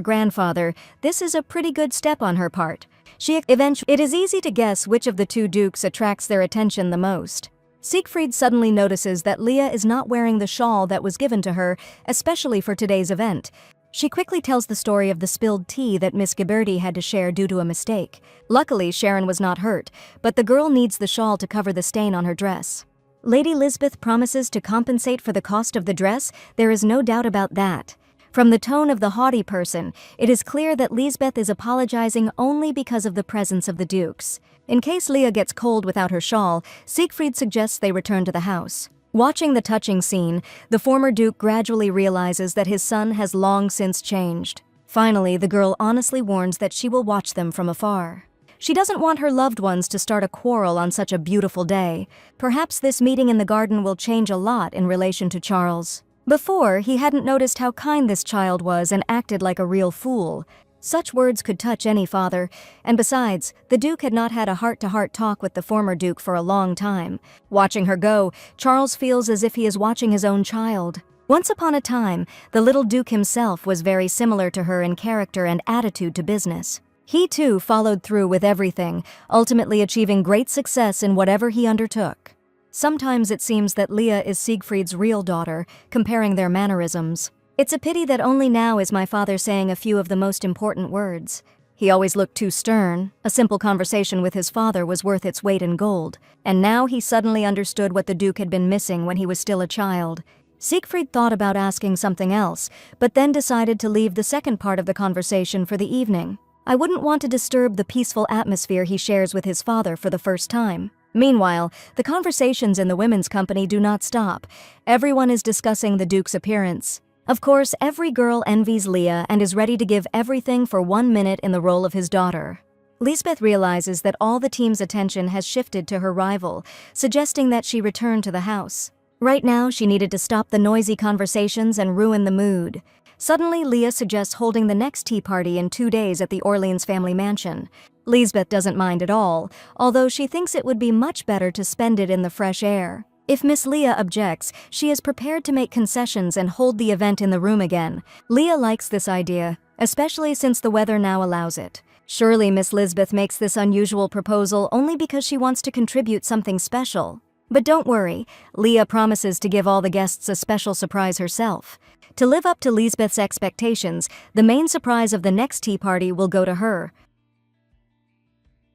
grandfather. This is a pretty good step on her part. It is easy to guess which of the two dukes attracts their attention the most. Siegfried suddenly notices that Leah is not wearing the shawl that was given to her, especially for today's event. She quickly tells the story of the spilled tea that Miss Ghiberti had to share due to a mistake. Luckily, Sharon was not hurt, but the girl needs the shawl to cover the stain on her dress. Lady Lisbeth promises to compensate for the cost of the dress. There is no doubt about that. From the tone of the haughty person, it is clear that Lisbeth is apologizing only because of the presence of the dukes. In case Leah gets cold without her shawl, Siegfried suggests they return to the house. Watching the touching scene, the former duke gradually realizes that his son has long since changed. Finally, the girl honestly warns that she will watch them from afar. She doesn't want her loved ones to start a quarrel on such a beautiful day. Perhaps this meeting in the garden will change a lot in relation to Charles. Before, he hadn't noticed how kind this child was and acted like a real fool. Such words could touch any father, and besides, the Duke had not had a heart-to-heart talk with the former Duke for a long time. Watching her go, Charles feels as if he is watching his own child. Once upon a time, the little Duke himself was very similar to her in character and attitude to business. He too followed through with everything, ultimately achieving great success in whatever he undertook. Sometimes it seems that Leah is Siegfried's real daughter, comparing their mannerisms. It's a pity that only now is my father saying a few of the most important words. He always looked too stern. A simple conversation with his father was worth its weight in gold, and now he suddenly understood what the Duke had been missing when he was still a child. Siegfried thought about asking something else, but then decided to leave the second part of the conversation for the evening. I wouldn't want to disturb the peaceful atmosphere he shares with his father for the first time. Meanwhile, the conversations in the women's company do not stop. Everyone is discussing the Duke's appearance. Of course, every girl envies Leah and is ready to give everything for 1 minute in the role of his daughter. Lisbeth realizes that all the team's attention has shifted to her rival, suggesting that she return to the house. Right now, she needed to stop the noisy conversations and ruin the mood. Suddenly, Leah suggests holding the next tea party in 2 days at the Orleans family mansion. Lisbeth doesn't mind at all, although she thinks it would be much better to spend it in the fresh air. If Miss Leah objects, she is prepared to make concessions and hold the event in the room again. Leah likes this idea, especially since the weather now allows it. Surely Miss Lisbeth makes this unusual proposal only because she wants to contribute something special. But don't worry, Leah promises to give all the guests a special surprise herself. To live up to Lisbeth's expectations, the main surprise of the next tea party will go to her.